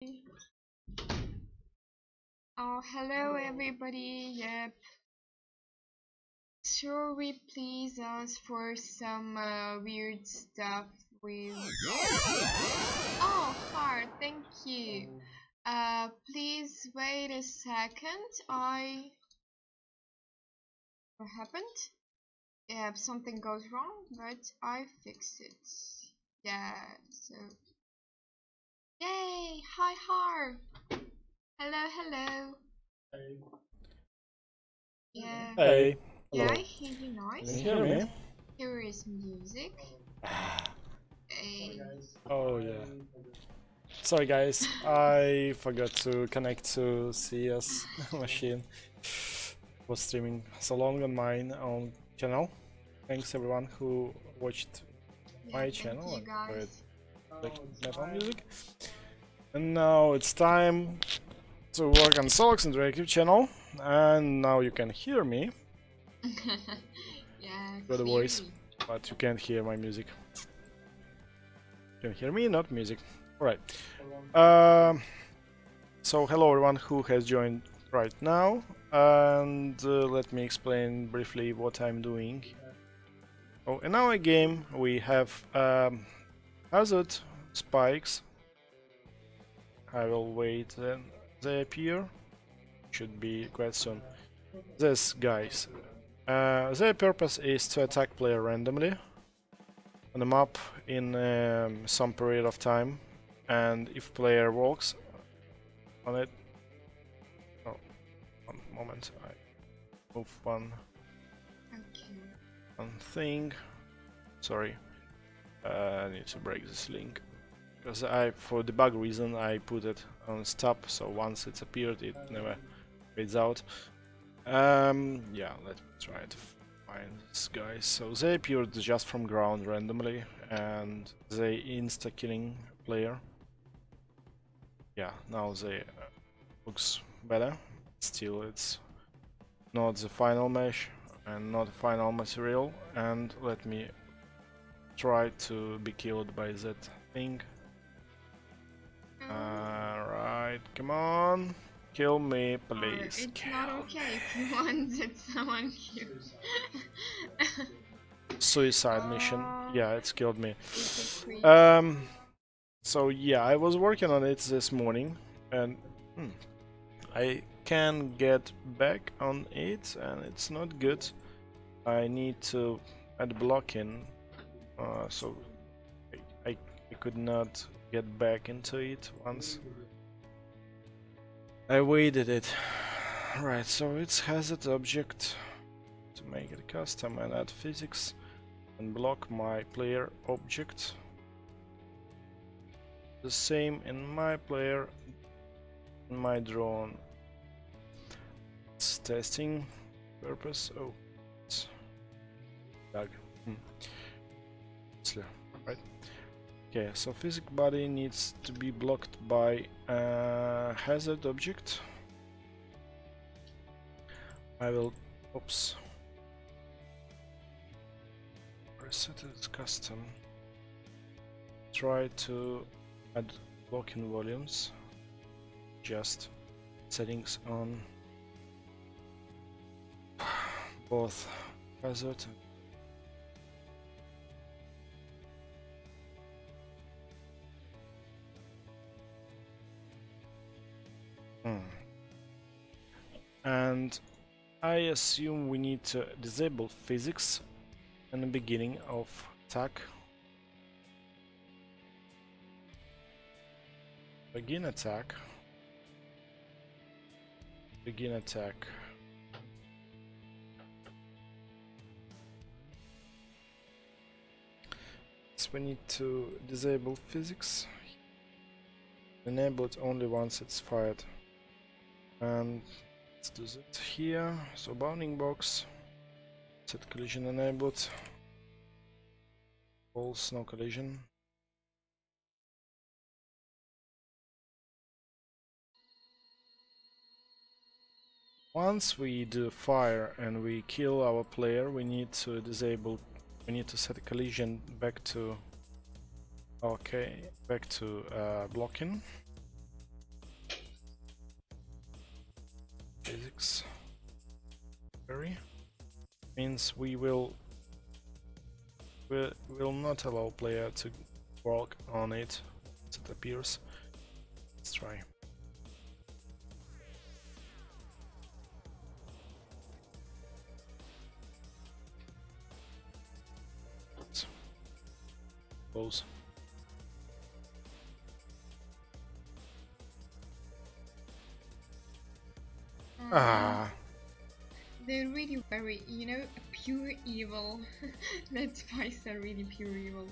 Hi. Oh, hello everybody. Yep. Sure, we please ask for some weird stuff with. Oh, hard. Thank you. Please wait a second. What happened? Yeah, something goes wrong, but I fix it. Yeah. So. Yay! Hi, Har. Hello, hello. Yeah. Hey. Yeah, Hello. I hear you Can nice. you hear me? Here is music. Hey. Oh yeah. Sorry guys, I forgot to connect to CS machine. Was streaming so long on mine own channel. Thanks everyone who watched Yeah, my thank channel you and enjoyed guys. like metal music. And now it's time to work on Solux Interactive channel. And now you can hear me Yeah, with the voice, clearly. but you can't hear my music. You can hear me, not music. Alright. So hello everyone who has joined right now, and let me explain briefly what I'm doing. Oh, in our game we have hazard spikes. I will wait, then they appear. Should be quite soon. This guys. Their purpose is to attack player randomly on the map in some period of time, and if player walks on it. Oh, one moment. I move one thing. Sorry. I need to break this link because for debug reason, I put it on stop. So once it's appeared, it never fades out. Yeah, let's try to find this guy. So they appeared just from ground randomly, and they insta killing player. Yeah, now they looks better. Still, it's not the final mesh and not the final material. And let me try to be killed by that thing. Alright, come on. Kill me, please. It's not okay if you want that someone kills. Suicide mission. Yeah, it's killed me. It's So yeah, I was working on it this morning, and I can get back on it, and it's not good. I need to add blocking, so I could not get back into it once I waited it. Right, so it's hazard object to make it custom and add physics and block my player object. The same in my player, in my drone. It's testing purpose. Oh, it's bug. Right. Okay, so physic body needs to be blocked by a hazard object. I will, oops, reset it as custom. Try to add blocking volumes, just settings on both hazard and I assume we need to disable physics in the beginning of attack. Begin attack. Begin attack. So we need to disable physics. Enable it only once it's fired. And let's do that here. So bounding box. Set collision enabled. False, no collision. Once we do fire and we kill our player, we need to disable, we need to set a collision back to, okay, back to blocking. X query means we will not allow player to work on it as it appears. Let's try. Close. They're really very, you know, pure evil. That spies are really pure evil.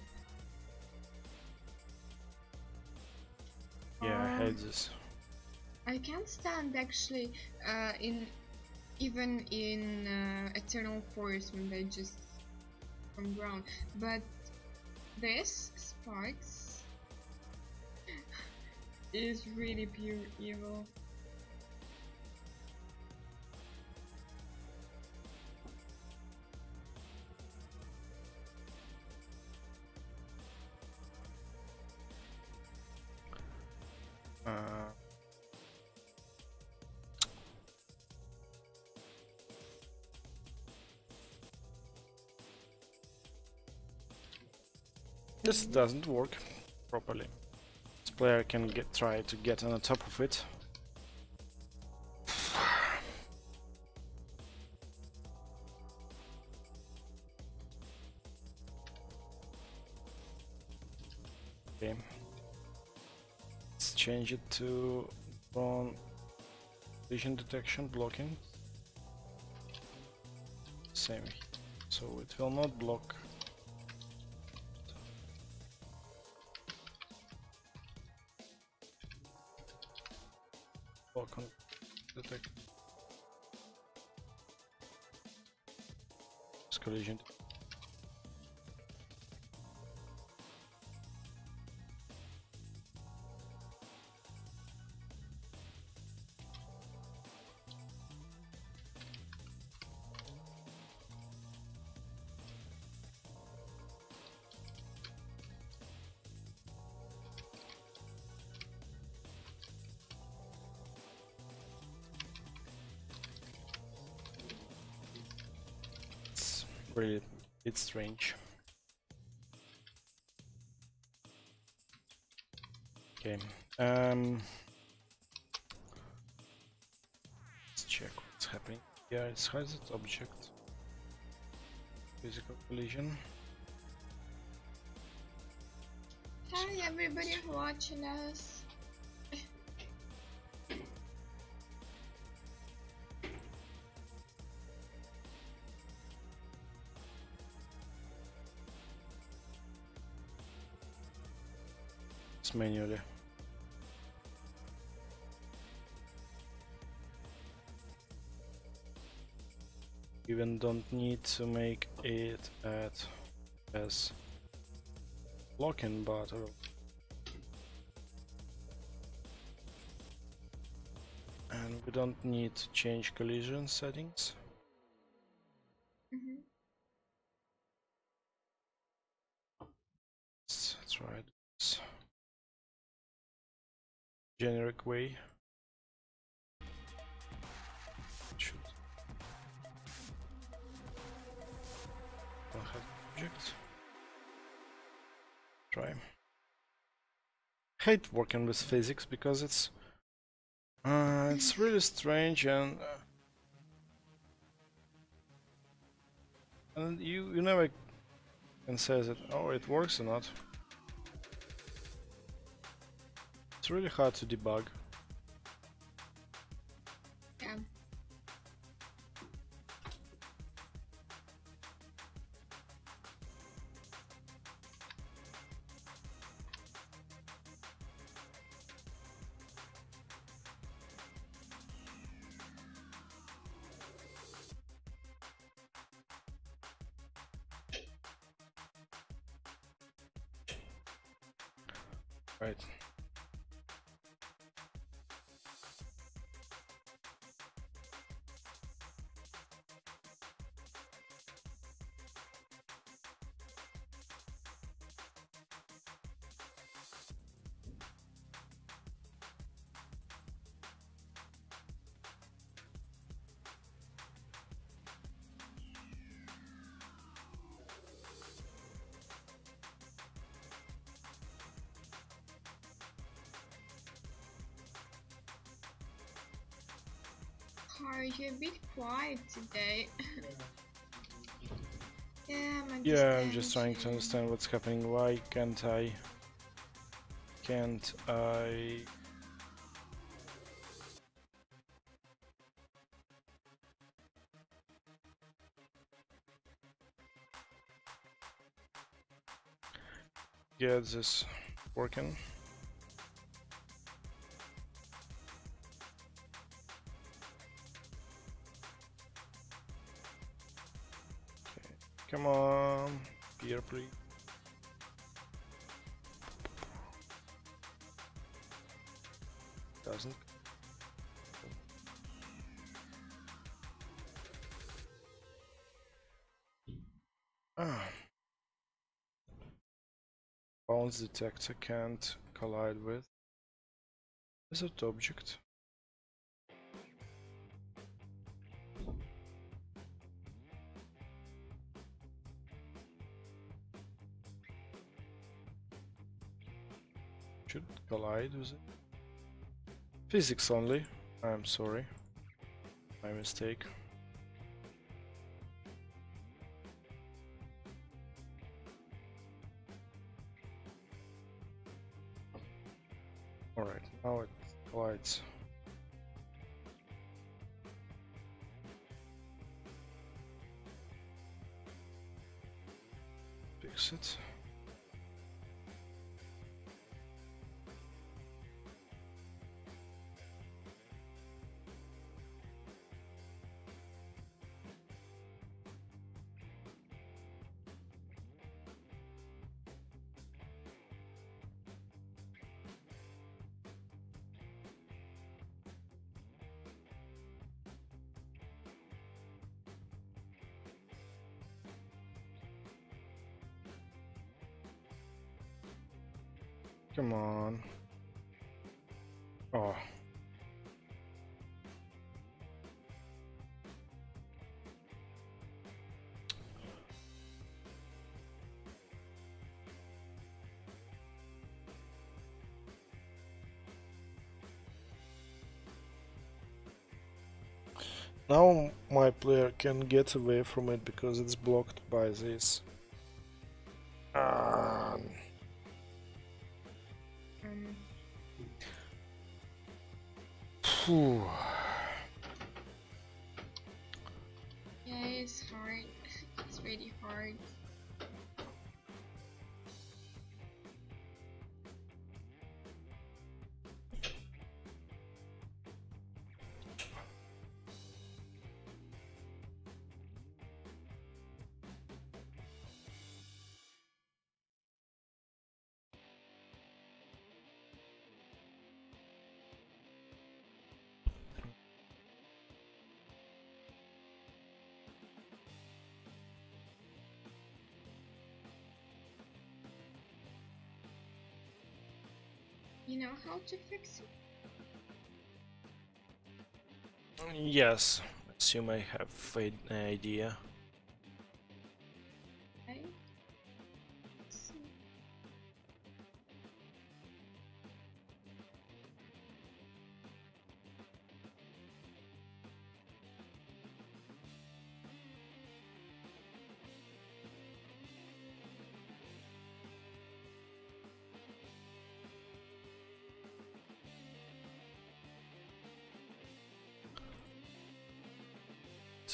Yeah, I hate this. I can't stand actually even in Eternal Forest when they just on ground, but this Sparks is really pure evil. This doesn't work properly. This player can try to get on the top of it. Okay. Let's change it to drone vision detection blocking. Same. So it will not block. Block on detect. Collision. Really, it's strange. Okay, let's check what's happening. Yeah, it has its object. Physical collision. Hi everybody watching us. Manually. Even don't need to make it as locking button. And we don't need to change collision settings. Let's try this generic way. Should don't have object. Try. Hate working with physics because it's really strange and you never can say that it works or not. It's really hard to debug. Yeah. Right. Sorry, you're a bit quiet today. Yeah, I Yeah, I'm understand just trying to you. understand what's happening. Why can't I? Can't I? Get this working? Come on, Peter, please. Doesn't. Ah. Bounce detector can't collide with. Is it object? Should collide with it? Physics only. I'm sorry. My mistake. Alright, now it collides. Fix it. Come on. Oh. Now my player can get away from it because it's blocked by this. Phew. Yeah, it's hard. It's really hard. You know how to fix it? Yes, assume I have an idea. Okay. Let's see.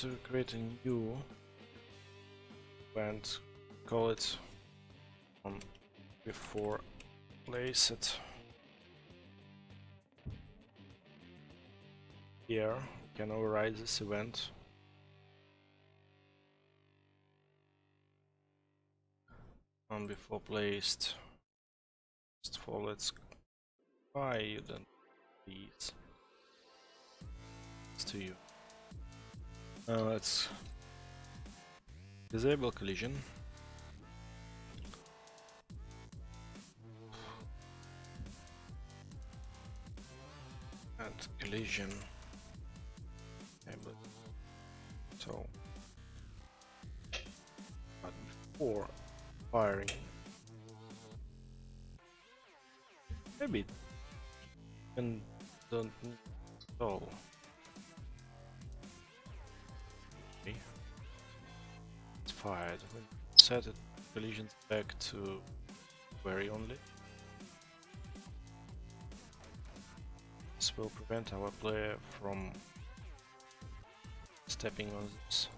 To create a new event, call it on before place it here. We can override this event. On before placed. First of all, let's why you don't please. It's to you. Now let's disable collision. And collision. Enable. So, but before firing, maybe and don't install. fired. We set it collisions back to query only. This will prevent our player from stepping on this.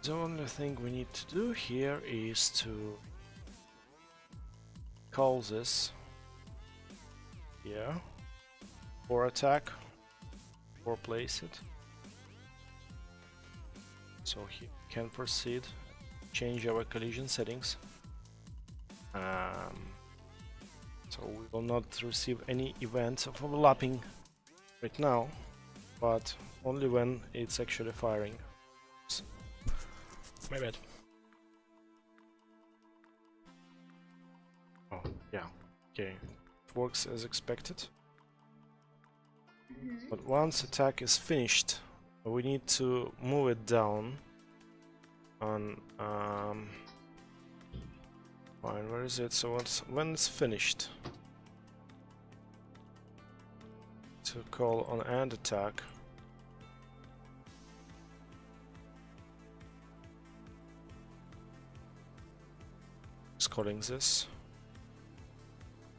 The only thing we need to do here is to call this here for attack or place it. So here we can proceed, change our collision settings. So we will not receive any events of overlapping right now, but only when it's actually firing. My bad. Oh, yeah. Okay. It works as expected. But once attack is finished, we need to move it down on fine, where is it? So when it's finished, to call on end attack. It's calling this.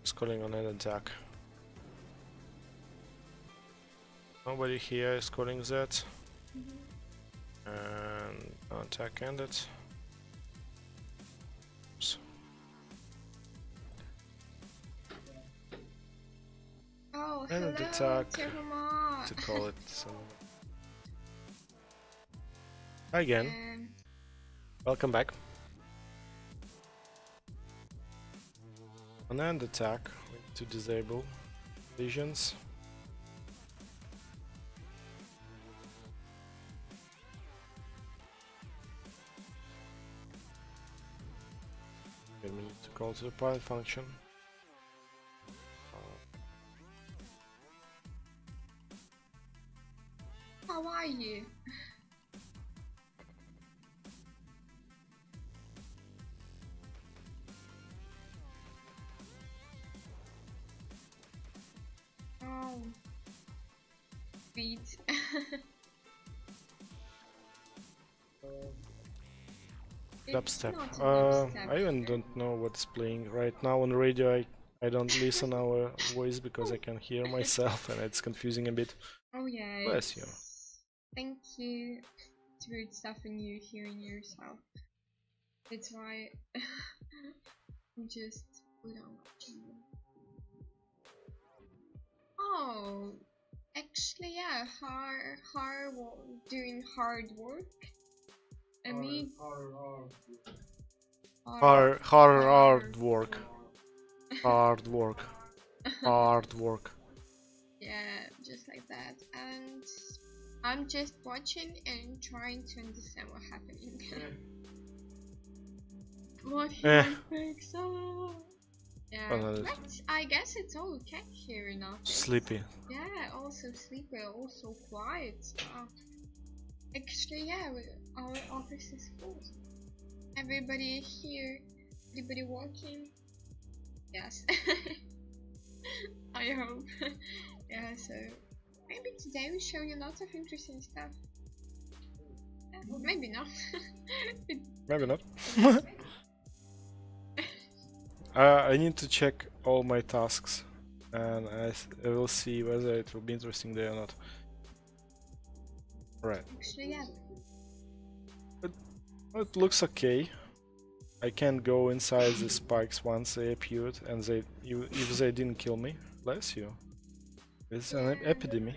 It's calling on end attack. Nobody here is calling that. And attack ended. Oops. Oh, And hello, attack to call it some... Hi again. Welcome back. On end attack, we need to disable visions. We need to call to the parent function. How are you? Oh, beat. Dubstep. I even don't know what's playing right now on radio. I don't listen our voice because I can hear myself and it's confusing a bit. Oh yeah. Bless you. Thank you. It's weird stuff in you hearing yourself. That's why I'm just put on watching. Oh, actually, yeah, doing hard work. I mean, Hard work. Hard work. Hard work. Yeah, just like that. And I'm just watching and trying to understand what's happening. What fix? Oh. Yeah, but I guess it's all okay here in office. Sleepy. Yeah, also sleepy, also quiet. Actually, yeah, our office is full. Everybody here, everybody working. Yes, I hope. Yeah, so maybe today we show you lots of interesting stuff. Maybe not. Maybe not. I need to check all my tasks and I will see whether it will be interesting there or not. Right. Actually, yeah. It looks okay. I can't go inside the spikes once they appeared and if they didn't kill me. Bless you. It's an epidemic.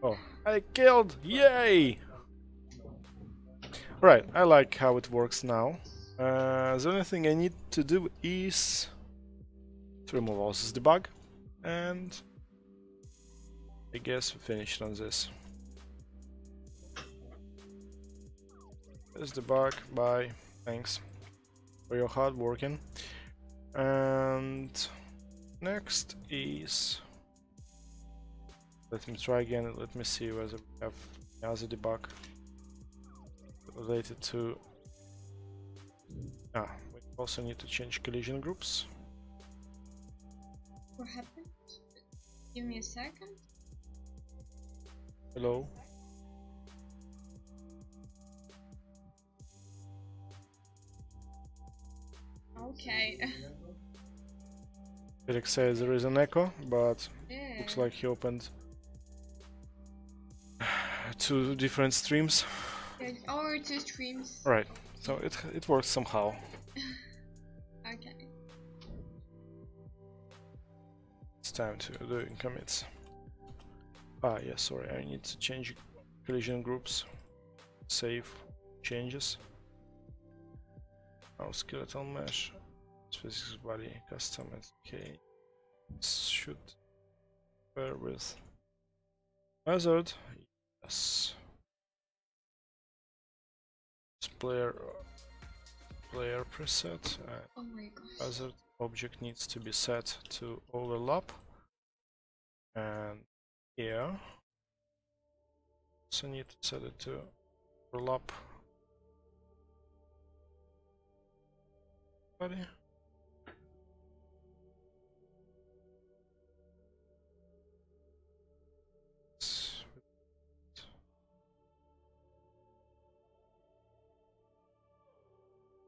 Oh, I killed! Yay! Right, I like how it works now. The only thing I need to do is to remove all this debug, and I guess we finished on this. There's debug, bye, thanks for your hard working. And next is, let me try again, let me see whether we have other debug related to... we also need to change collision groups. What happened? Give me a second. Hello. Okay. Felix says there is an echo, but Yeah. looks like he opened two different streams. Yeah, or two streams. Right, so it works somehow. Okay. It's time to do commits. Ah, yeah, sorry, I need to change collision groups. Save changes. Now skeletal mesh, physics body, custom, okay. Should pair with hazard. Yes. Player preset. Oh my gosh. Hazard object needs to be set to overlap. And here, so need to set it to overlap body.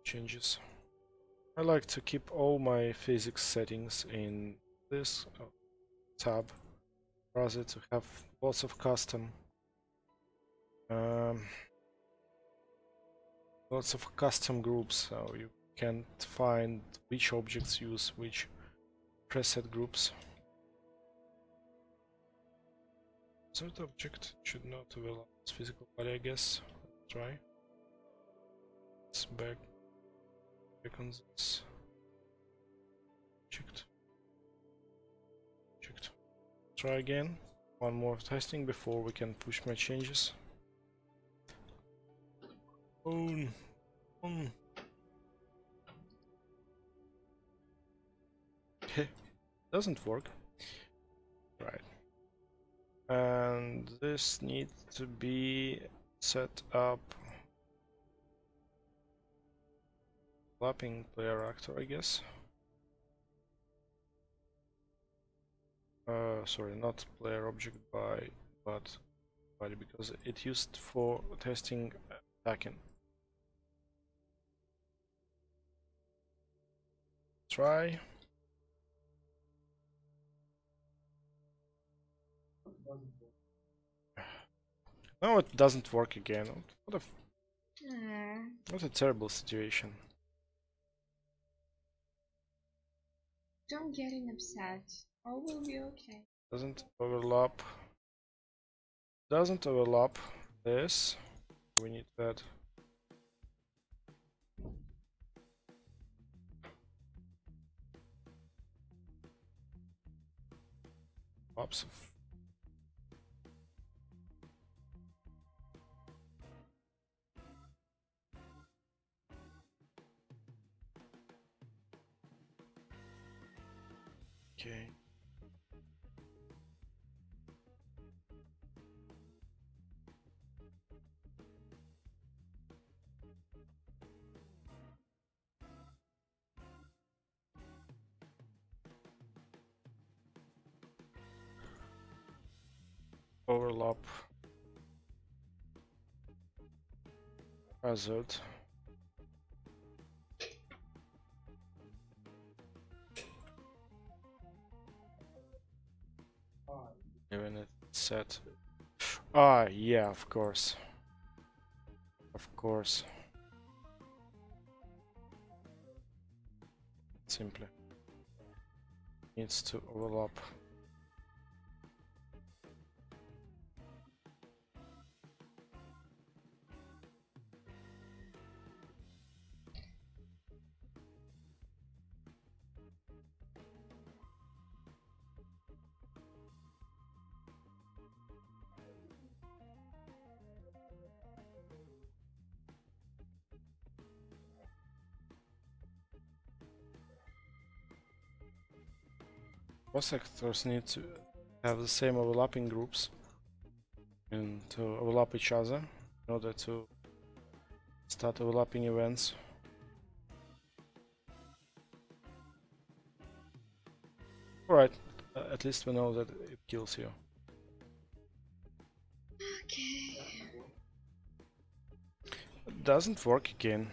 Changes. I like to keep all my physics settings in this tab, rather to have lots of custom groups, so you can't find which objects use which preset groups. Third object should not overlap its physical body, I guess. Let's try. Let's back on this. Checked. Try again. One more testing before we can push my changes. Doesn't work. Right. And this needs to be set up. Lapping player actor, I guess. Sorry, not player object but body, because it used for testing backend. Try. No, it doesn't work again. What a terrible situation. Don't get upset. All will be okay. Doesn't overlap. Doesn't overlap this. We need that. Oops. Okay. Overlap hazard. Even it's set. Ah, yeah, of course. Of course. Simply needs to overlap. Both sectors need to have the same overlapping groups and to overlap each other in order to start overlapping events. Alright, at least we know that it kills you. Okay. It doesn't work again.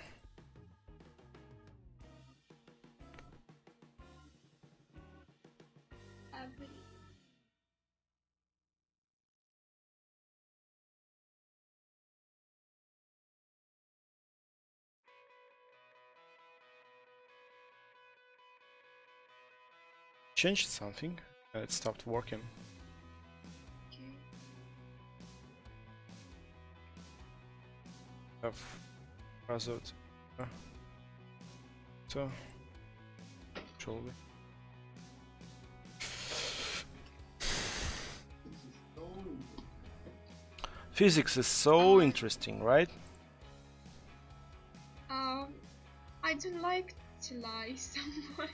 changed something. It stopped working. Okay. Have hazard. So, shall we? Physics is so interesting, right? I don't like to lie someone.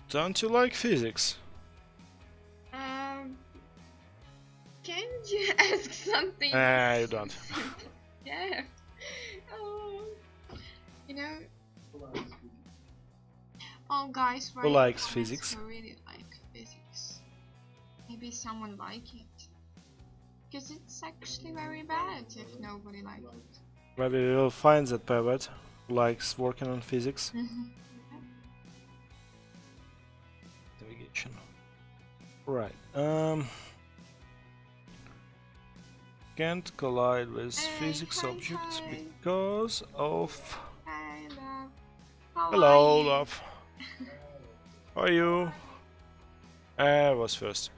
Don't you like physics? Can you ask something? You don't. Yeah. You know. Oh, guys, Who likes physics? Who really like physics? Maybe someone like it. Because it's actually very bad if nobody likes it. Maybe we'll find that pervert who likes working on physics. Navigation. Right. Can't collide with physics objects because of. Hi, love. How Hello, are you? love. How are you? I was first.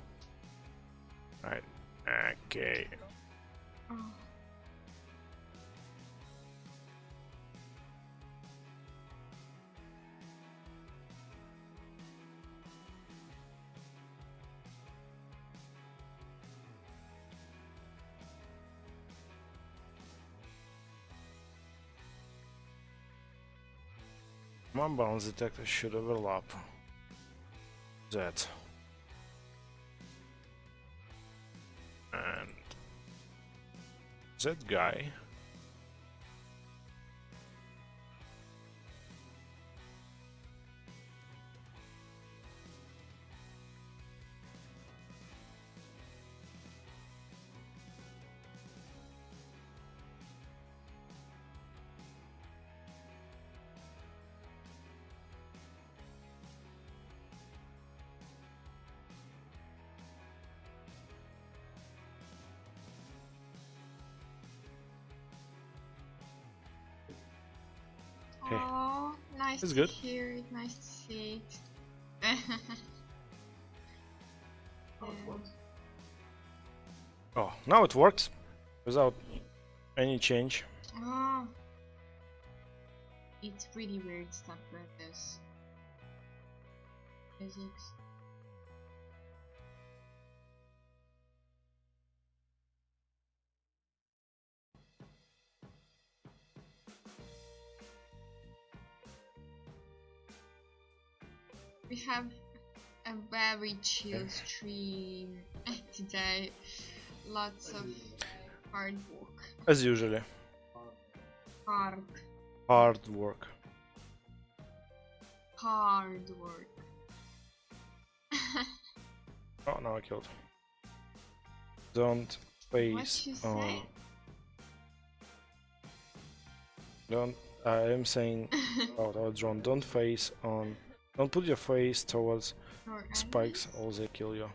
Right. Okay. Oh. My bounce detector should overlap that. And that guy. Okay. Oh, nice It's to good. hear it, nice to see it. Oh, now it works without any change. Oh, it's really weird stuff like this. Physics. We have a very chill stream today. Lots of hard work. As usually. Hard work. Hard work. Oh, now I killed. Don't face on. Don't. I am saying about our drone. Don't face on. Don't put your face towards spikes, or they kill you.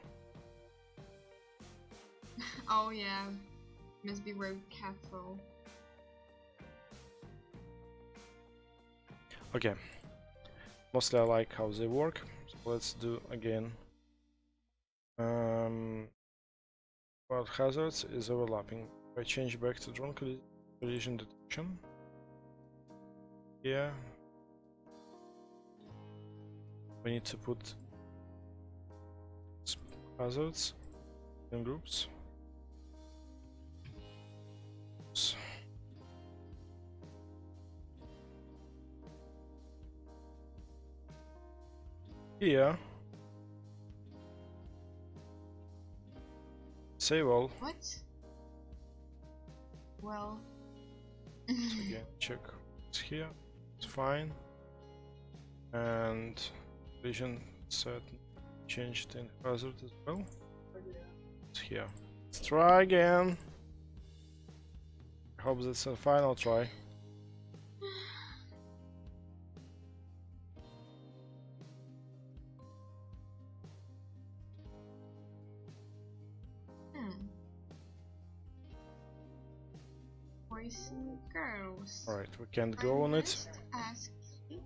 Oh yeah, must be very careful. Okay. Mostly I like how they work. So let's do again. What hazards is overlapping. If I change back to drone collision detection. Yeah. We need to put hazards in groups. Here. Say well. What? Well. So again, check. It's here. It's fine. And vision set changed in hazard as well. It's here. Let's try again. I hope that's a final try. Boys and girls. Alright, we can't go on it. Ask you.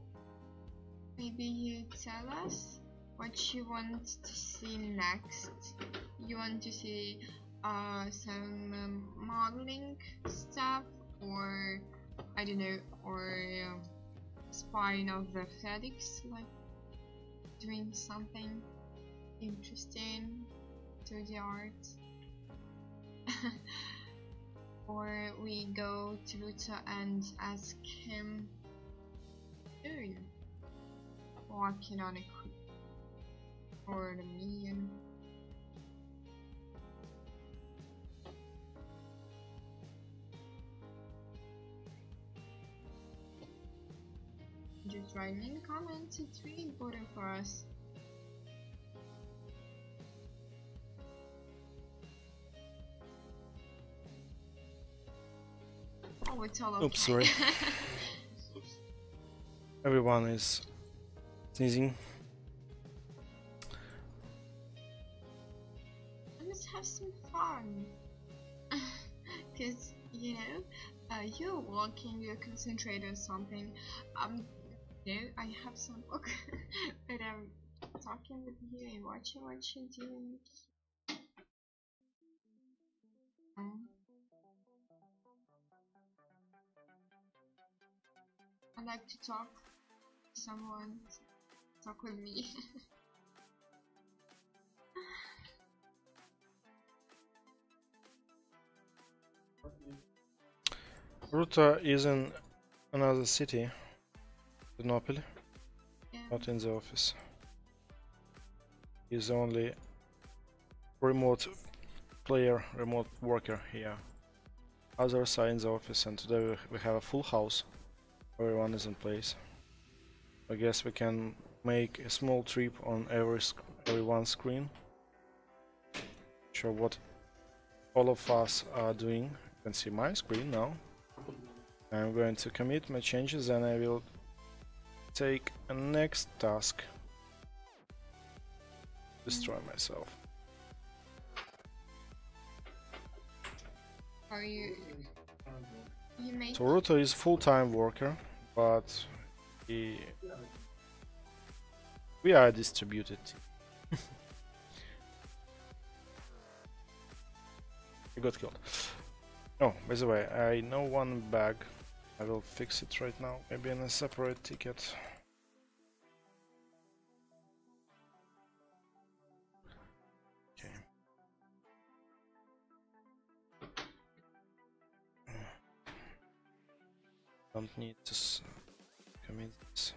maybe you tell us what you want to see next. You want to see some modeling stuff, or I don't know, or spine of the FedEx, like doing something interesting to the art. Or we go to Ruta and ask him, "Dude, walking on a creek or the million." Just write in the comments, it's really important for us. Oh, it's all okay. Oops, sorry. Everyone is sneezing. Let's have some fun. Because, you know, you're walking, you're concentrating on something. You know, I have some book, but I'm talking with you and watching what you're doing. I like to talk to someone, talk with me. Ruta is in another city, Ternopil, Yeah. not in the office. He's the only remote player, remote worker here. Others are in the office, and today we have a full house. Everyone is in place. I guess we can make a small trip on every one screen. Show what all of us are doing. You can see my screen now. I'm going to commit my changes, and I will take a next task. Destroy myself. Are you make Toruto is full-time worker, but we are distributed. He got killed. Oh, by the way, I know one bug. I will fix it right now, maybe in a separate ticket. Okay. Don't need to commit this.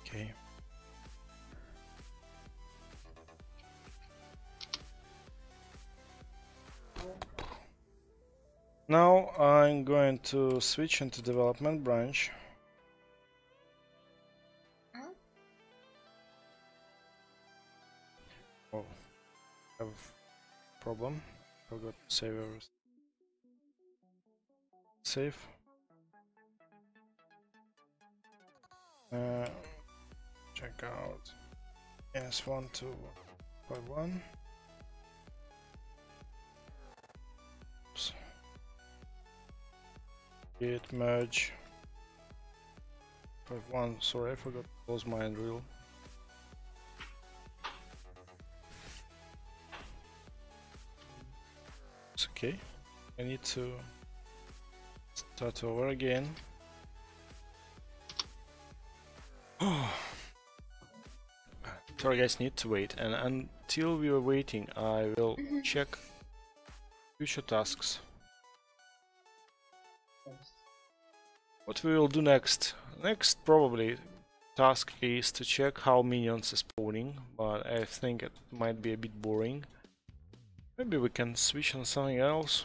Okay. Now I'm going to switch into development branch. Huh? Oh, have problem. Forgot to save everything. Save. Check out. Yes, 1.2.1. Oops. Git merge. 5.1. Sorry, I forgot to close my Unreal. It's okay. I need to start over again. Sorry guys, need to wait, and until we are waiting I will check future tasks. What we will do next? Next probably task is to check how minions are spawning, but I think it might be a bit boring. Maybe we can switch on something else.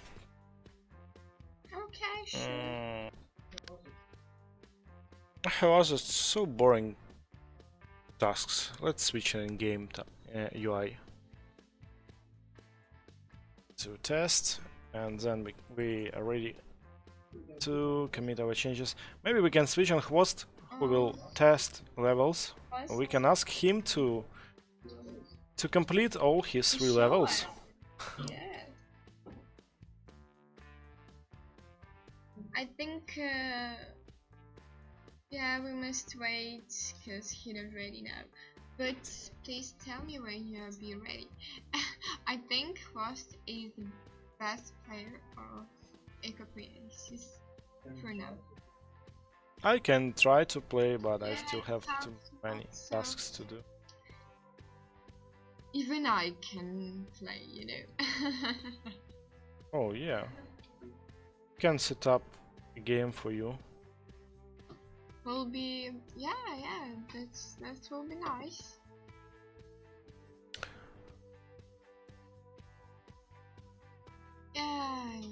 Okay, sure. How was it so boring tasks? Let's switch in game UI to test, and then we are ready to commit our changes. Maybe we can switch on host who will test levels. We can ask him to complete all his 3 levels. Yeah. I think yeah, we must wait because he's not ready now. But please tell me when you'll be ready. I think Lost is the best player of Ecopriasis for now. I can try to play, but I still have too many tasks to do. Even I can play, you know. Oh yeah. Can set up a game for you. Will be yeah, that will be nice. Yay.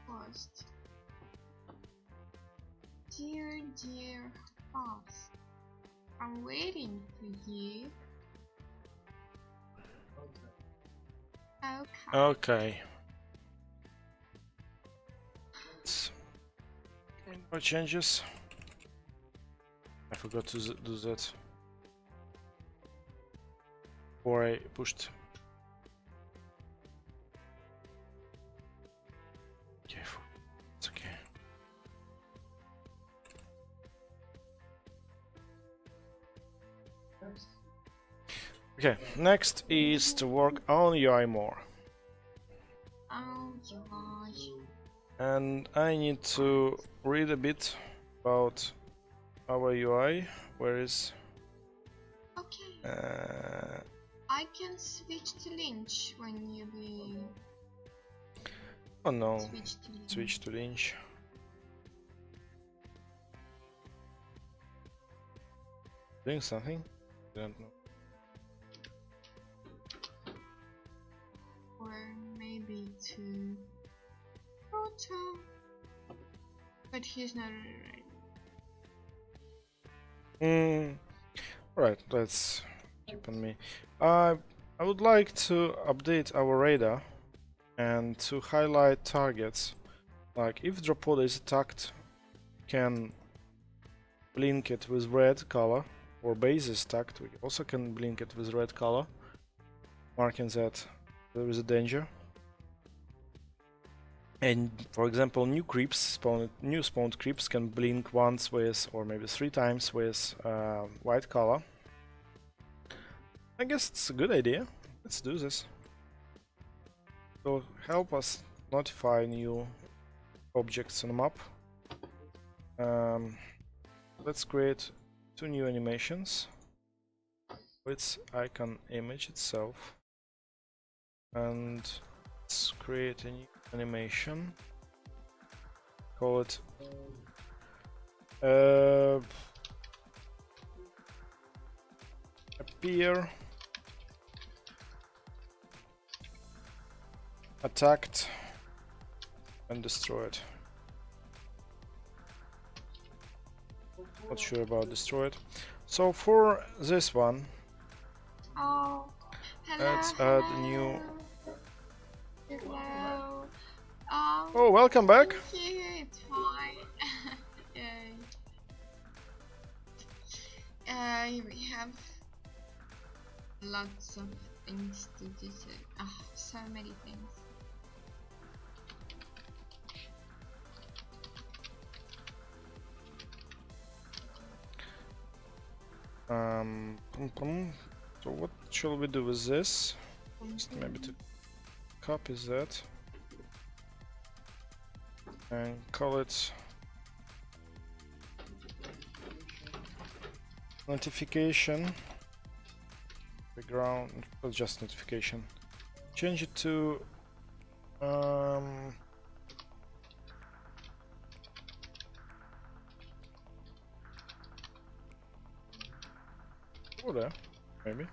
Lost. Dear boss, I'm waiting for you. Okay. Okay. More changes. I forgot to do that. Or I pushed. Okay, it's okay. Okay, next is to work on UI more. Oh gosh. And I need to read a bit about our UI. Where is? Okay. I can switch to Lynch when you be. Oh no. Switch to Lynch. Doing something? I don't know. Or maybe to Proto. But he's not ready. Right, let's keep on me. I would like to update our radar and to highlight targets. Like if Dropod is attacked, can blink it with red color, or base is attacked, we also can blink it with red color, marking that there is a danger. And for example, new spawned creeps can blink once with, or maybe 3 times with white color. I guess it's a good idea. Let's do this. So help us notify new objects on the map. Let's create 2 new animations with icon image itself, and let's create a new animation. Call it appear, attacked, and destroyed. Not sure about destroyed. So for this one, let's add a new. Hello. Oh, welcome back. Thank you. It's fine. We have lots of things to do. So many things. So what shall we do with this? Just maybe to copy that and call it notification. Background, just notification. Change it to Over there, maybe.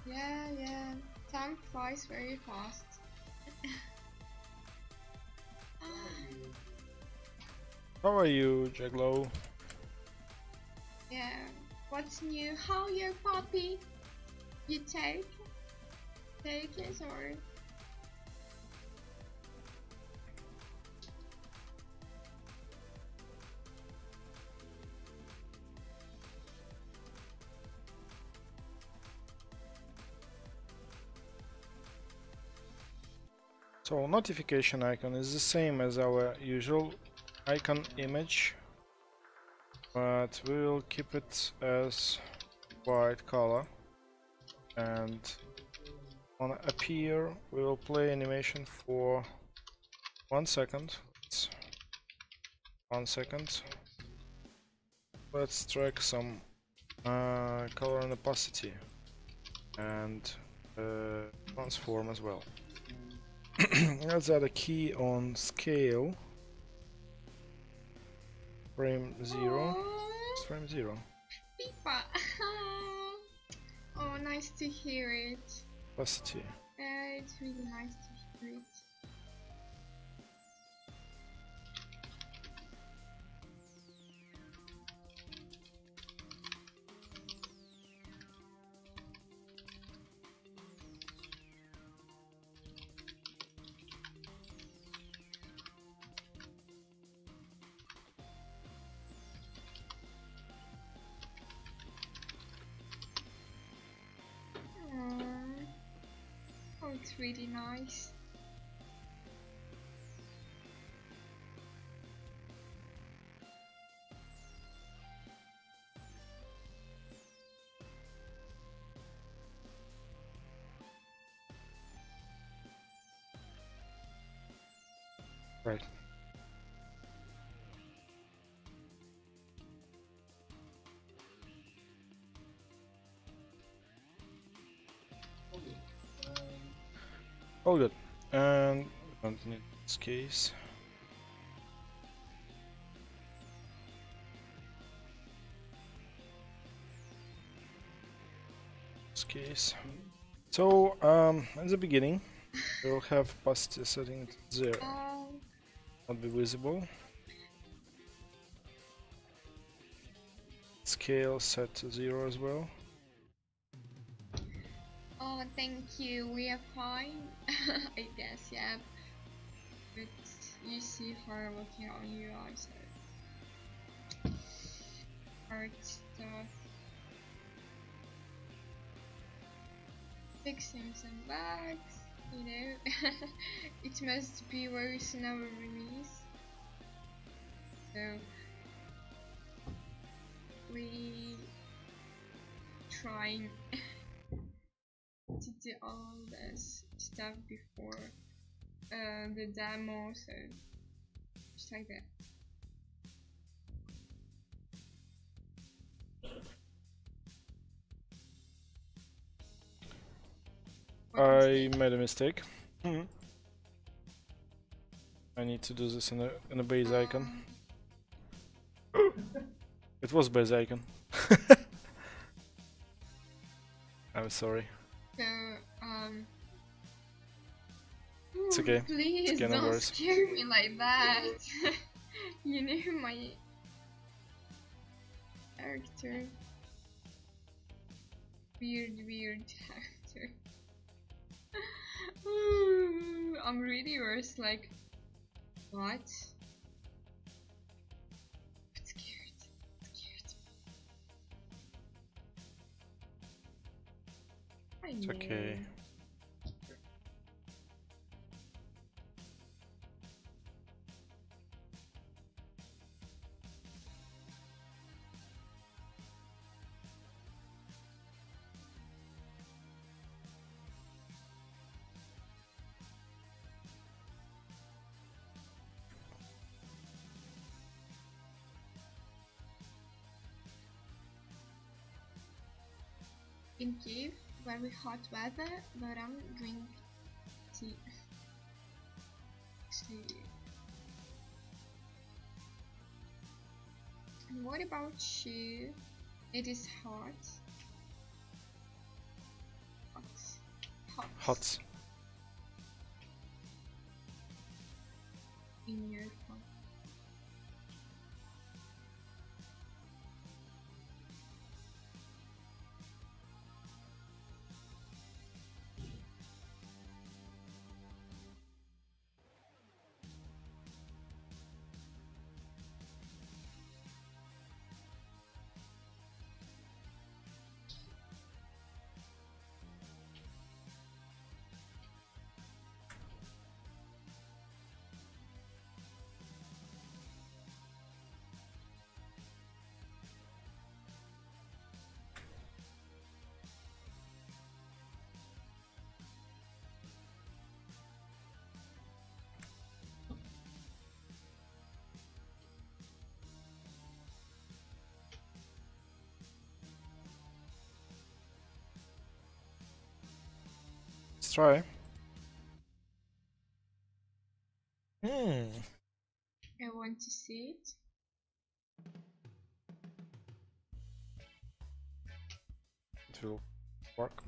Yeah, time flies very fast. How are you, Jaglow? Yeah, what's new? How your puppy? You take it or? So notification icon is the same as our usual icon image, but we will keep it as white color, and on appear we will play animation for 1 second. 1 second. Let's track some color and opacity and transform as well. Let's add a key on scale. Frame 0. It's frame 0. Pipa. Oh, nice to hear it. Opacity. Yeah, it's really nice to hear it. Oh, it's really nice. Right. All good. And continue this case. So in the beginning we'll have opacity setting to 0. Not be visible. Scale set to 0 as well. Oh, thank you. We are fine. I guess, yeah. But you see her working on UI, so hard stuff. Fixing some bugs, you know. It must be very soon our release. So we trying to do all this stuff before the demo, so just like that. I made a mistake. I need to do this in a base icon. It was base icon. I'm sorry. So It's okay. Please it's okay, no don't worries. scare me like that. You know my character. Weird character. I'm really worse. Like, what? I'm scared. It's okay. in Kiev, very hot weather, but I'm going to actually. And what about you? It is hot. Hot. In your phone. Let's try. I want to see it. It will work.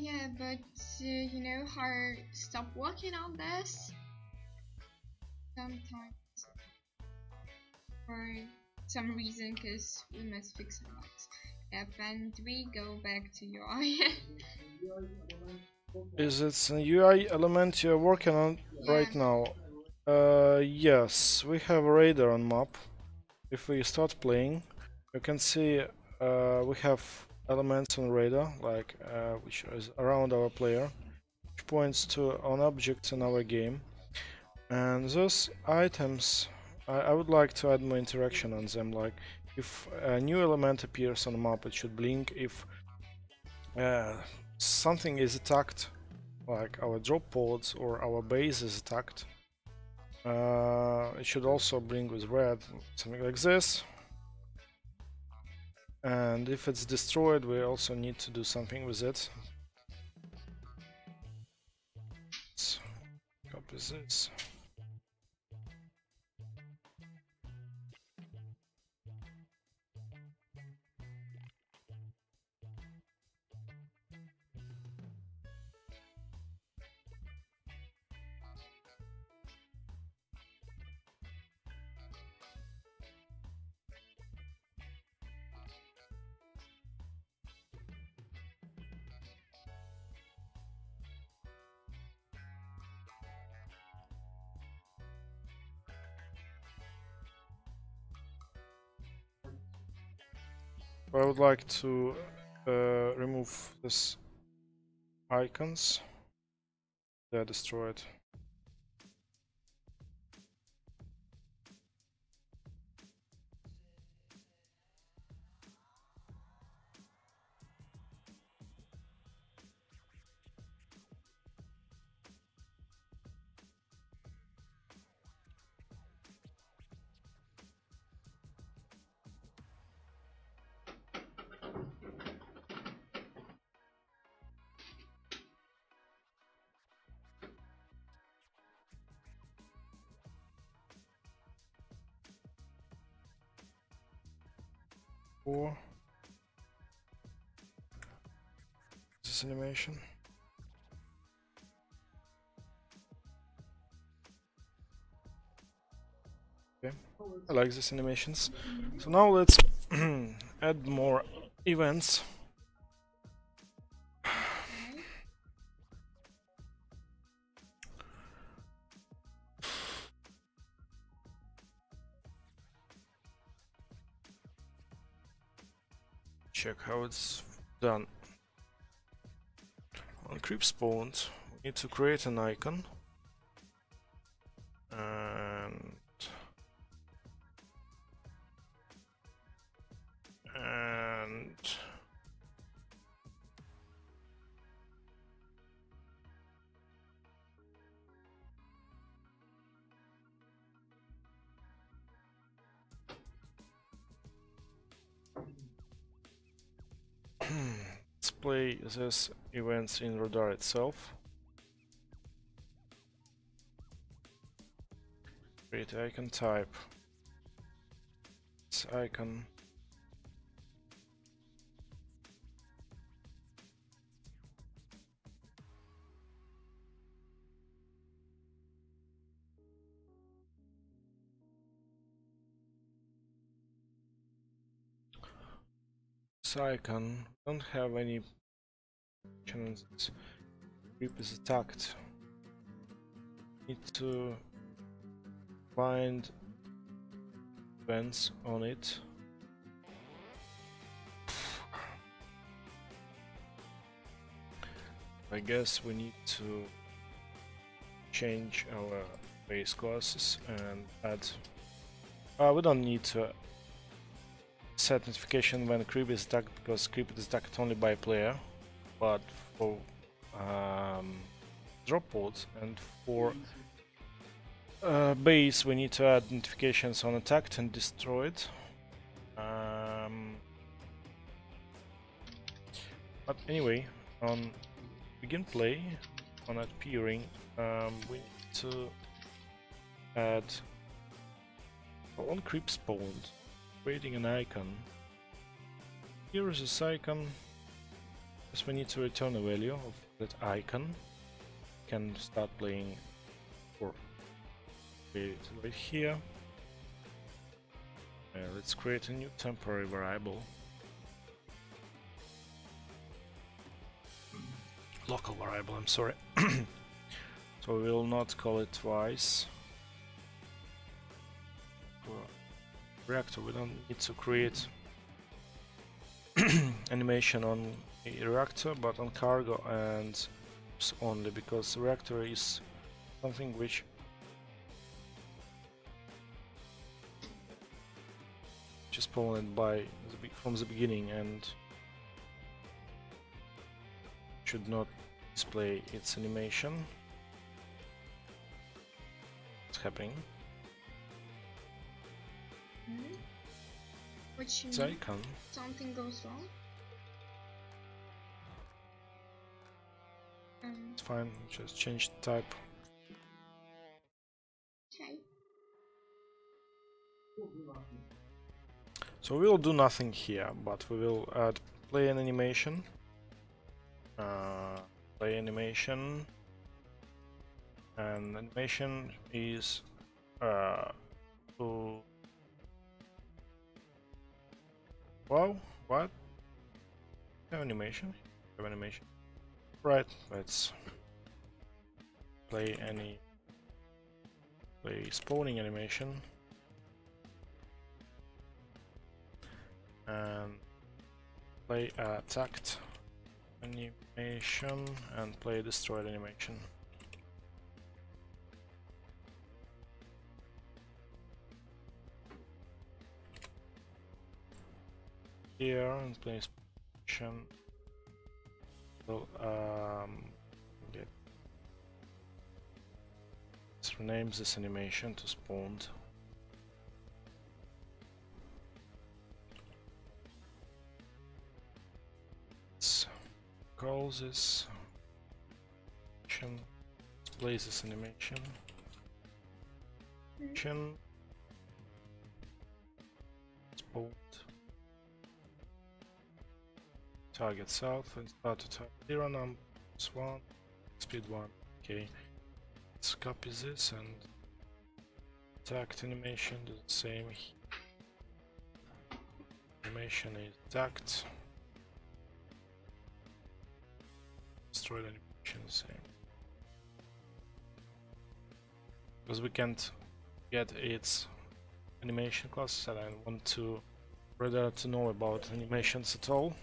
Yeah, but you know how stop working on this sometimes for some reason, because we must fix a lot. Yep, and we go back to UI. Is it a UI element you're working on right now? Yes, we have a radar on map. If we start playing, you can see we have elements on radar, like which is around our player, which points to an object in our game. And those items, I would like to add more interaction on them. Like if a new element appears on the map, it should blink. If something is attacked, like our drop pods or our base is attacked, it should also blink with red, something like this. And if it's destroyed, we also need to do something with it. Let's copy this. I would like to remove this icons. They're destroyed. Or this animation. Okay, I like these animations. So now let's add more events. check how it's done. On creep spawned, we need to create an icon. And display this events in radar itself. Create icon type. This icon. This icon don't have any challenges. Creep is attacked. Need to find events on it. I guess we need to change our base classes and add. We don't need to set notification when creep is attacked, because creep is attacked only by player, but for drop pods and for base we need to add notifications on attacked and destroyed. But anyway, on begin play, on appearing, we need to add on creep spawned, creating an icon. Here is this icon. Yes, we need to return a value of that icon. Can start playing or create it right here. Let's create a new temporary variable. Local variable, I'm sorry. So we will not call it twice. For reactor, we don't need to create animation on a reactor, but on cargo and only, because the reactor is something which is spawned from the beginning and should not display its animation. What's happening? What you It's mean? icon. Something goes wrong? It's fine, just change the type. Okay. So we will do nothing here, but we will add play an animation. Play animation, and animation is to wow, what? Have animation? Have animation. Right, let's play spawning animation and play attacked animation and play destroyed animation. Here and play animation. So let's rename this animation to spawned. Let's call this animation. Let's play this animation. Spawned. Target south and start to target 0 numbers 1, speed 1. Okay, let's copy this and attacked animation do the same. Animation is attacked. Destroyed animation the same. Because we can't get its animation classes and I want to rather to know about animations at all,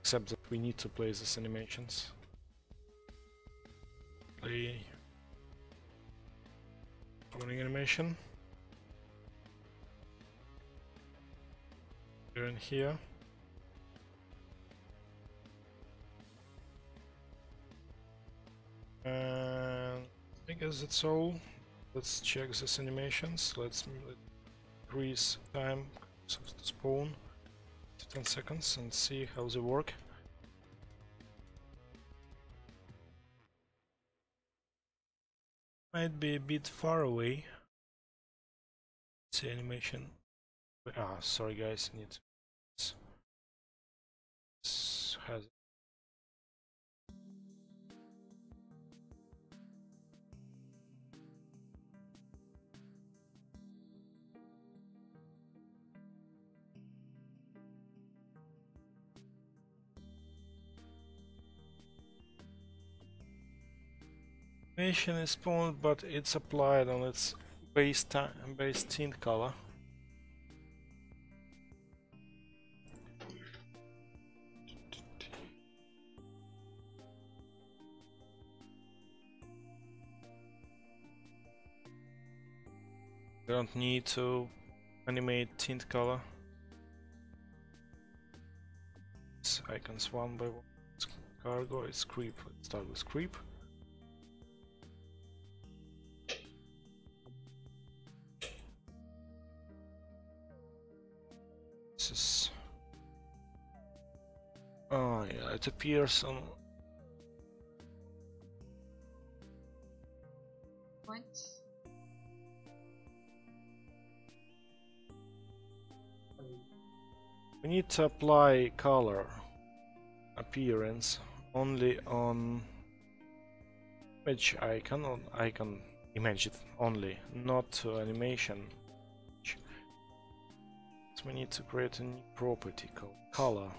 except that we need to play these animations. Play running animation. Here and here. And I guess that's all. Let's check these animations. Let's increase time to spawn to 10 seconds and see how they work. Might be a bit far away. See animation. Ah, sorry guys, I need to. This has animation is spawned, but it's applied on its base tint color. You don't need to animate tint color. It's icons one by one. It's cargo, it's creep. Let's start with creep. This is. Oh yeah, it appears on. What? We need to apply color appearance only on image icon, on icon image it only, not to animation. So we need to create a new property called color.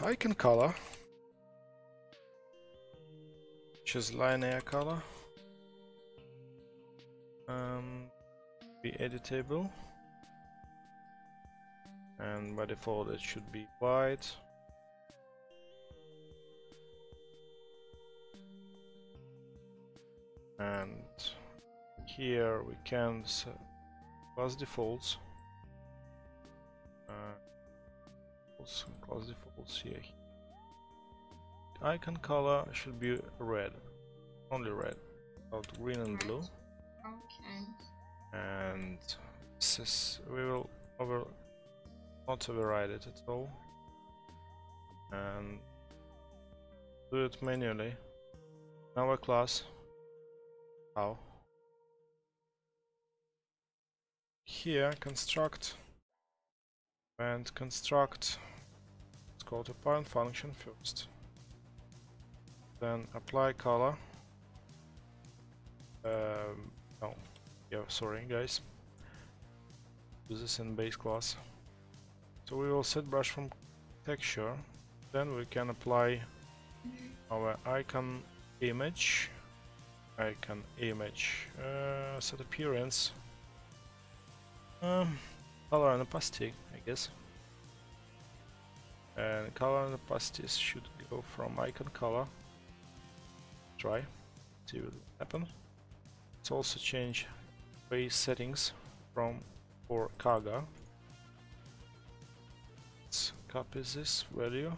Icon color, which is linear color. Be editable, and by default it should be white. And here we can set class defaults. Class defaults here. Icon color should be red, only red, without green and blue. Okay. And this is, we will not override it at all, and do it manually. Now a class. How? Here construct and construct. Let's call the parent function first. Then apply color. No. Yeah, sorry guys. Do this in base class. So we will set brush from texture. Then we can apply our icon image. Set appearance. Color and opacity, I guess. And color and opacity should go from icon color. Try. See what will happen. Let's also change base settings for Kaga. Let's copy this value.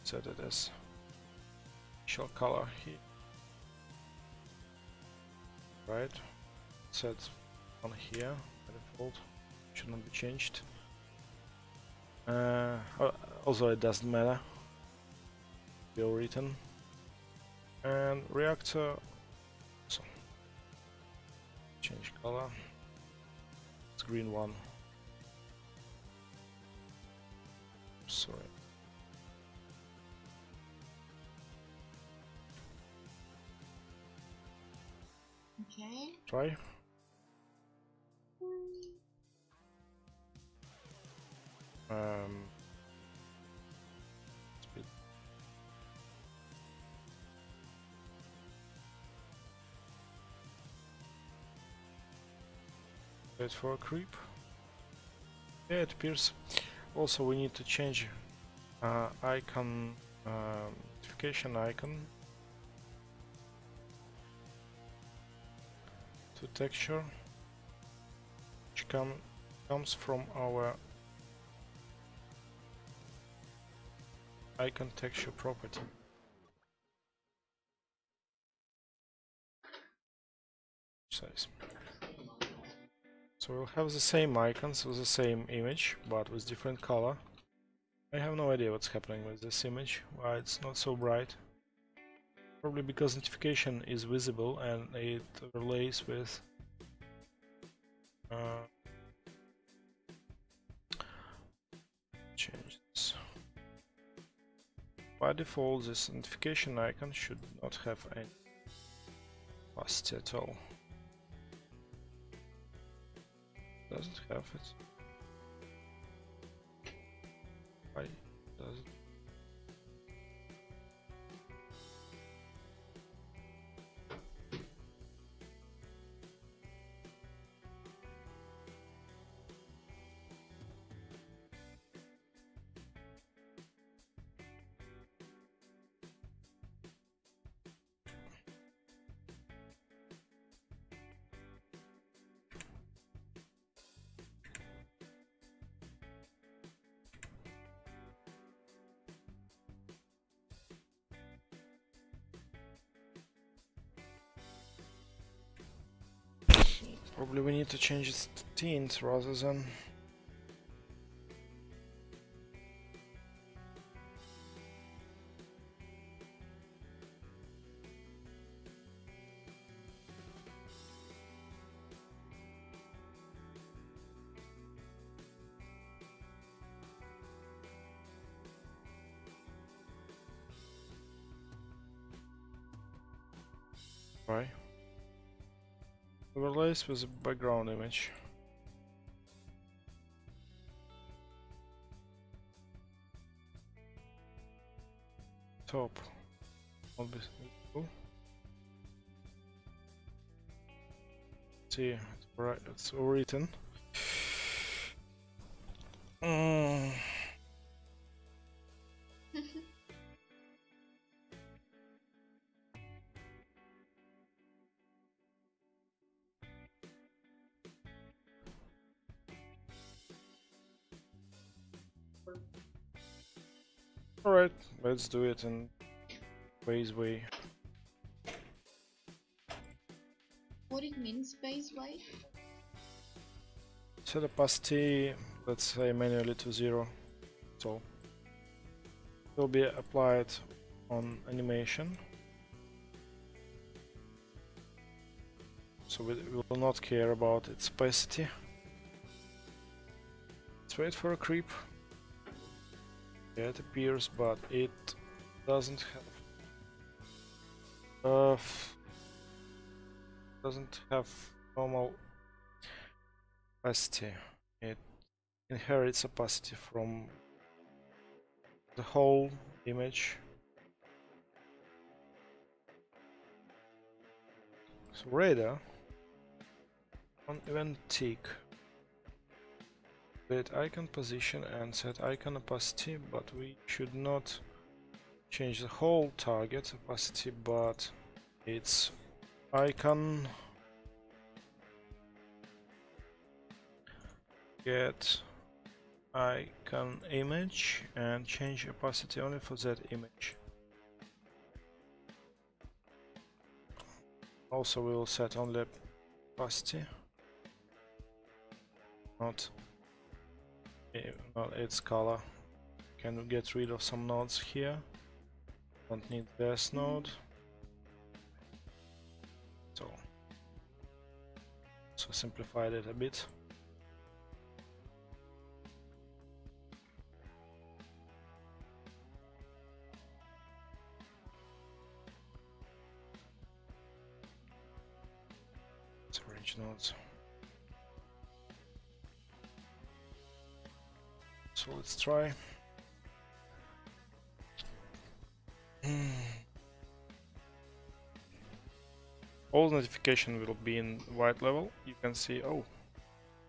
Set it as initial color here. Right. Set on here by default. Should not be changed. Also it doesn't matter. Go written. And reactor. So change color. It's green one. Sorry. Okay. Try. Wait for a creep. Yeah, it appears. Also, we need to change icon, notification icon to texture, which comes from our icon texture property. Size. So we'll have the same icons with the same image, but with different color. I have no idea what's happening with this image, why it's not so bright. Probably because notification is visible and it relays with change this. By default, this notification icon should not have any opacity at all. Doesn't have it. Why does it? Probably we need to change its tint rather than why? Overlays with a background image. Top will be visible. See, it's right. It's written. Alright, let's do it in base way. What it means base way? Set opacity, let's say manually to 0. So it will be applied on animation. So we will not care about its opacity. Let's wait for a creep. Yeah, it appears, but it doesn't have normal opacity. It inherits opacity from the whole image. So radar on event tick. Set icon position and set icon opacity, but we should not change the whole target opacity, but its icon. Get icon image and change opacity only for that image. Also we will set only opacity, not its color. Can get rid of some nodes here. Don't need this node. So simplified it a bit. Let's arrange nodes. So let's try. All notification will be in white level. You can see, oh,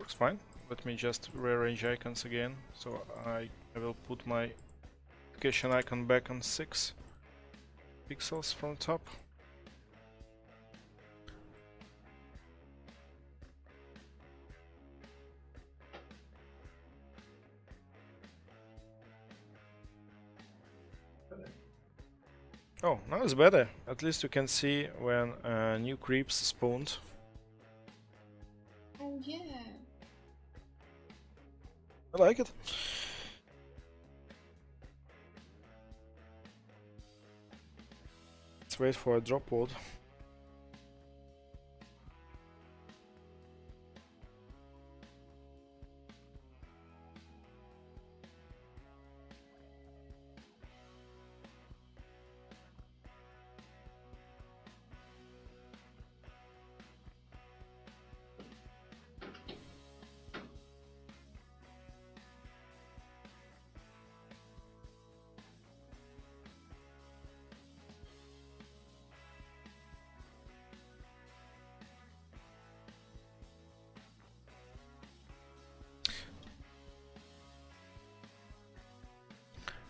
Works fine. Let me just rearrange icons again. So I will put my application icon back on 6 pixels from top. Oh, now it's better. At least you can see when new creeps spawned. Oh yeah. I like it. Let's wait for a drop pod.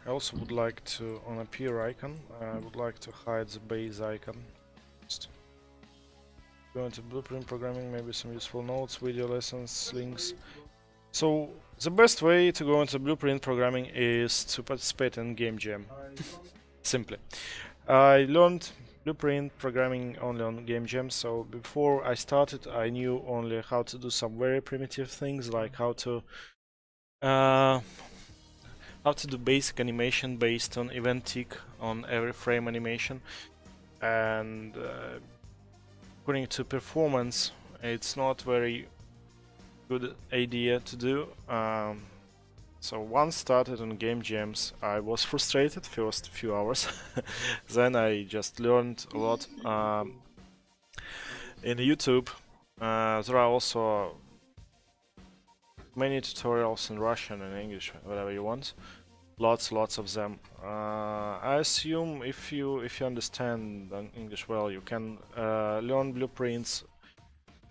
I also would like to, on appear icon, I would like to hide the base icon. Just go into blueprint programming, maybe some useful notes, video lessons, links. So the best way to go into blueprint programming is to participate in game jam. Simply. I learned blueprint programming only on game jam, so before I started I knew only how to do some very primitive things, like how to do basic animation based on event tick on every frame animation, and according to performance it's not very good idea to do. So once started on game jams I was frustrated first few hours. Then I just learned a lot in YouTube. There are also many tutorials in Russian and English, whatever you want. Lots of them. I assume if you understand English well, you can learn blueprints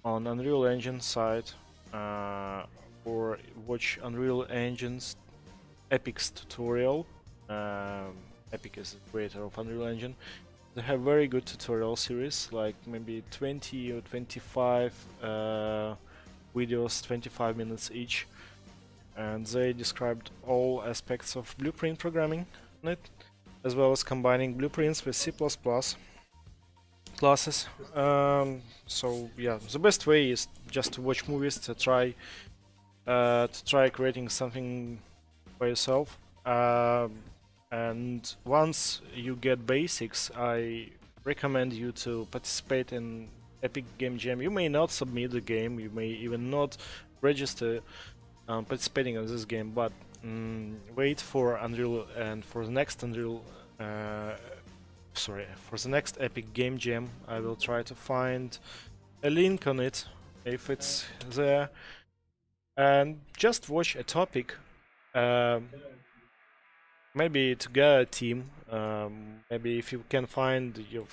on Unreal Engine site, or watch Unreal Engine's Epic's tutorial. Epic is the creator of Unreal Engine. They have very good tutorial series, like maybe 20 or 25 videos, 25 minutes each, and they described all aspects of blueprint programming on it, as well as combining blueprints with C++ classes. So yeah, the best way is just to watch movies, to try creating something by yourself. And once you get basics, I recommend you to participate in Epic Game Jam. You may not submit the game, you may even not register participating in this game, but wait for Unreal, and for the next Unreal, for the next Epic Game Jam I will try to find a link on it if it's there, and just watch a topic. Maybe together a team. Maybe if you can find your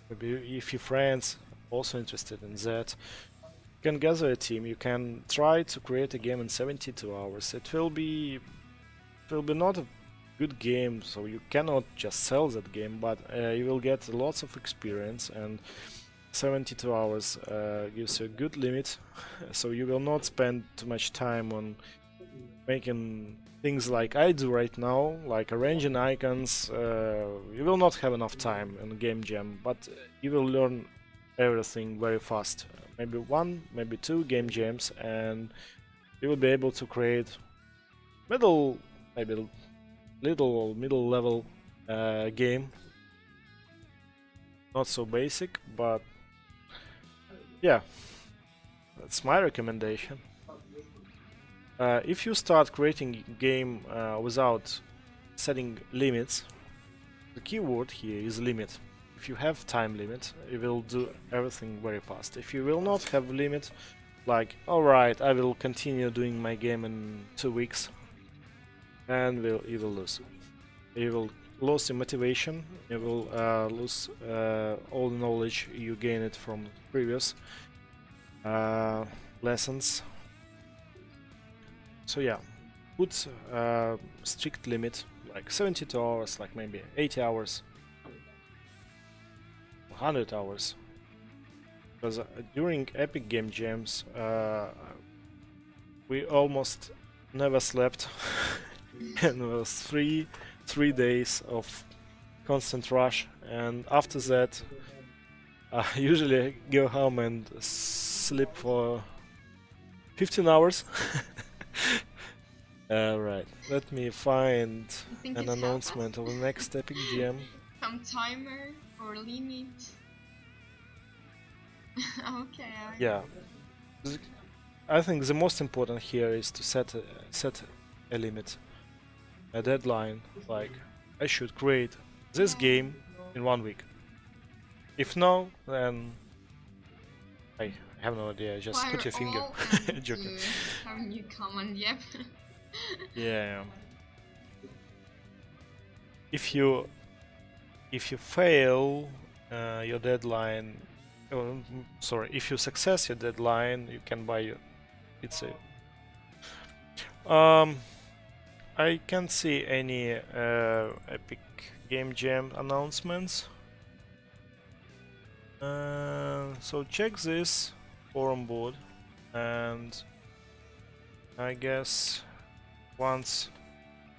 maybe if your friends also interested in that, you can gather a team. You can try to create a game in 72 hours. It will be not a good game, so you cannot just sell that game, but you will get lots of experience, and 72 hours gives you a good limit. So you will not spend too much time on making things like I do right now, like arranging icons. You will not have enough time in game jam, but you will learn everything very fast. Maybe one, maybe two game jams, and you will be able to create middle, maybe little or middle level game. Not so basic, but yeah, that's my recommendation. If you start creating a game without setting limits, the keyword here is limit. If you have time limit, you will do everything very fast. If you will not have limit, like, alright, I will continue doing my game in 2 weeks, and you will lose. You will lose your motivation, you will lose all the knowledge you gained from previous. lessons. So yeah, put a strict limit, like 72 hours, like maybe 80 hours, 100 hours. Because during Epic Game Jams, we almost never slept, and it was three days of constant rush. And after that, I usually go home and sleep for 15 hours. Alright, let me find an announcement of the next Epic Jam. Some timer or limit. Okay. Yeah, I think the most important here is to set a limit, a deadline. Like, I should create this game in 1 week. If no, then I have no idea. Just fire put your finger. Joking. Have a new command, yep. Yeah. If you fail your deadline, sorry, if you success your deadline, you can buy your pizza. I can't see any Epic Game Jam announcements. So check this forum board, and I guess once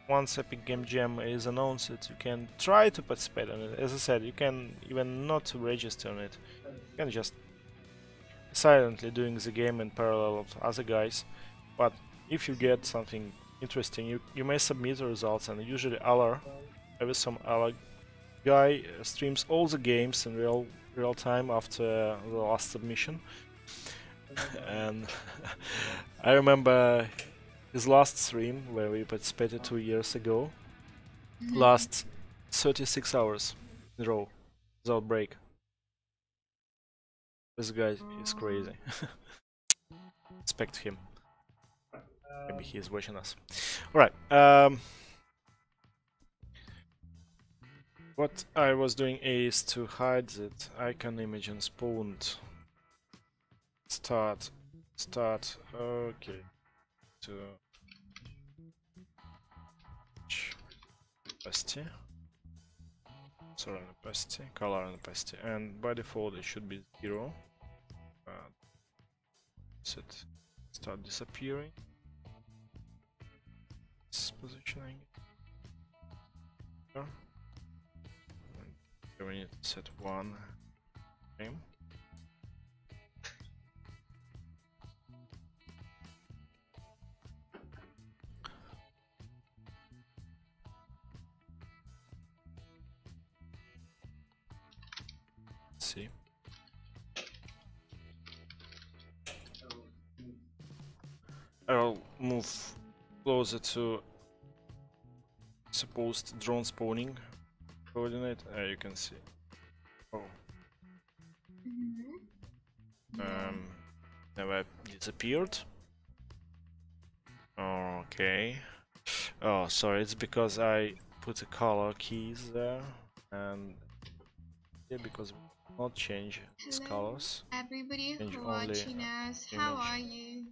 Epic Game Jam is announced, you can try to participate on it. As I said, you can even not register on it. You can just silently doing the game in parallel of other guys. But if you get something interesting, you may submit the results, and usually some other guy streams all the games in real time after the last submission. And I remember his last stream, where we participated 2 years ago, last 36 hours in a row without break. This guy is crazy. Respect him. Maybe he is watching us. Alright. What I was doing is to hide that icon image and spawned. Start. Okay. To opacity. Sorry, opacity. Color and opacity. And by default it should be 0. Set. Start disappearing. Positioning. We need to set 1 frame. Let's see. I'll move closer to supposed drone spawning coordinate. You can see. Oh. Never disappeared. Okay. Oh, sorry. It's because I put the color keys there, and yeah, because we not change its colors. Everybody Change who only watching us, how are you?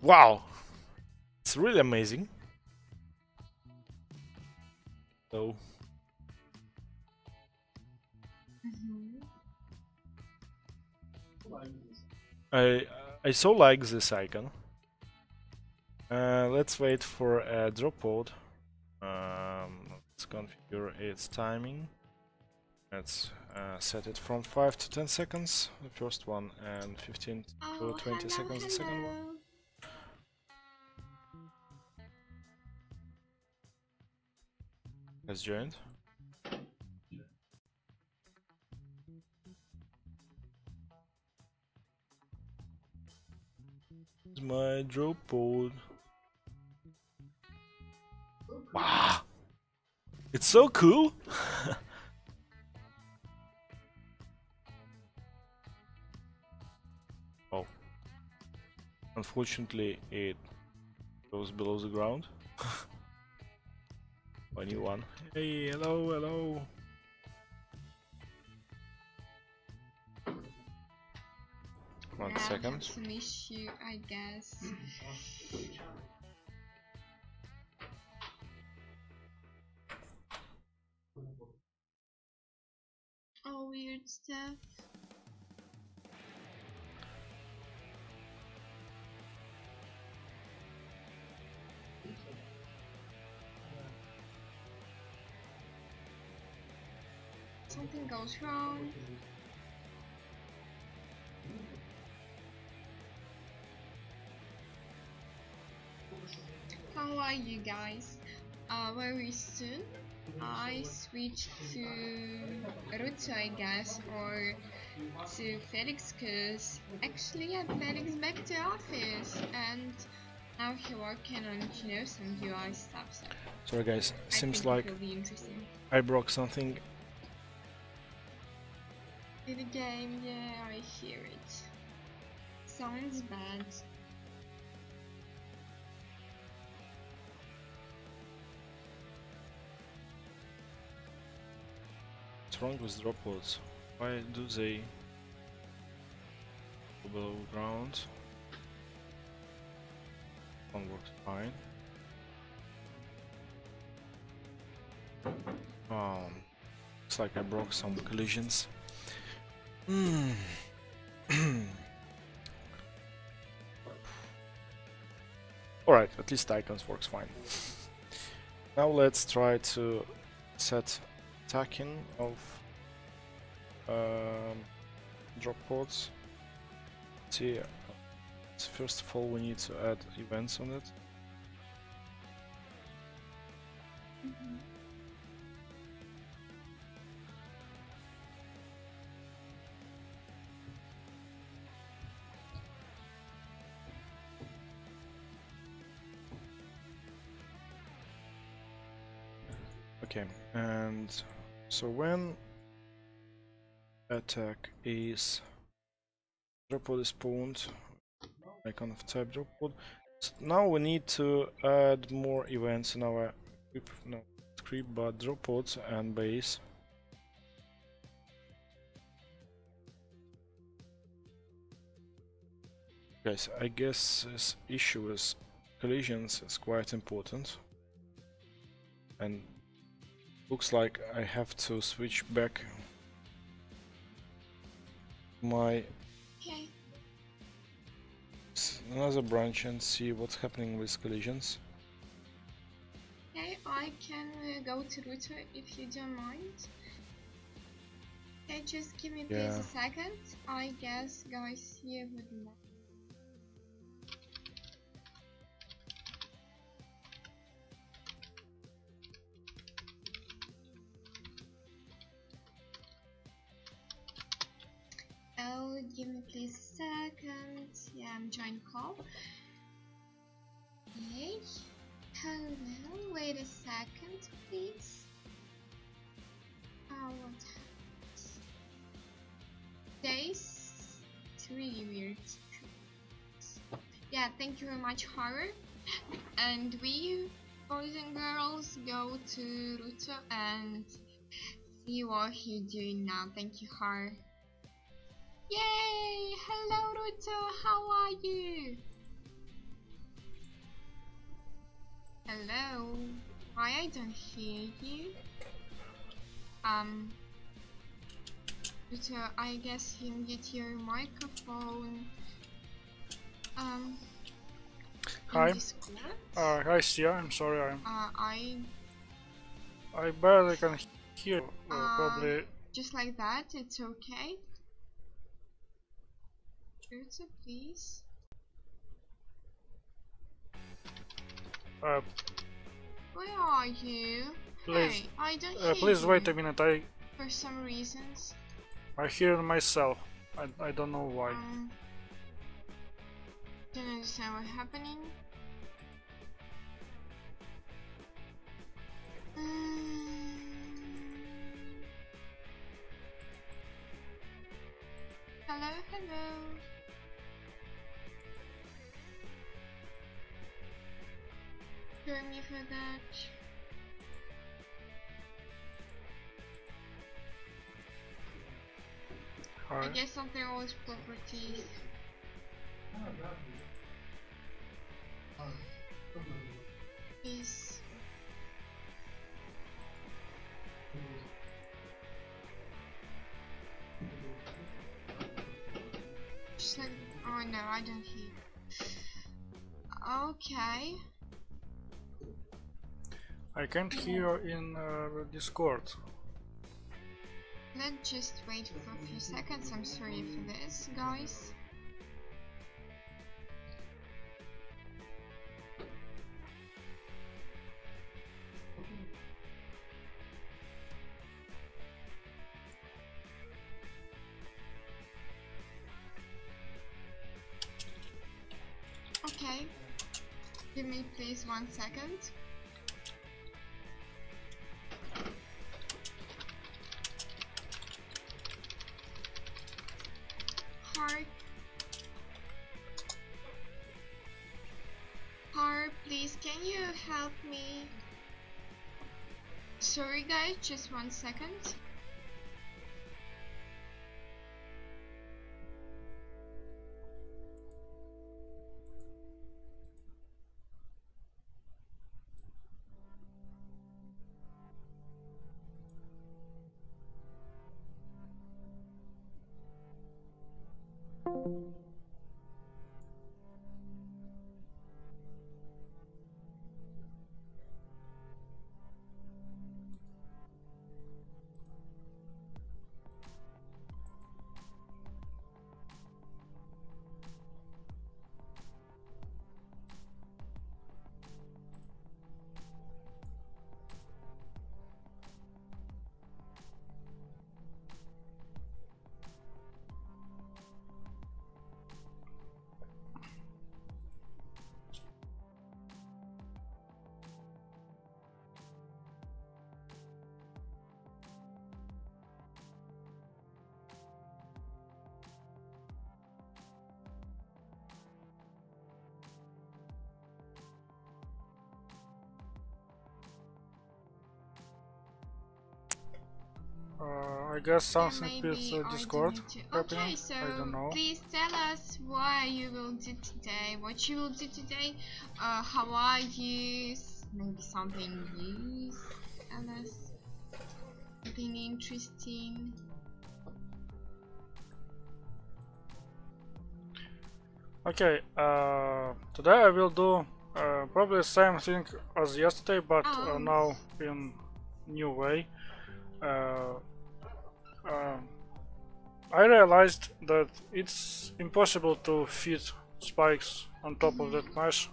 Wow, it's really amazing. So I so like this icon. Let's wait for a drop pod. Let's configure its timing. Let's set it from 5 to 10 seconds, the first one, and 15 to 20 seconds, the second one. Has joined. It's my drop pod. Wow! It's so cool! Oh. Unfortunately, it goes below the ground. A new one. Hey, hello, hello. One Yeah, second. I have some issue, I guess. Oh, weird stuff. Something goes wrong. How are you guys? Very soon I switched to Ruto, I guess, or to Felix, cause actually Felix back to office and now he working on, you know, some UI stuff. So Sorry guys, seems it like will be interesting. I broke something. In the game, yeah, I hear it. Sounds bad. What's wrong with drop pods? Why do they go below ground? One works fine. Looks like I broke some collisions. Alright, at least icons works fine. Now let's try to set attacking of drop pods. See, first of all we need to add events on it. Okay, and so when attack is drop pod is spawned, icon of type drop pod. So now we need to add more events in our script, but drop pods and base. Guys, I guess this issue with collisions is quite important, and looks like I have to switch back my another branch and see what's happening with collisions. Okay, I can go to router if you don't mind. Okay, just give me please a second. I guess guys here would like. Oh, give me please a second. Yeah, I'm joining call. Okay. Hello, wait a second, please. Oh, what happens? Days? It's really weird. Yeah, thank you very much, Horror. And we, boys and girls, go to Ruto and see what he's doing now. Thank you, Horror. Yay! Hello, Ruto. How are you? Hello. Why I don't hear you? Ruto, I guess you mute your microphone. Hi. Discord? Hi, Sia. I'm sorry. I barely can hear. Probably. Just like that. It's okay. Ruto, please. Where are you? Please. Hey, I don't hear please you. wait a minute. For some reasons. I hear myself. I don't know why. Don't understand what's happening. Hello, hello. Sorry me for that. I guess something always properties. Is just like, oh no, I don't hear. Okay. I can't hear in Discord. Let's just wait for a few seconds. I'm sorry for this, guys. Okay. Give me please 1 second. Heart, please, can you help me? Sorry guys, just 1 second. I guess something Maybe with Discord happening. Okay, so I don't know. please tell us what you will do today, what you will do today, how are you, maybe something new, tell us something interesting. Okay, today I will do probably the same thing as yesterday, but now in new way. I realized that it's impossible to fit spikes on top of that mesh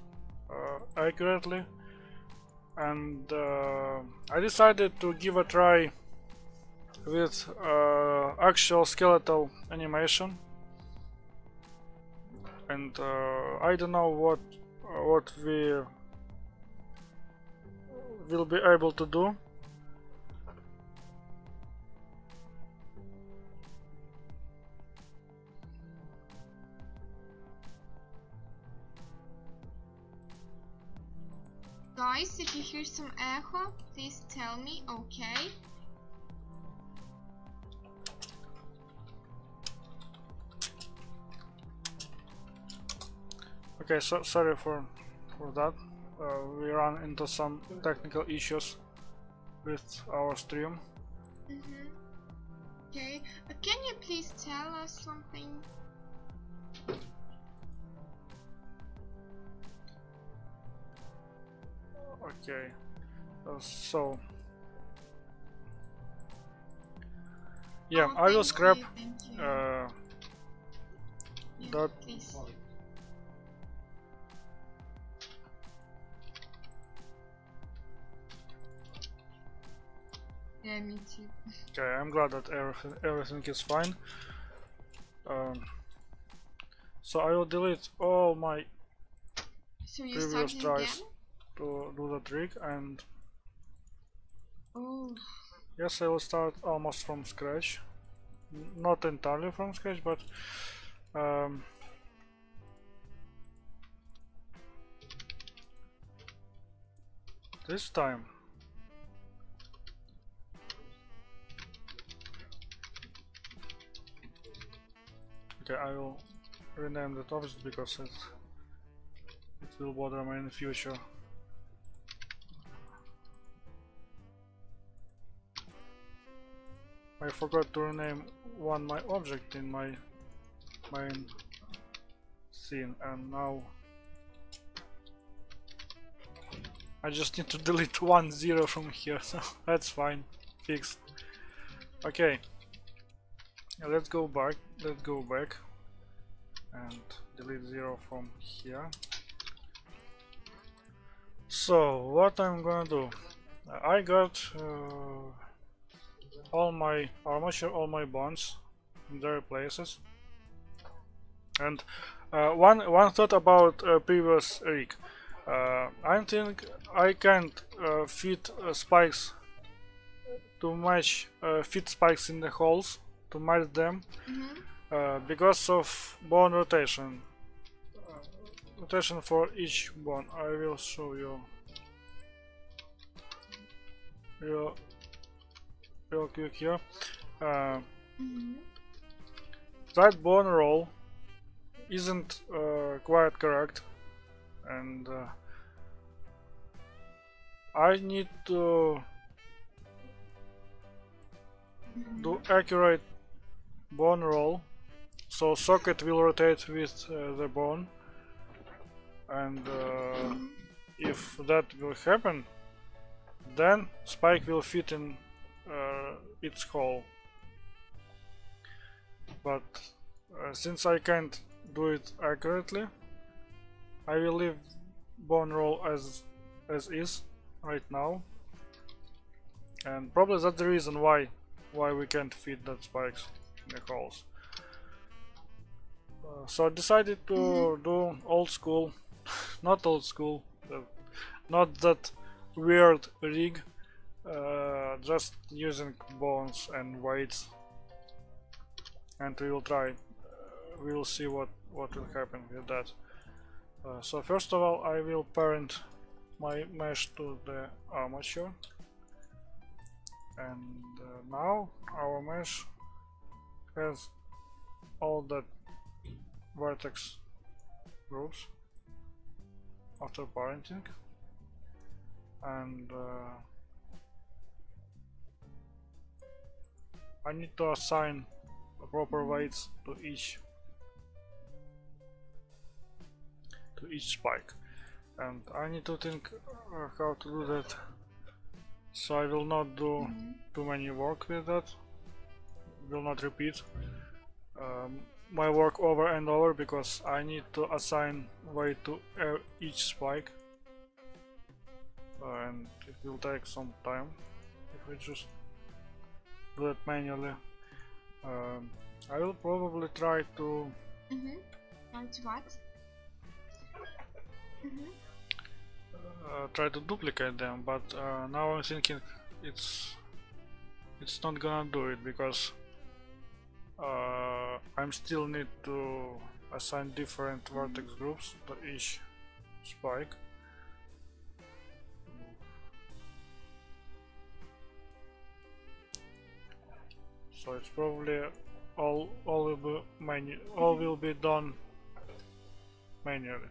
accurately, and I decided to give a try with actual skeletal animation, and I don't know what we will be able to do. Guys, if you hear some echo, please tell me, okay? Okay, so sorry for that. We ran into some technical issues with our stream. Okay, can you please tell us something? Okay, so yeah, I will scrap that. Please. Yeah, me too. Okay, I'm glad that everything is fine. So I will delete all my previous tries to do the trick, and yes, I will start almost from scratch. Not entirely from scratch, but this time okay, I will rename that object because it will bother me in the future. I forgot to rename my object in my main scene, and now I just need to delete 1 0 from here, so that's fine, fixed. Okay, let's go back and delete 0 from here. So what I'm gonna do, I got all my armature, all my bonds in their places, and one thought about previous rig. I think I can't fit spikes to match fit spikes in the holes to match them because of bone rotation. Rotation for each bone. I will show you real quick here. That bone roll isn't quite correct, and I need to do accurate bone roll so socket will rotate with the bone, and if that will happen, then spike will fit in its hole. But since I can't do it accurately, I will leave bone roll as is right now, and probably that's the reason why we can't fit that spikes in the holes. So I decided to do old school, not old school, not that weird rig, just using bones and weights, and we will try, we will see what will happen with that. So first of all, I will parent my mesh to the armature, and now our mesh has all that vertex groups after parenting, and I need to assign proper weights to each spike, and I need to think how to do that, so I will not do too many work with that, will not repeat my work over and over, because I need to assign weight to each spike, and it will take some time if we just do it manually. I will probably try to try to duplicate them, but now I'm thinking it's not gonna do it, because I'm still need to assign different vertex groups to each spike. So it's probably all will be done manually.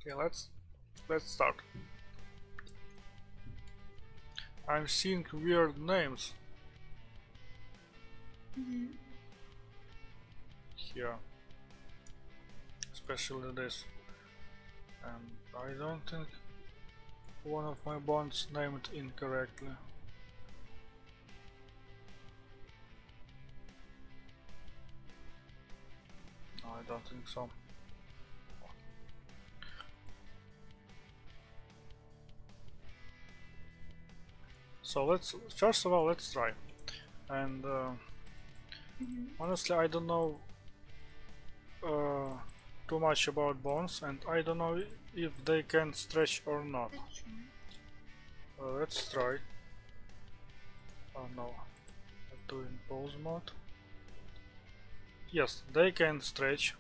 Okay, let's start. I'm seeing weird names here, especially this, and I don't think one of my bonds named incorrectly. No, I don't think so. So first of all let's try, and honestly I don't know too much about bones, and I don't know if they can stretch or not. Let's try. Oh no, I'm doing pause mode. Yes, they can stretch.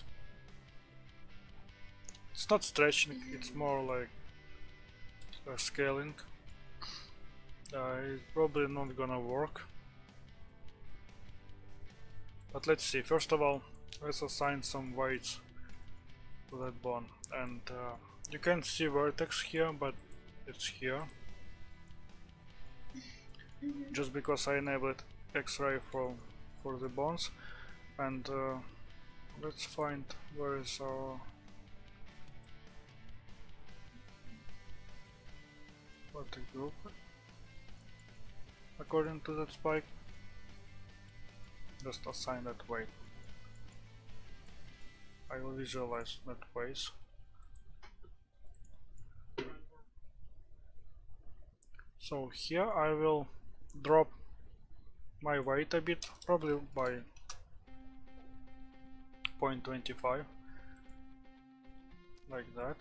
It's not stretching, it's more like scaling. It's probably not gonna work. But let's see. First of all, let's assign some weights to that bone. And you can't see vertex here, but it's here. Just because I enabled X-ray for the bones. And let's find where is our vertex group according to that spike. Just assign that weight. I will visualize that ways. So here I will drop my weight a bit, probably by 0.25, like that,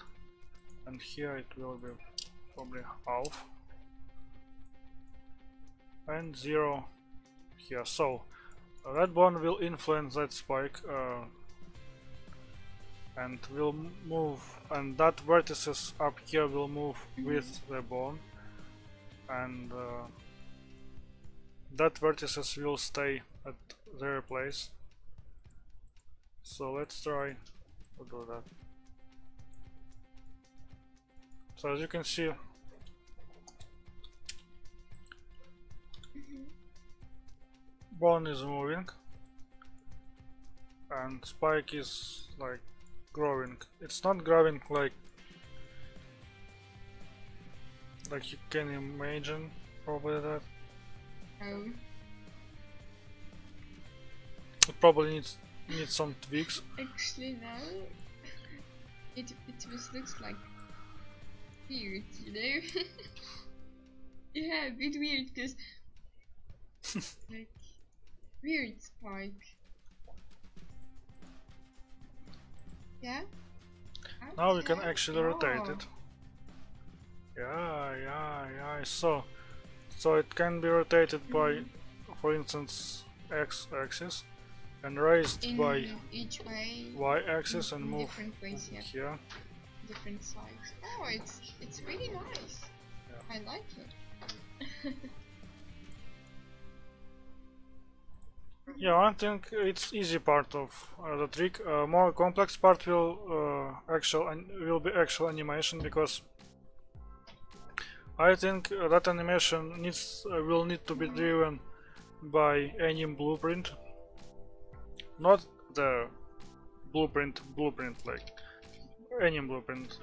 and here it will be probably half, and 0 here. So that bone will influence that spike and will move, and that vertices up here will move with the bone, and that vertices will stay at their place. So let's try to do that. So as you can see, bone is moving and spike is like growing. It's not growing like you can imagine, probably that. It probably needs some tweaks. Actually, no. It just looks like weird, you know? Yeah, a bit weird, because like weird spike. Yeah. Now we can Okay. actually rotate it. Yeah. So it can be rotated by, for instance, x-axis, and raised In by each way. y-axis and in move different ways, yeah. here. Different sides. Oh, it's really nice. Yeah. I like it. Yeah, I think it's easy part of the trick. More complex part will be actual animation, because I think that animation will need to be driven by anim blueprint, not the blueprint like anim blueprint,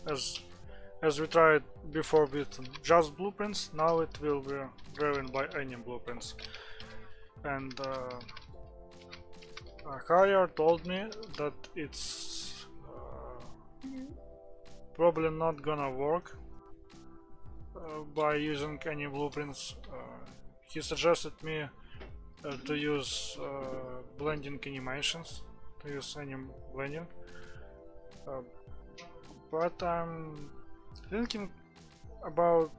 as we tried before with just blueprints. Now it will be driven by anim blueprints. And Harrier told me that it's probably not gonna work by using any blueprints. He suggested me to use blending animations, to use anim blending, but I'm thinking about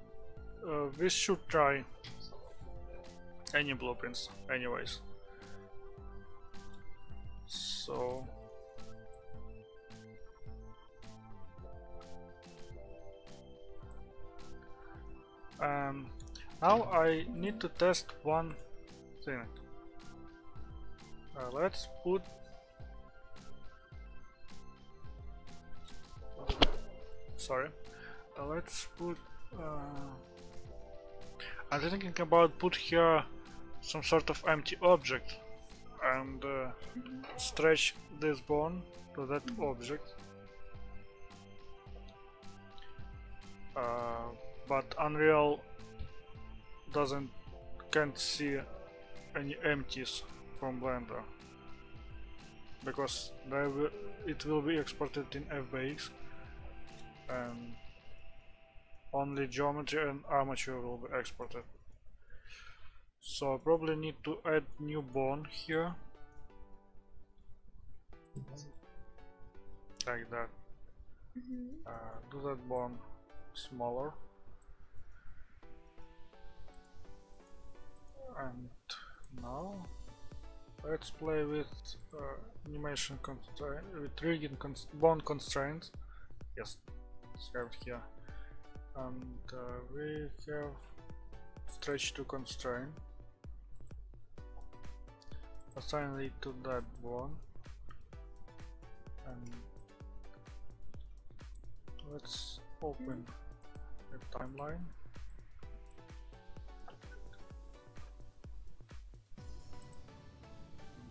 we should try any blueprints anyways. So now I need to test one thing. Let's put let's put I'm thinking about put here some sort of empty object and stretch this bone to that object, but Unreal can't see any empties from Blender, because it will be exported in FBX and only geometry and armature will be exported. So I probably need to add new bone here, like that. Do that bone smaller. And now let's play with animation constraint, with rigging bond constraint. Yes, let's have it here. And we have stretch to constraint. Assign it to that bond. And let's open the timeline.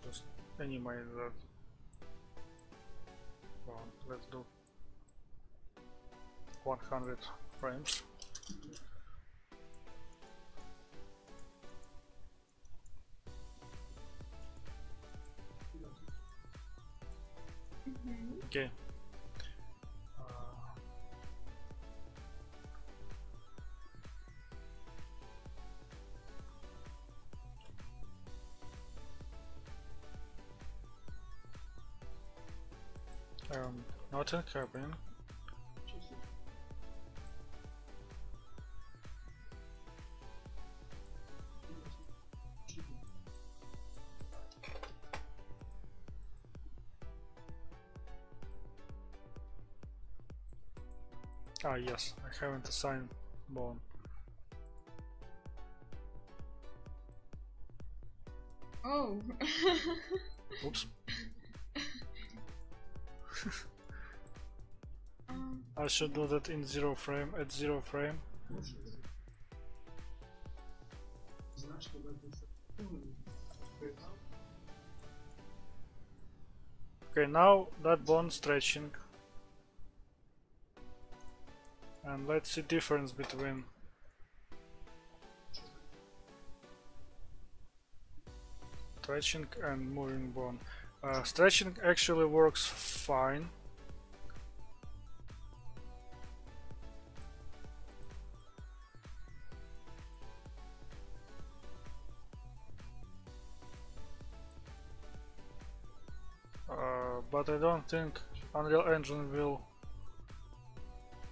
Just animate that. Well, let's do 100 frames. Okay. Nothing happening. Ah yes, I haven't assigned bone. Oh. Oops. I should do that in 0 frame, at 0 frame. Okay, now that bone stretching. And let's see difference between stretching and moving bone. Stretching actually works fine. But I don't think Unreal Engine will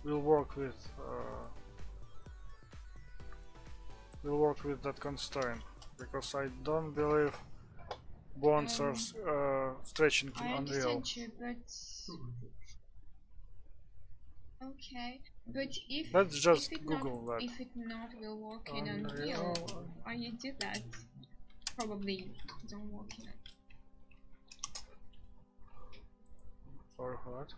work with that constraint, because I don't believe bones are stretching in I Unreal. understand you, but okay. But if Let's just if it Google not, that. if it not will work in Unreal, why you do that? Probably don't work in it. Sorry for that.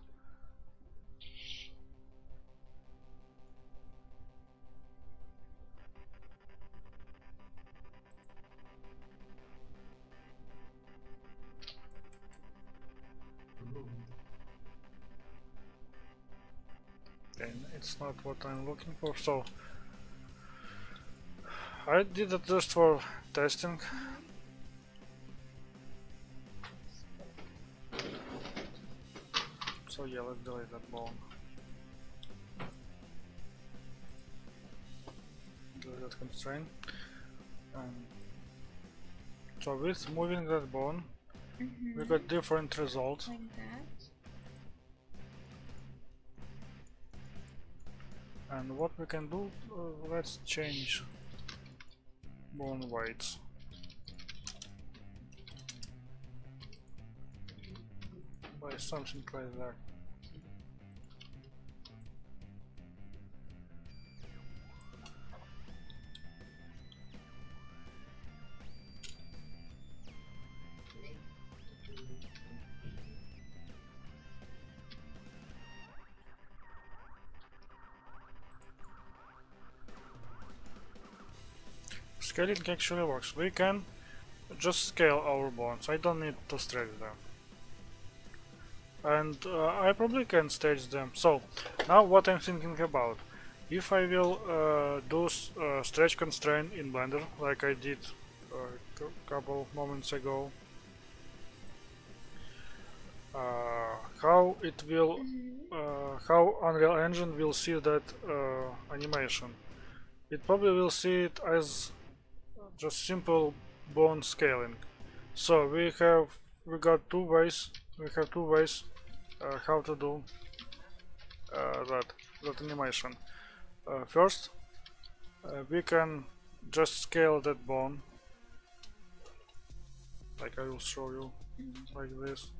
Okay, it's not what I'm looking for, so I did it just for testing. So yeah, let's delete that bone. Delete that constraint. And so with moving that bone, we got different results. Like that. And what we can do, let's change bone weights. By something like that. Scaling actually works. We can just scale our bones. I don't need to stretch them. And I probably can stage them. So now what I'm thinking about, if I will do stretch constraint in Blender like I did a couple moments ago, how it will how Unreal Engine will see that animation. It probably will see it as just simple bone scaling. So we got two ways. We have two ways how to do that animation. First, we can just scale that bone, like I will show you, like this.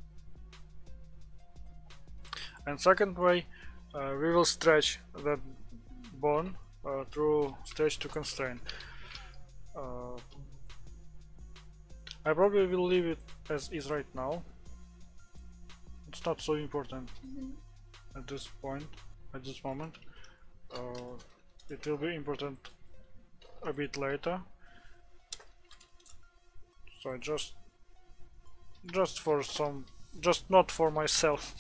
And second way, we will stretch that bone through stretch to constraint. I probably will leave it as is right now. It's not so important at this point, at this moment. It will be important a bit later. So I just for some, just not for myself.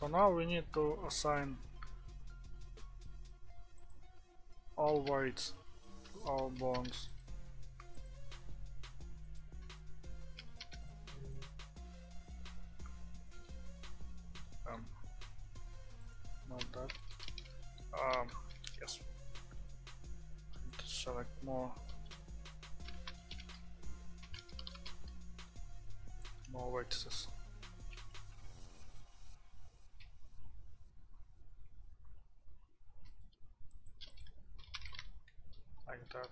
So now we need to assign all weights to all bones. Not that. Yes. Need to select more weights. Like that.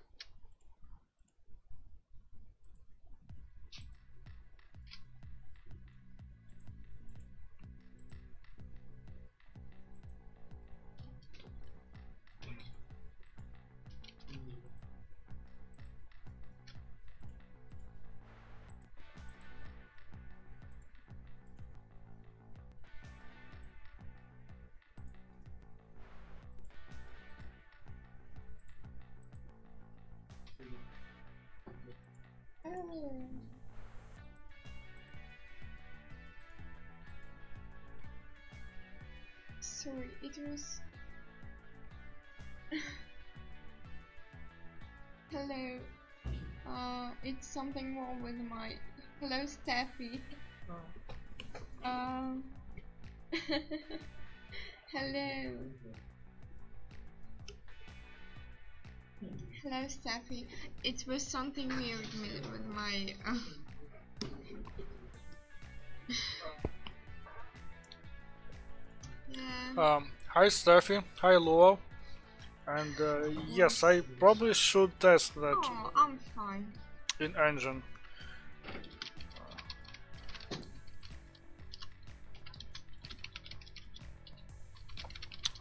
Sorry, it was. Hello. It's something wrong with my. Hello, Steffi. Hello. Hello, Steffi. It was something weird with my. Yeah. Hi Steffi, hi Luo, and yes, I probably should test that Oh, I'm fine. in engine.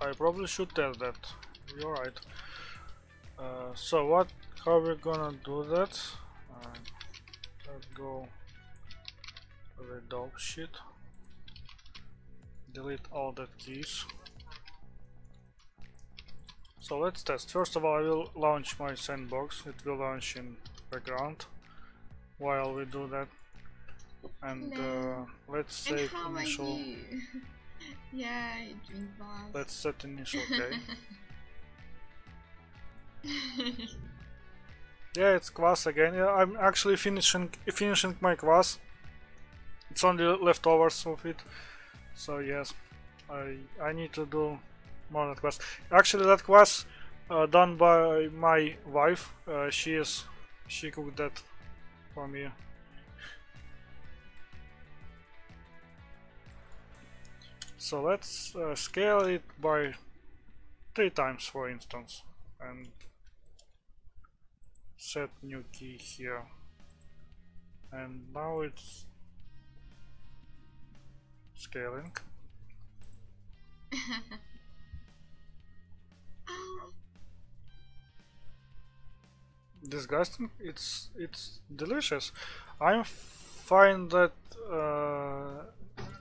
I probably should test that. You're right. So how we're gonna do that? Let's go with dog shit. Delete all the keys. So let's test. First of all, I will launch my sandbox. It will launch in background while we do that. And let's save initial. Yeah, doing fast. Let's set initial K. Yeah, it's class again. Yeah, I'm actually finishing my class. It's only leftovers of it. So yes, I need to do more that class. Actually, that class done by my wife. She cooked that for me. So let's scale it by 3 times, for instance, and set new key here. And now it's scaling. Disgusting. It's delicious. I find that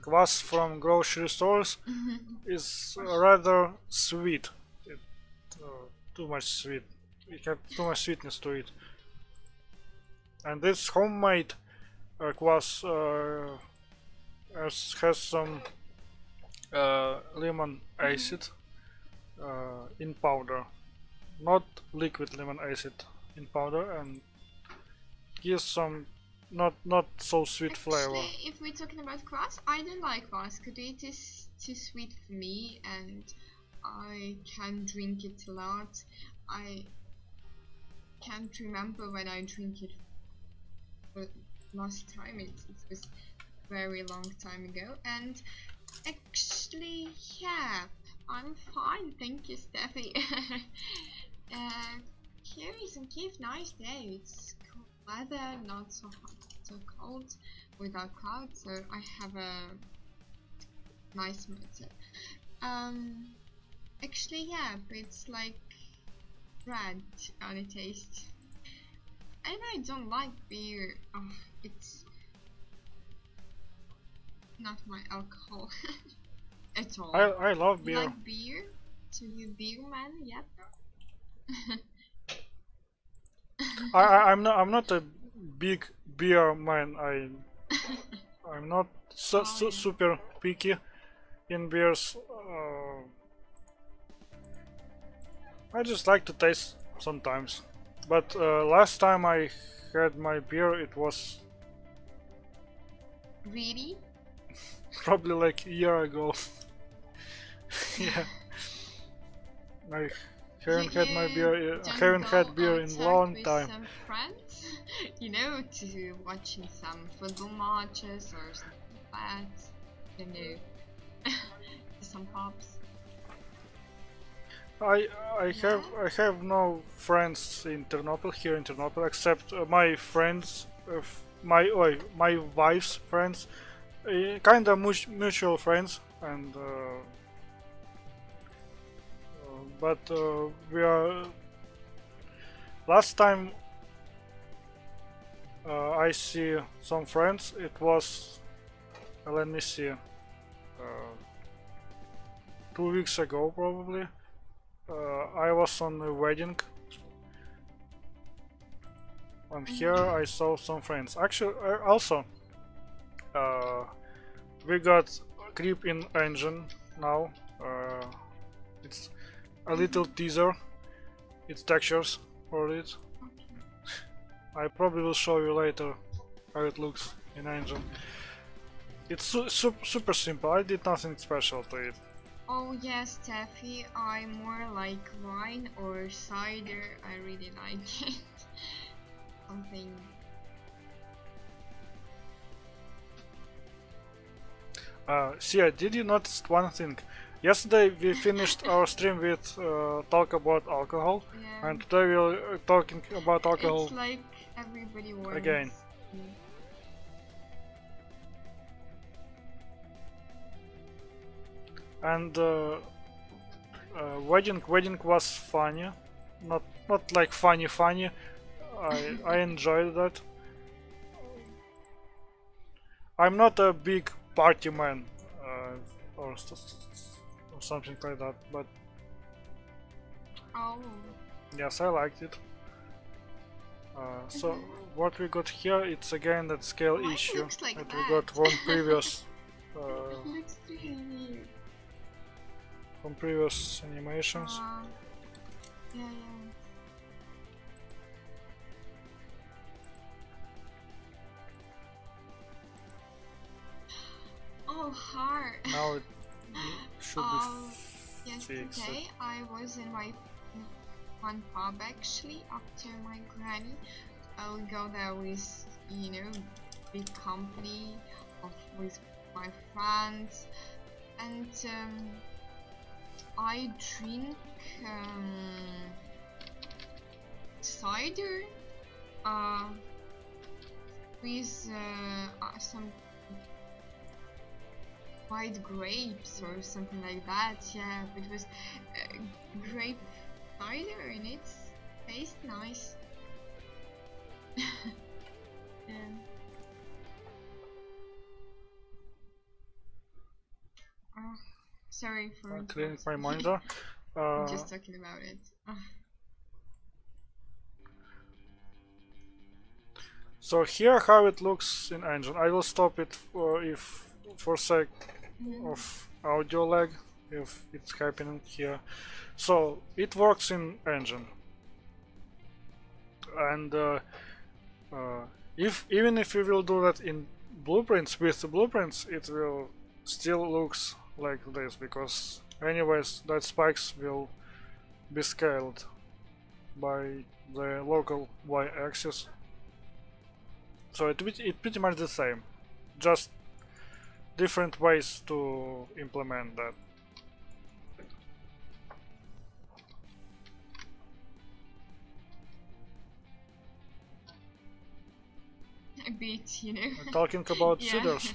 kvass from grocery stores is rather sweet. Too much sweet. It has too much sweetness to it. And this homemade kvass has some lemon acid in powder, not liquid lemon acid in powder, and gives some not so sweet flavor. If we're talking about kvass, I don't like kvass because it is too sweet for me, and I can drink it a lot. I can't remember when I drink it for last time. It was very long time ago. And actually, yeah, I'm fine. Thank you, Steffi. Here is in Kiev, nice day. It's cool weather, not so hot, so cold, without clouds. So I have a nice mood. So, actually, yeah, but it's like bread on a taste. And I don't like beer. Oh, it's not my alcohol at all. I love You beer. like beer? So you beer man? Yep. I'm not a big beer man. I'm not Oh, yeah. super picky in beers. I just like to taste sometimes. But last time I had my beer, it was Really? probably like a year ago. Yeah, I haven't had my beer. I haven't had beer in a long time. Some friends, you know, to watching some football matches or something like that. You know, some pubs. I have no friends in Ternopil, here in Ternopil, except my friends, my wife's friends, kind of mutual friends, and but we are. Last time I see some friends, it was, let me see, 2 weeks ago probably. I was on a wedding, and here I saw some friends. Actually, also, we got creep in engine now. It's a little teaser. It's textures for it. I probably will show you later how it looks in engine. It's super simple. I did nothing special to it. Oh yes, Steffi, I more like wine or cider. I really like it. Something. Sia, did you notice one thing? Yesterday we finished our stream with talk about alcohol, Yeah. and today we're talking about alcohol. It's like everybody wants. Again. And wedding was funny, not like funny. I enjoyed that. I'm not a big party man or something like that, but Oh. yes, I liked it. So what we got here, it's again that scale Why it issue looks like that that? we got from previous It looks really weird. from previous animations. Yeah. Oh, hard. Now it should be fixed. Yesterday I was in my one pub actually after my granny. I'll go there with, you know, big company with my friends, and I drink cider with some white grapes or something like that. Yeah, it was grape cider and it tastes nice. Yeah. Sorry for cleaning my monitor. I'm just talking about it. So here how it looks in engine. I will stop it for sake of audio lag if it's happening here. So it works in engine, and even if you will do that in blueprints, with the blueprints, it will still looks like this, because Anyways, that spikes will be scaled by the local y-axis. So it's pretty much the same, just different ways to implement that. A bit, you know. Talking about Yeah. seeders.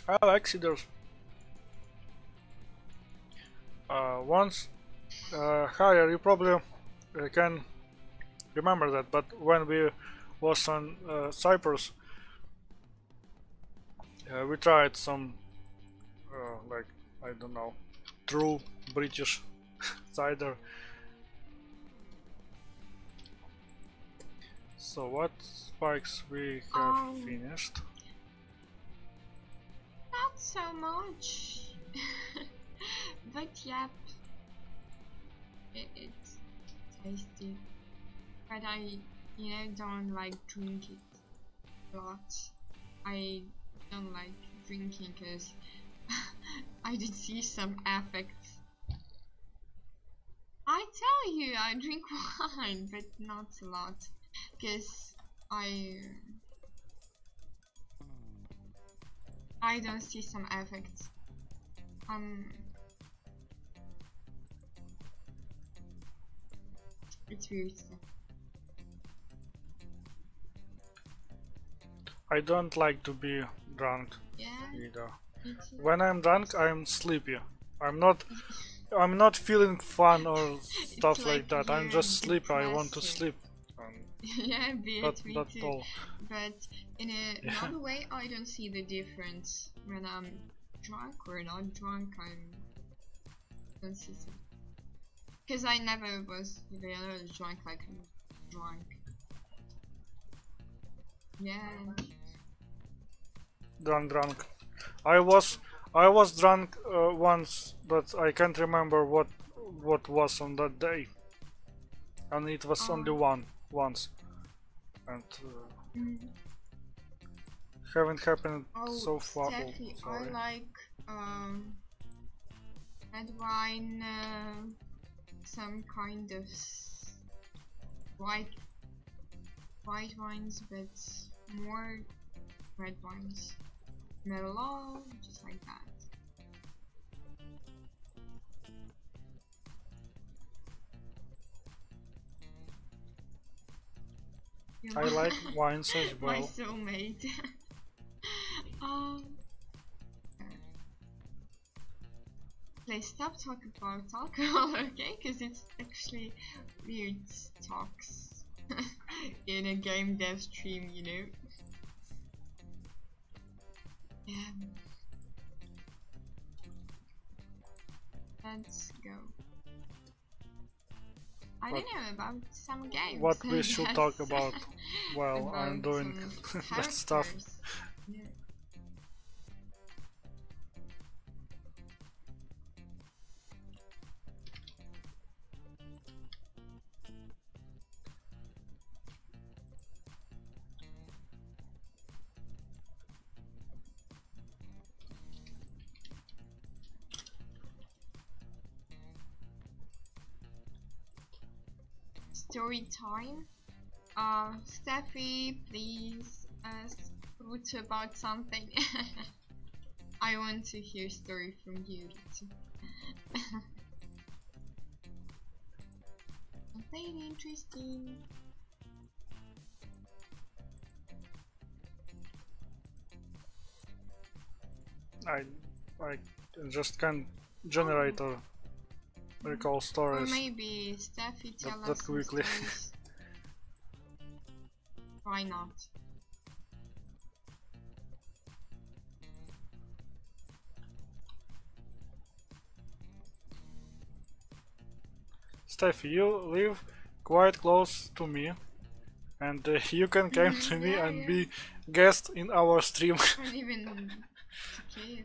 I like seeders. Once higher, you probably can remember that, but when we was on Cyprus, we tried some like, I don't know, true British cider. So what spikes we have finished? Not so much. But yep, it's tasty. But I, don't like drink it a lot. I don't like drinking because I did see some effects. I tell you, I drink wine, but not a lot, because I don't see some effects. It's weird stuff. I don't like to be drunk Yeah. either. When I'm drunk, I'm sleepy. I'm not feeling fun or stuff like that. I'm just sleepy. I want to sleep. Yeah, me too. All. But in another way, I don't see the difference when I'm drunk or not drunk. I don't see some. Because I never was really drunk, like drunk. Yeah. Drunk. I was drunk once, but I can't remember what was on that day, and it was only once, and haven't happened so far. Steffi, I like red wine, some kind of white wines, but more red wines. Merlot, just like that. I like wines as well. My soulmate. Please stop talking about alcohol, okay? Because it's actually weird talks in a game dev stream, Let's go. I don't know about some games. What we should talk about while I'm doing that stuff. Yeah. Story time. Steffi, please speak about something. I want to hear story from you too. Very interesting. I just can't generate or recall stories. Or maybe Steffi tell us that quickly. Why not? Steffi, you live quite close to me, and you can come to me and be guest in our stream. Not even okay.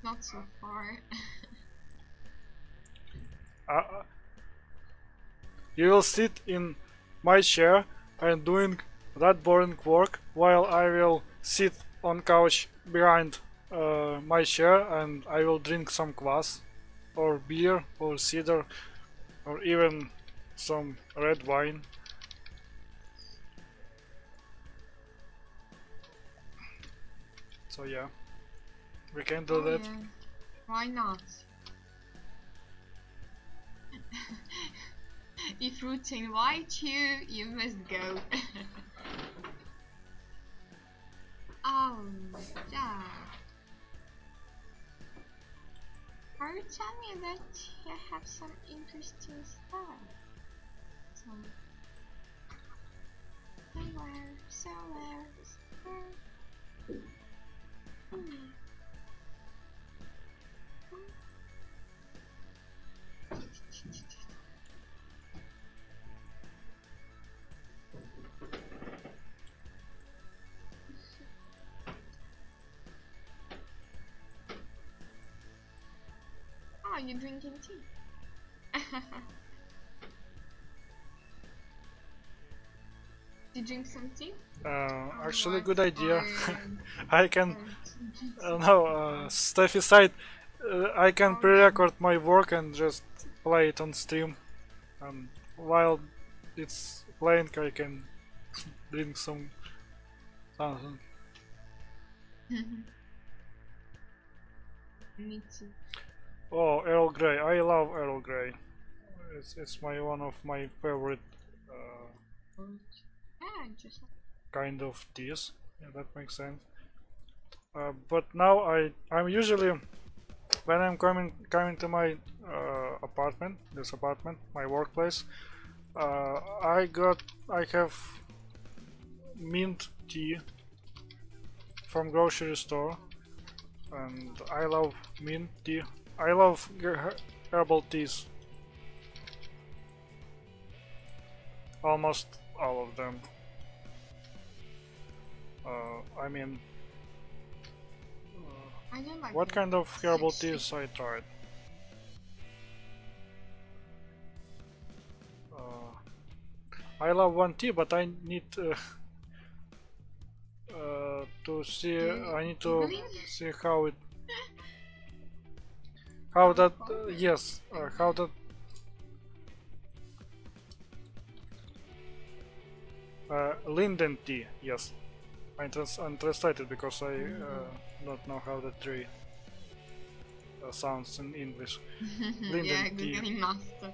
Not so far. You will sit in my chair and doing that boring work while I will sit on couch behind my chair and I will drink some kvass or beer or cider or even some red wine. So yeah, we can do that. Yeah. Why not? If Roots invite you, you must go. Oh, yeah. Are you telling me that you have some interesting stuff? Somewhere. Oh, you're drinking tea. Did you drink some tea? Actually, good idea. I can. No, stuff aside, I can pre-record my work and just play it on stream. And while it's playing, I can drink some something. Me too. Oh, Earl Grey! I love Earl Grey. It's one of my favorite Yeah, just kind of teas. Yeah, that makes sense. But now I'm usually when I'm coming to my apartment, my workplace. I have mint tea from grocery store, and I love mint tea. I love herbal teas. Almost all of them. I mean, I don't like what it. kind of herbal teas I tried? I love one tea, but I need to see. I need to see how it. How that? Yes. How that. Linden tea. Yes. I'm translated because I don't know how the tree sounds in English. Linden Yeah, tea. Googling master.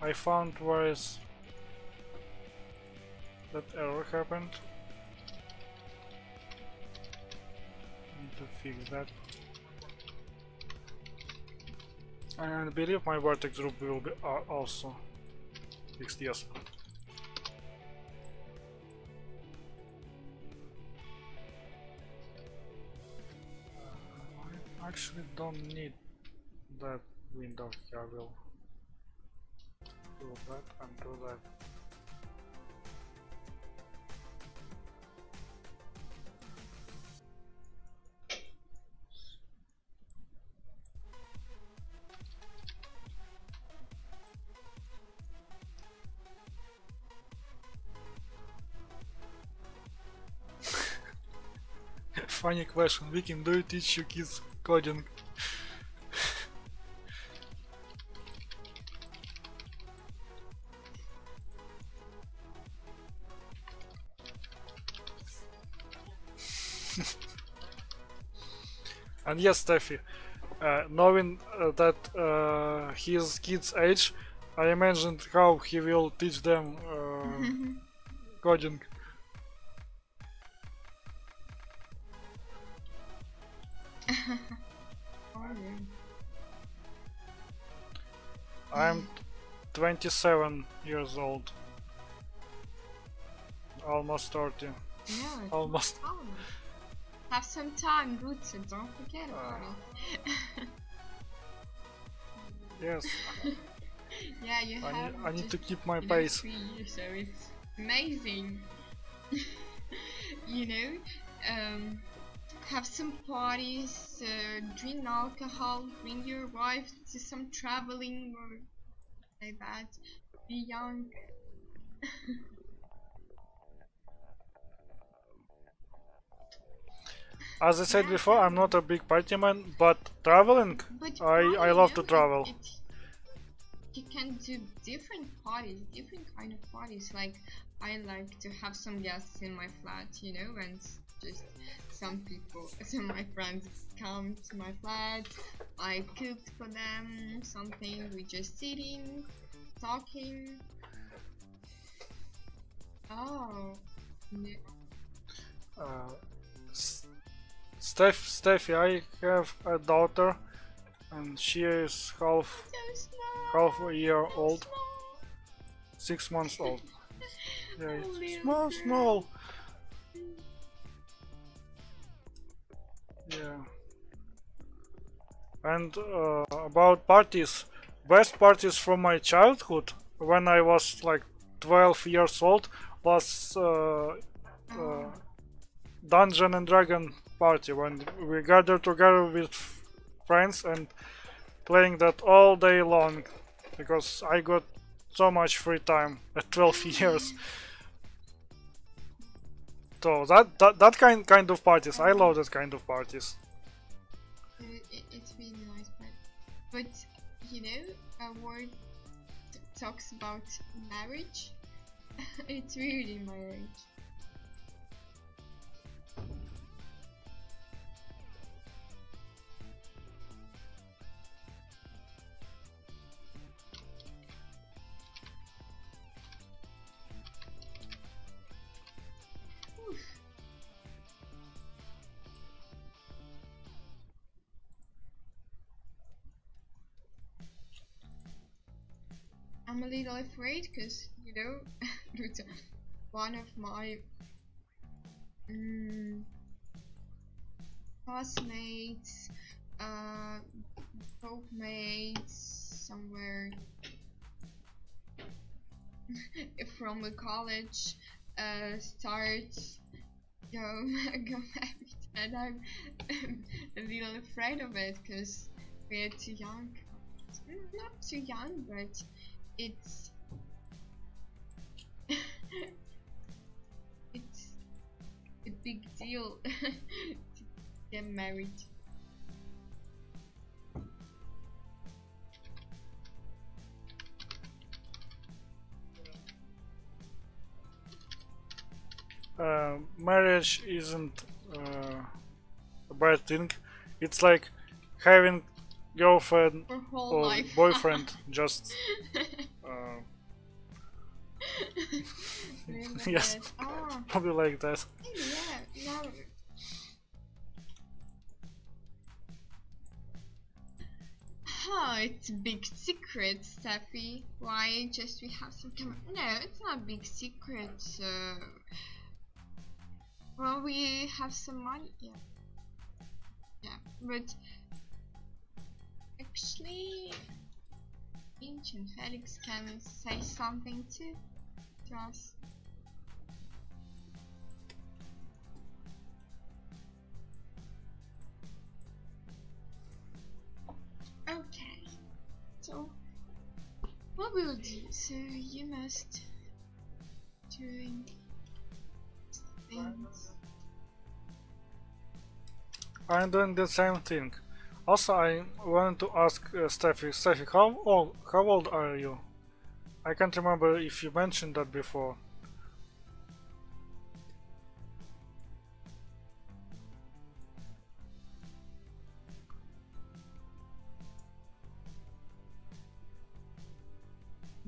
I found where is that error happened. Need to fix that. And I believe my vertex group will be also fixed, yes. I actually don't need that window here. I will do that and do that. Funny question, Viking, do you teach your kids coding? And yes, Steffi, knowing that his kids' age, I imagined how he will teach them coding. I'm 27 years old. Almost 30. Yeah, Almost. have some time, Roots, and don't forget about it. Yes. Yeah, you have. I need to keep my you know, pace. 3 years, so it's amazing. you know, have some parties, drink alcohol, bring your wife to some traveling or like that. Be young. As I said Yeah, before, I'm not a big party man, but traveling, but I love to travel. You can do different parties, different kind of parties. Like I like to have some guests in my flat, you know, and just some people, some my friends come to my flat. I cooked for them something. We just sitting, talking. Oh, no. S- Steffi, I have a daughter, and she is half a year So old, small. 6 months old. Yeah, Oh, it's little small, girl. small. Yeah. And about parties, best parties from my childhood, when I was like 12 years old, was Oh. Dungeon and Dragon party, when we gathered together with friends and playing that all day long, because I got so much free time at 12 years. So that kind of parties, I love that kind of parties. It's really nice, but you know, a word talks about marriage. It's really marriage. Oof. I'm a little afraid because you know, one of my classmates, uh, mates somewhere from the college, starts go go married, and I'm a little afraid of it because we're too young. Not too young, but it's it's a big deal to get married. Marriage isn't a bad thing. It's like having girlfriend For whole or life. boyfriend, just yes, Ah, probably like that. yeah, no. Oh, it's a big secret, Steffi. Why just we have some camera? No, it's not a big secret. Well, we have some money. Yeah, but actually, Ancient Felix can say something too to us. Okay, so what will do? So you must doing things. I'm doing the same thing. Also, I wanted to ask Steffi. Steffi, how old are you? I can't remember if you mentioned that before.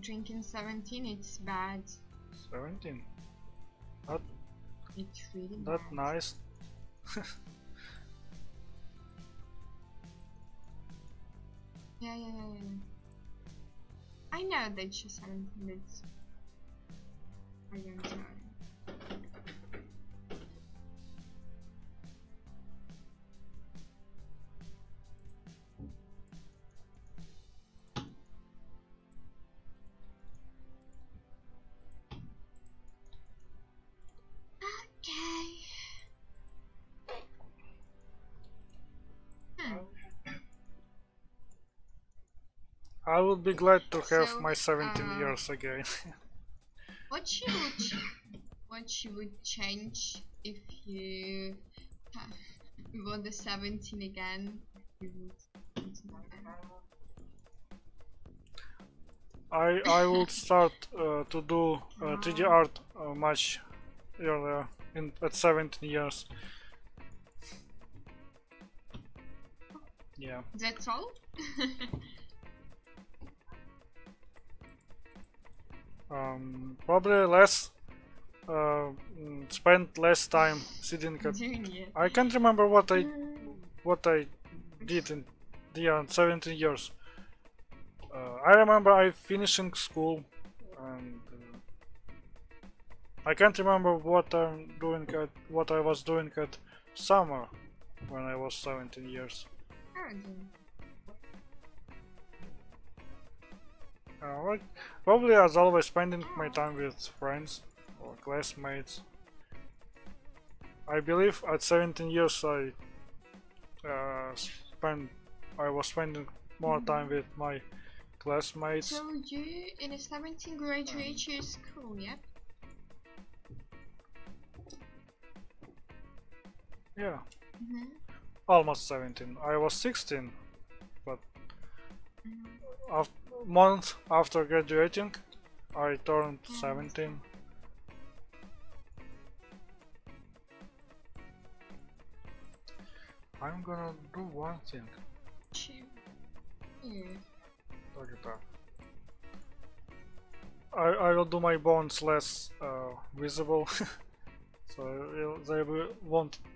Drinking 17, it's bad. 17. That It's really that bad. nice. Yeah. I know that she's 17, but I don't know. Okay. I would be glad to have So, my 17 years again. what you would change if you got the 17 again? If you would something again? I will start to do 3D art much earlier, at 17 years. Yeah. That's all? Probably less. Spend less time sitting at. Doing it. I can't remember what I did in the 17 years. I remember I finishing school, and I can't remember what I was doing at summer when I was 17 years. Like, probably as always spending my time with friends or classmates. I believe at 17 years I was spending more time with my classmates. So you in a 17 graduate your school, yeah? Yeah. Mm-hmm. Almost 17. I was 16, but Mm-hmm. month after graduating, I turned 17. I'm gonna do one thing. Look at that. I will do my bones less visible, so they will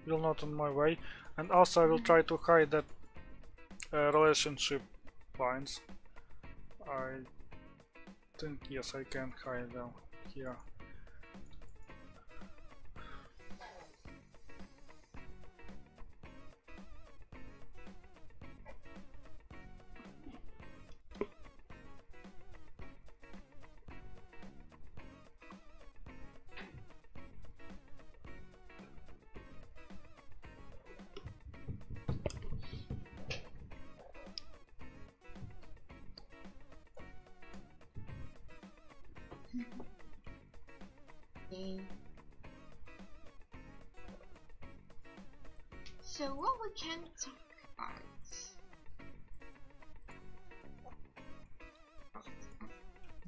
not in my way, and also I will try to hide that relationship lines. I think yes, I can hide them here. So what we can talk about?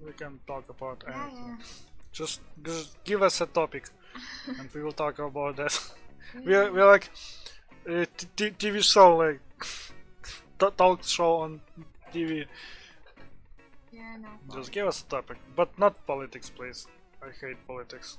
We can talk about Yeah, anything. yeah. Just give us a topic, and we will talk about that. We're like a TV show, like talk show on TV. Yeah, no. Just give us a topic, but not politics, please. I hate politics.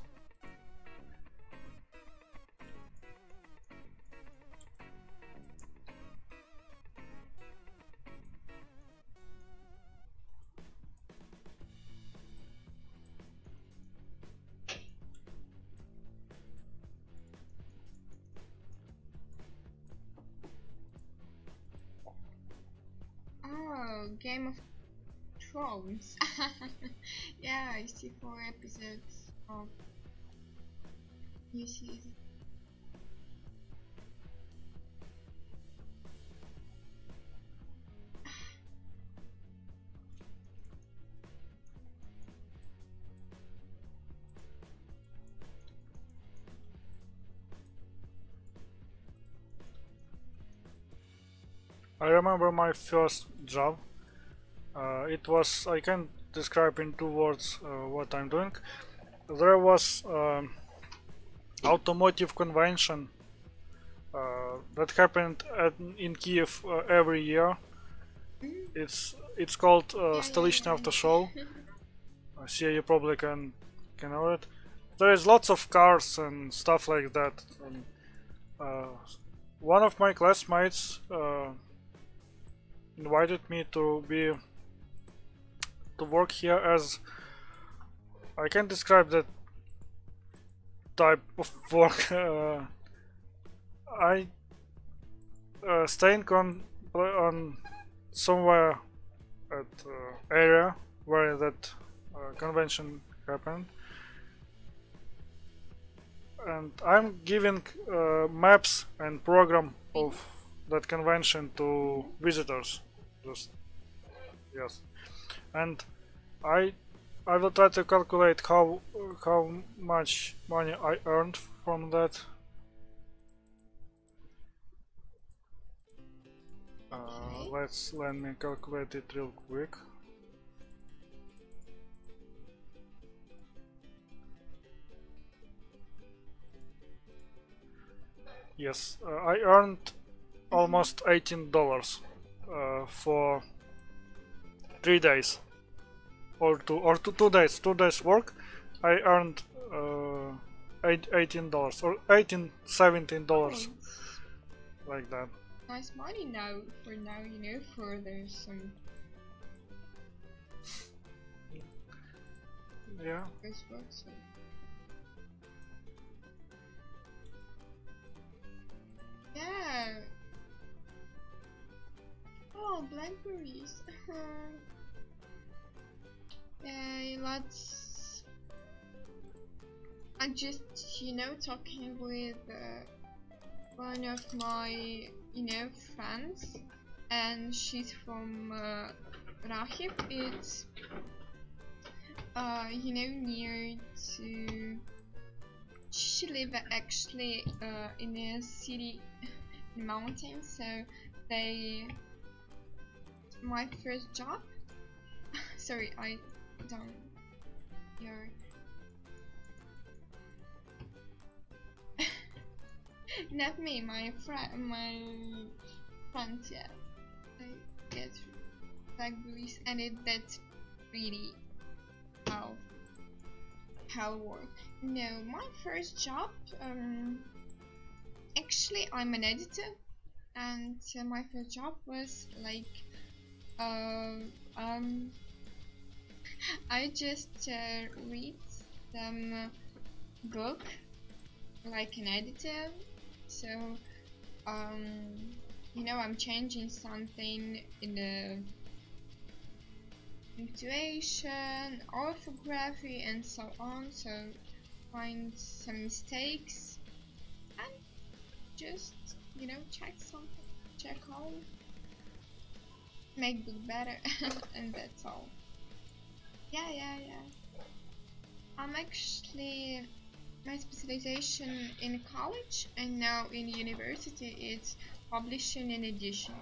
Oh, Game of Thrones. Yeah, I see 4 episodes of new season. I remember my first job. It was, I can describe in 2 words what I'm doing. There was automotive convention that happened in Kiev every year. It's called Stolichny Auto Show. See, you probably can know it. There is lots of cars and stuff like that. And, one of my classmates invited me to work here as, I can't describe that type of work. I staying on somewhere at area where that convention happened, and I'm giving maps and program of that convention to visitors. Just Yes, and I will try to calculate how much money I earned from that. Let me calculate it real quick. Yes, I earned almost $18 for 3 days, or 2 days. 2 days work. I earned $18 or $17, like that. Nice money now. For now, you know, for there's some. Yeah. Facebook, so. Yeah. Oh, blackberries. Yeah, let's. I'm just, you know, talking with one of my, you know, friends, and she's from Rahip. It's, you know, near to. She lives actually in a city, mountain. So they. My first job. Sorry, I don't. Your. Not me, my friend, yeah. I get blackberries, and that's really how work. No, my first job. Actually, I'm an editor, and my first job was like, I just read some book like an editor. So, you know, I'm changing something in the punctuation, orthography, and so on. So, find some mistakes and just, you know, check something, check all, make book better, and that's all. Yeah. I'm actually. My specialization in college and now in university is publishing and edition.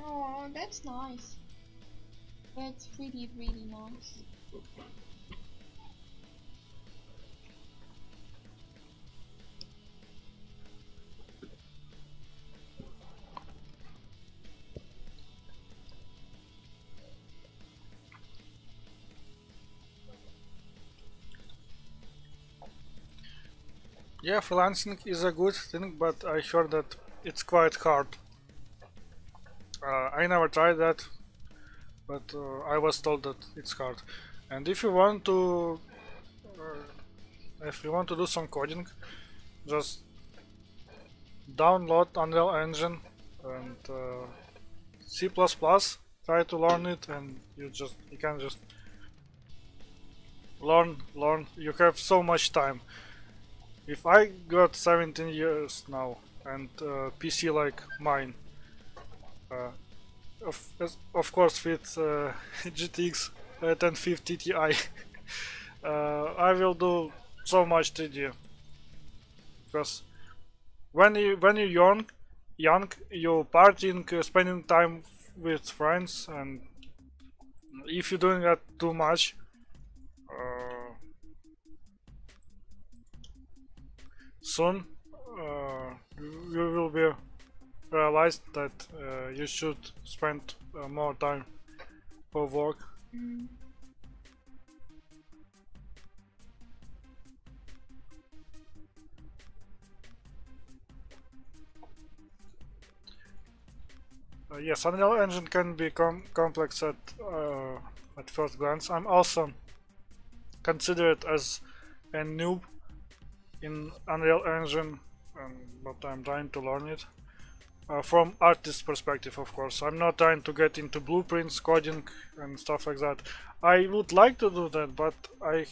Oh, that's nice. That's really nice. Yeah, freelancing is a good thing, but I heard that it's quite hard. I never tried that, but I was told that it's hard. And if you want to do some coding, just download Unreal Engine and C++, try to learn it, and you can just learn. You have so much time. If I got 17 years now and PC like mine, of course with GTX 1050 Ti, I will do so much 3D. Because when you're young, you're partying, spending time with friends, and if you're doing that too much, soon you will be realized that you should spend more time for work. Yes, Unreal Engine can be complex at first glance. I'm also considered as a noob in Unreal Engine, but I'm trying to learn it. From artist perspective, of course. I'm not trying to get into blueprints, coding, and stuff like that. I would like to do that, but I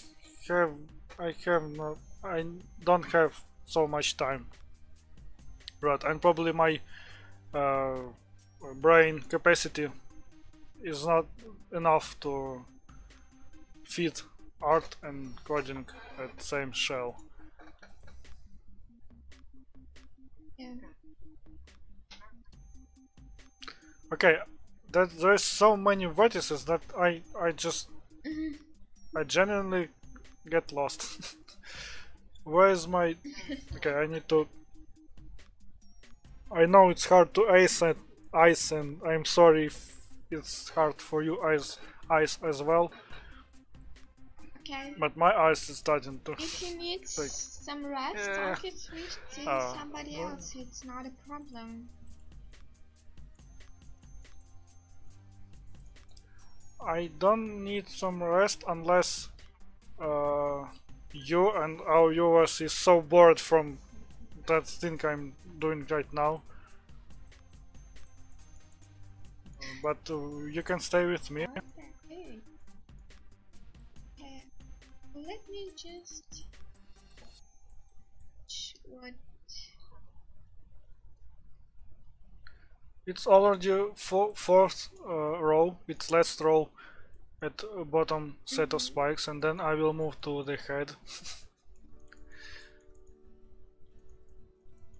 don't have so much time. Right, and probably my brain capacity is not enough to feed art and coding at the same shell. Yeah. Okay, there's so many vertices that I just I genuinely get lost. Where is my... Okay, I need to... I know it's hard to ice and I'm sorry if it's hard for you ice as well. Okay. But my eyes is starting to... If you need like, some rest, I could switch to somebody else. It's not a problem. I don't need some rest unless you and our viewers is so bored from that thing I'm doing right now. But you can stay with me. Okay. Let me just... What? It's already fourth row, it's last row at bottom set of spikes, and then I will move to the head.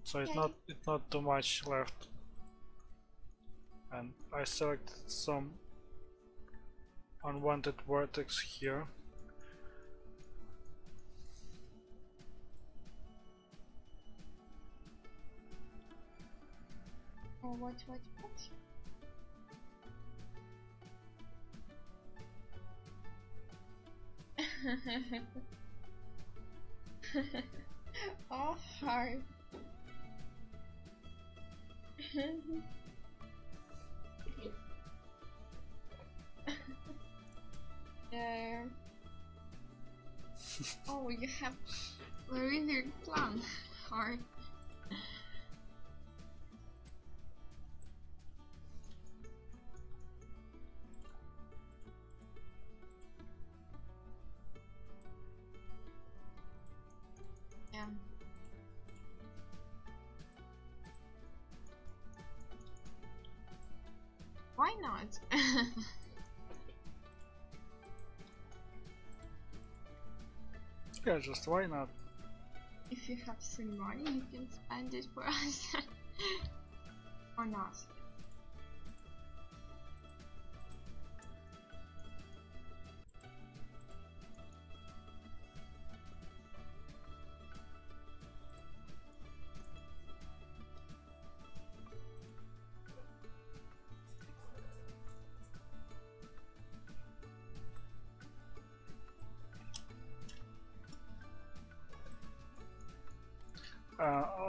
So it's not too much left. And I selected some unwanted vertex here. Oh, what? Oh, hard. Yeah. Oh, you have very weird plan. Hard. Yeah. Why not? Yeah, just why not? If you have some money, you can spend it for us. Or not.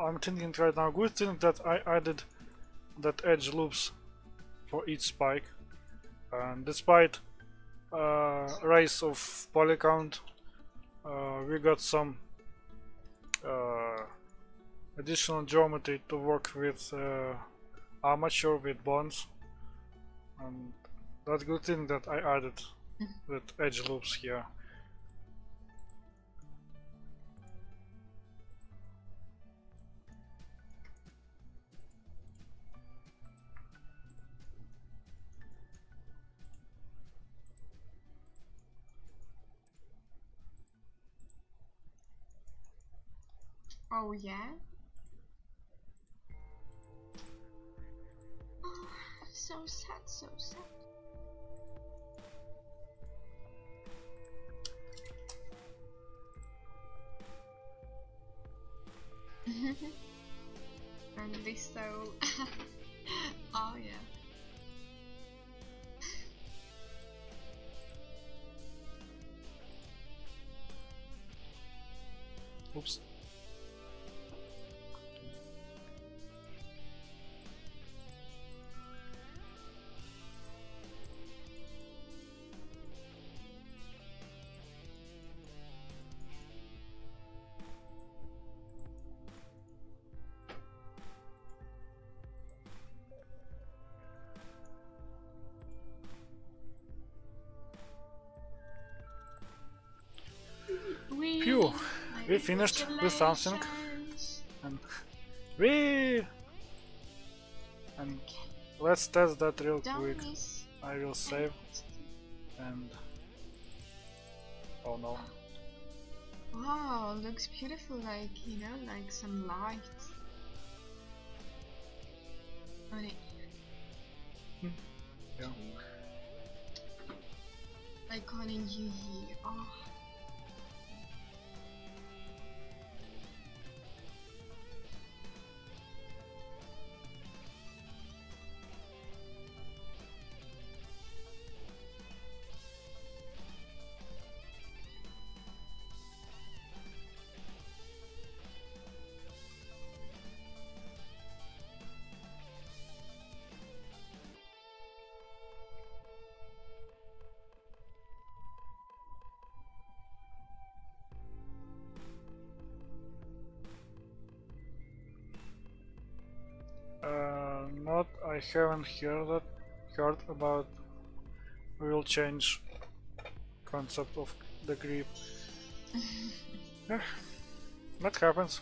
I'm thinking right now, good thing that I added that edge loops for each spike, and despite rise of poly count, we got some additional geometry to work with armature, with bonds, and that's good thing that I added that edge loops here. Oh yeah? Oh, so sad, so sad. And this so... Oh yeah. Oops. Phew, we finished with something. And and let's test that real quick. I will save and oh no. Wow, looks beautiful, like, you know, like some lights on it. Yeah. Like calling you here. Oh. Not I haven't heard about real change concept of the grip. Yeah, that happens.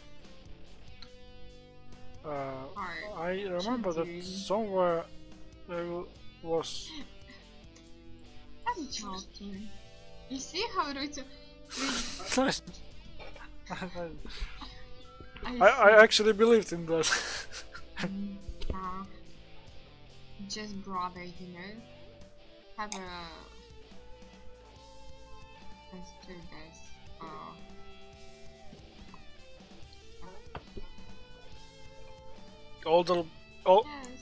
I remember that somewhere there was. I'm joking. You see how Ruto. I actually believed in that. Just brother, you know. Have a. Let's do this.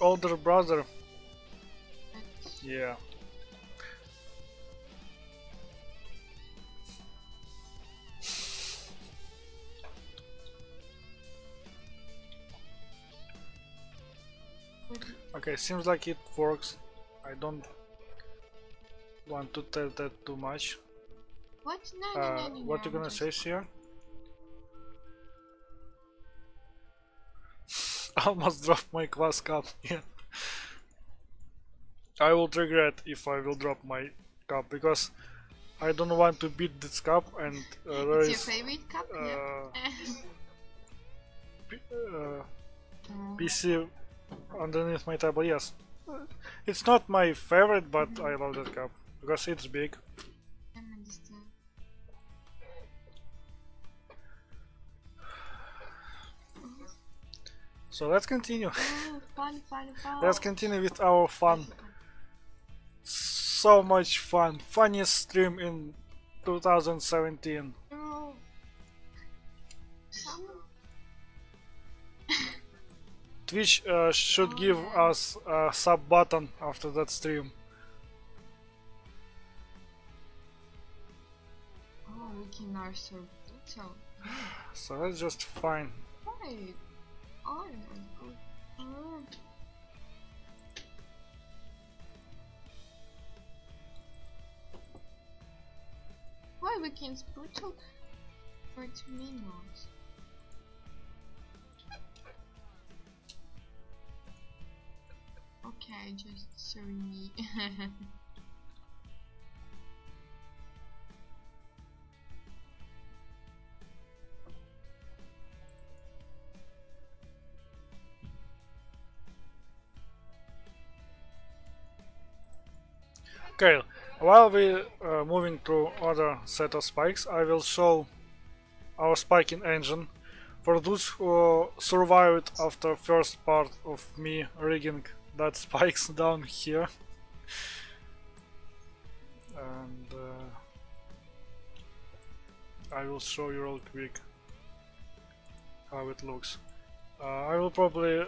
Older brother. Yeah. Okay, seems like it works. I don't want to tell that too much. What? No, what you gonna say, Sia? Almost dropped my class cup. Yeah. I will regret if I will drop my cup because I don't want to beat this cup and there it's is your favorite cup? PC underneath my table. Yes, it's not my favorite, but I love that cup because it's big. I understand. So let's continue. Oh, fun. Let's continue with our fun. So much fun. Funniest stream in 2017. Oh. Twitch should give us a sub button after that stream. Oh, we can also Pluto. So that's just fine. Right. Oh. Why we can Pluto for 2 minutes? Okay, just sorry. Okay, while we moving through other set of spikes, I will show our spiking engine for those who survived after first part of me rigging that spikes down here. And I will show you real quick how it looks. I will probably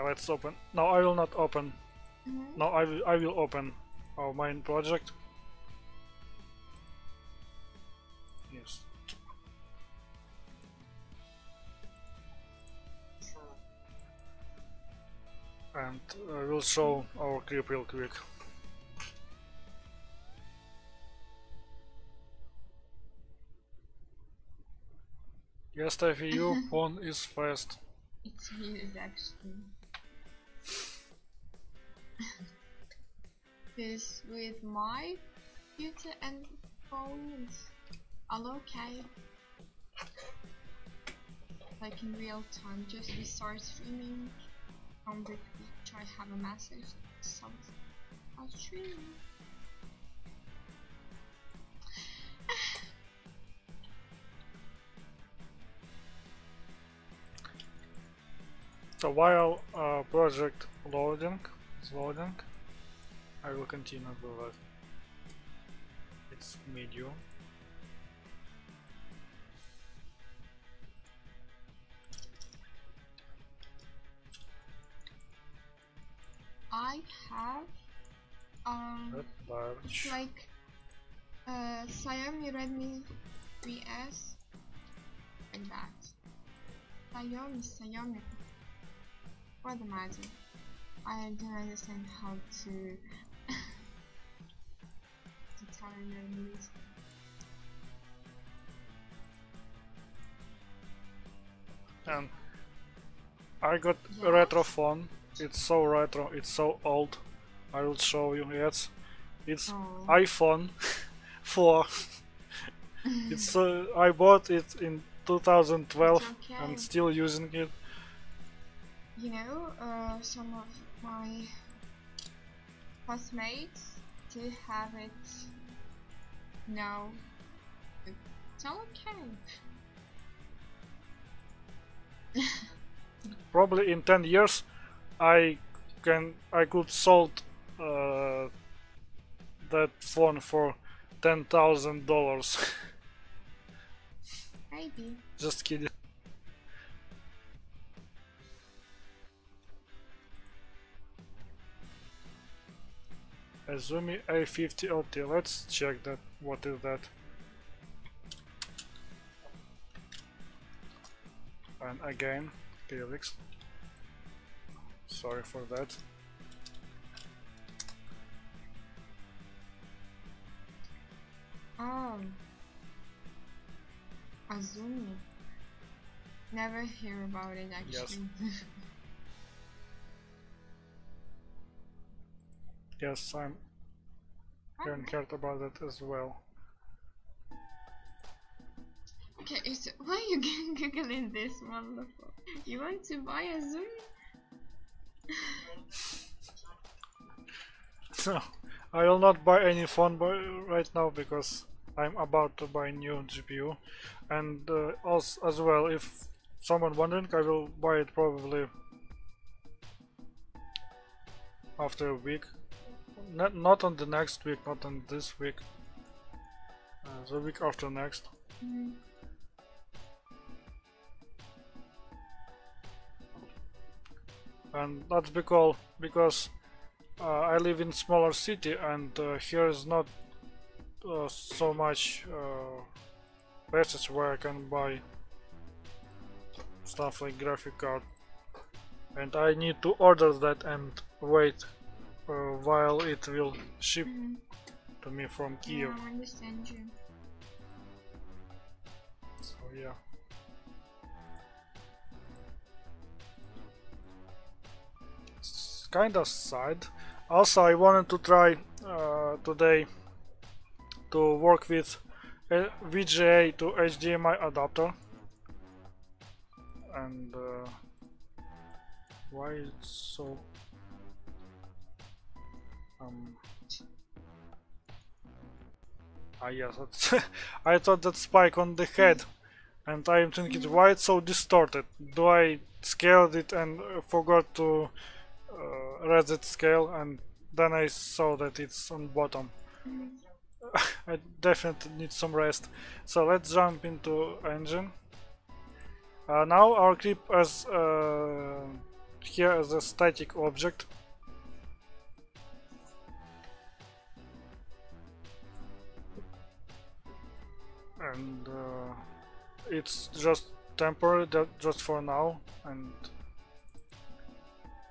let's open. No, I will not open. No, I will open our main project. Yes. And I will show our clip real quick. Yes, Steffi, your phone is fast. It's his actually. This with my computer and phones. all okay. Like in real time, just we start streaming. On the beach, I have a message. Something. I'll stream. So while project is loading, I will continue with it. It's medium. I have it's like Xiaomi Redmi 3S, like that. Xiaomi. What the matter? I don't understand how to to tell in English. And I got a retro phone. It's so retro, it's so old. I will show you. Yes, it's iPhone 4. It's I bought it in 2012. Okay. I'm still using it. You know, some of my classmates do have it now. It's all okay. Probably in 10 years I could sold that phone for $10,000. Maybe. Just kidding. Azumi A50 OT. Let's check that. What is that? And again, Felix. Sorry for that. Oh, Azumi. Never hear about it actually. Yes. Yes, I'm haven't heard about it as well. Okay, so why are you googling this wonderful? You want to buy Azumi? No, I will not buy any phone right now because I'm about to buy new GPU, and also as well, if someone wondering, I will buy it probably after a week. Not on the next week, not on this week. The week after next. Mm-hmm. And that's because I live in smaller city, and here is not so much places where I can buy stuff like graphic card, and I need to order that and wait while it will ship to me from Kiev. Yeah, I understand you. So yeah. It's kinda sad. Also, I wanted to try today to work with a VGA to HDMI adapter, and why it's so yes, I thought that spike on the head, and I'm thinking why it's so distorted. Do I scaled it and forgot to reset scale, and then I saw that it's on bottom. I definitely need some rest. So let's jump into engine. Now our clip is here as a static object. And it's just temporary, just for now, and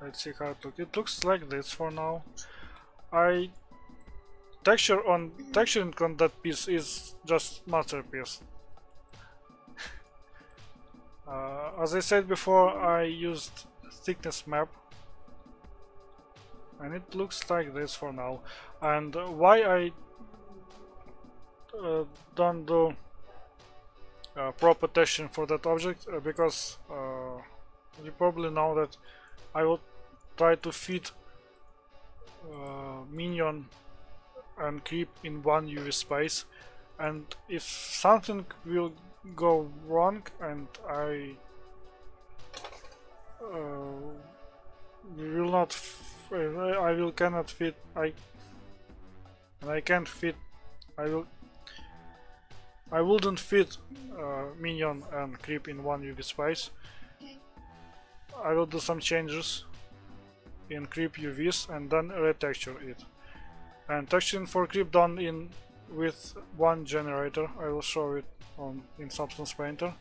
let's see how it looks like this for now. Texturing on that piece is just masterpiece. As I said before, I used thickness map, and it looks like this for now. And why I don't do proper texture for that object, because you probably know that I will try to fit minion and creep in one UV space, and if something will go wrong and I will not I will cannot fit I can't fit I wouldn't fit minion and creep in one UV space. Okay. I will do some changes in creep UVs and then retexture it. And texturing for creep done in with one generator. I will show it on in Substance Painter.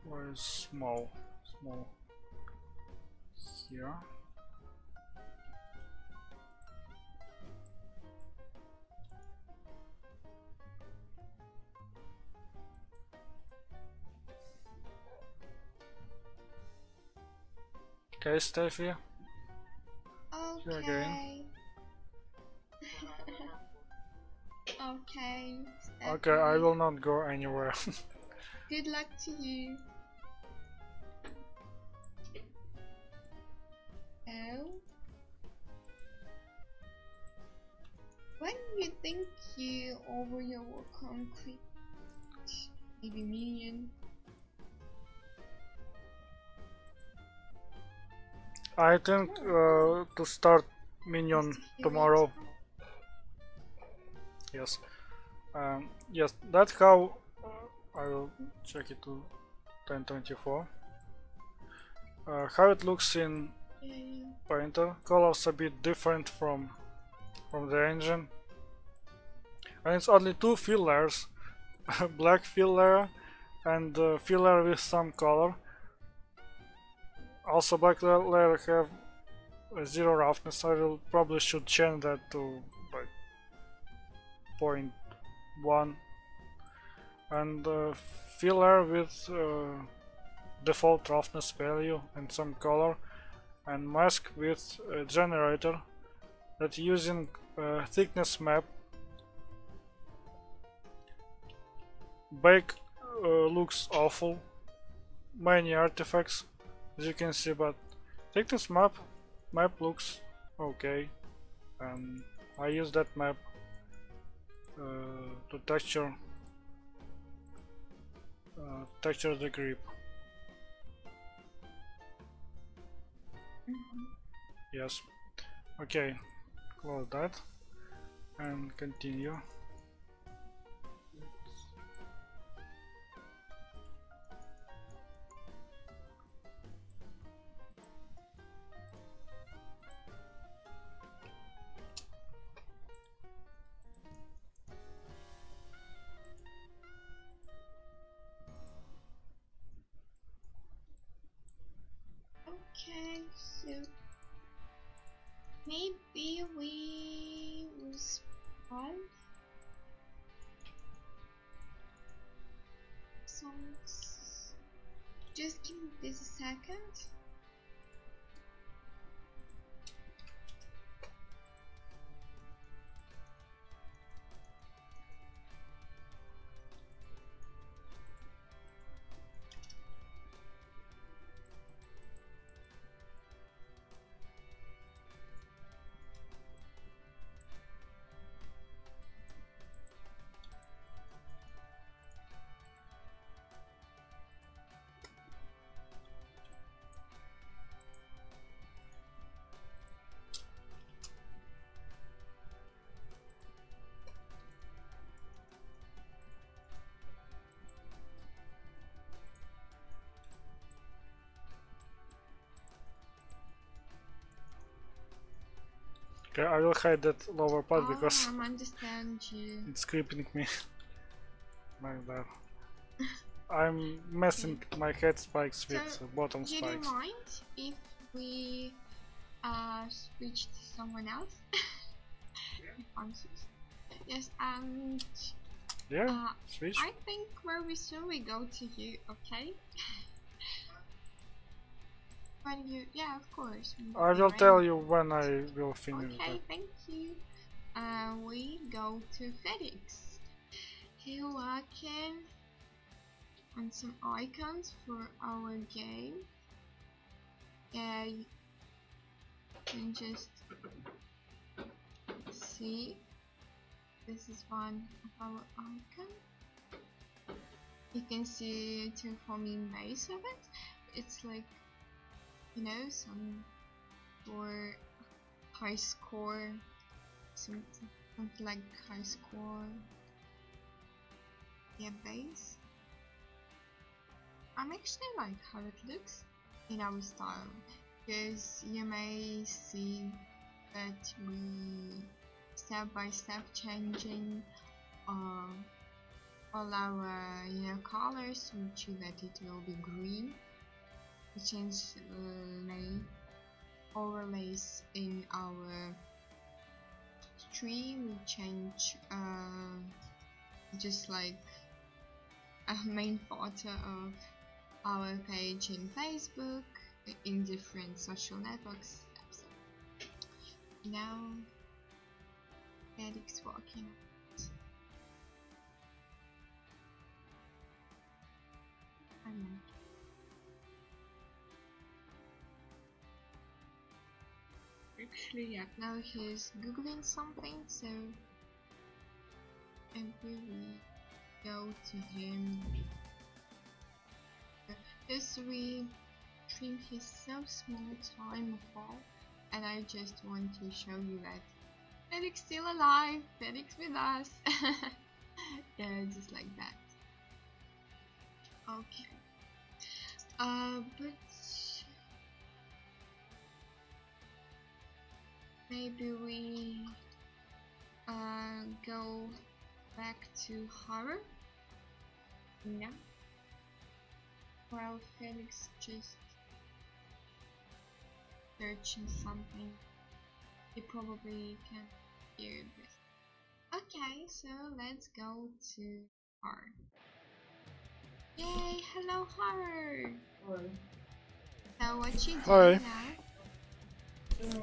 Where is small here. Okay, Steffi. Okay. Again. Okay. Okay, I will not go anywhere. Good luck to you. Oh. When you think you over your work concrete, maybe minion. I think to start minion tomorrow. Yes. Yes, that's how I will check it to 1024. How it looks in Painter. Colors a bit different from the engine, and it's only two fill layers, black fill layer and fill layer with some color. Also, black layer have zero roughness. I will probably should change that to like 0.1, and fill layer with default roughness value and some color, and mask with a generator that using thickness map. Bake looks awful, many artifacts as you can see, but thickness map looks okay, and I use that map to texture the grip. Yes. Okay, close that and continue. Okay, so maybe we will spawn songs. Just give me this a second. Okay, I will hide that lower part because I understand you. it's creeping me like that. I'm messing my head spikes with So, bottom you spikes. don't mind if we switch to someone else? Yes, and Yeah, switch. I think very soon we go to you, okay? When you, yeah, of course. I will tell you when I will finish Okay, that. thank you. We go to Felix. He working on some icons for our game. Yeah, you can just see. This is one of our icon. You can see terraforming base of it. It's like, you know, some for high score, something like high score. Yeah, base. I'm actually like how it looks in our style, because you may see that we step by step changing all our colors, which that it will be green. We change overlays in our stream. We change just like a main photo of our page in Facebook, in different social networks. So now Felix walking. Actually, yeah, now he's googling something, so and we will go to him. This stream his so small time ago, and I just want to show you that Felix still alive, Felix with us. Yeah, just like that. Okay. But maybe we go back to horror. Yeah. While Felix just searching something, he probably can hear this. Okay, so let's go to horror. Yay! Hello, horror. Hi. So what you Hi. doing now?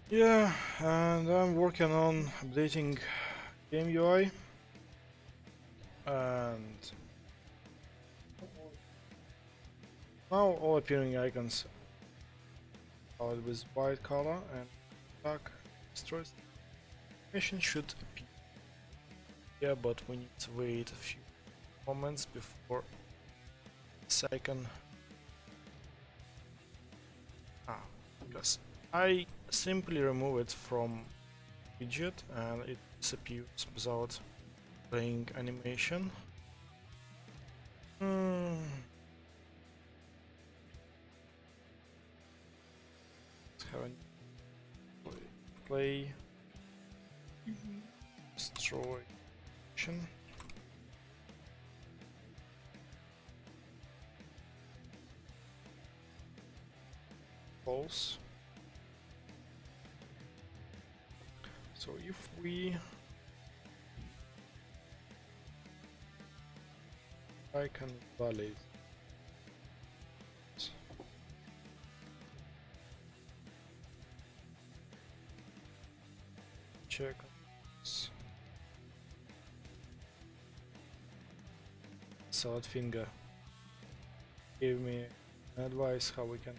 Yeah, and I'm working on updating game UI and now all appearing icons are with white color and dark destroys. Animation should appear. Yeah, but we need to wait a few moments before second. Because I simply remove it from widget and it disappears without playing animation. Let's have a play destroy action. False. So if we icon valid check solid finger gave me advice how we can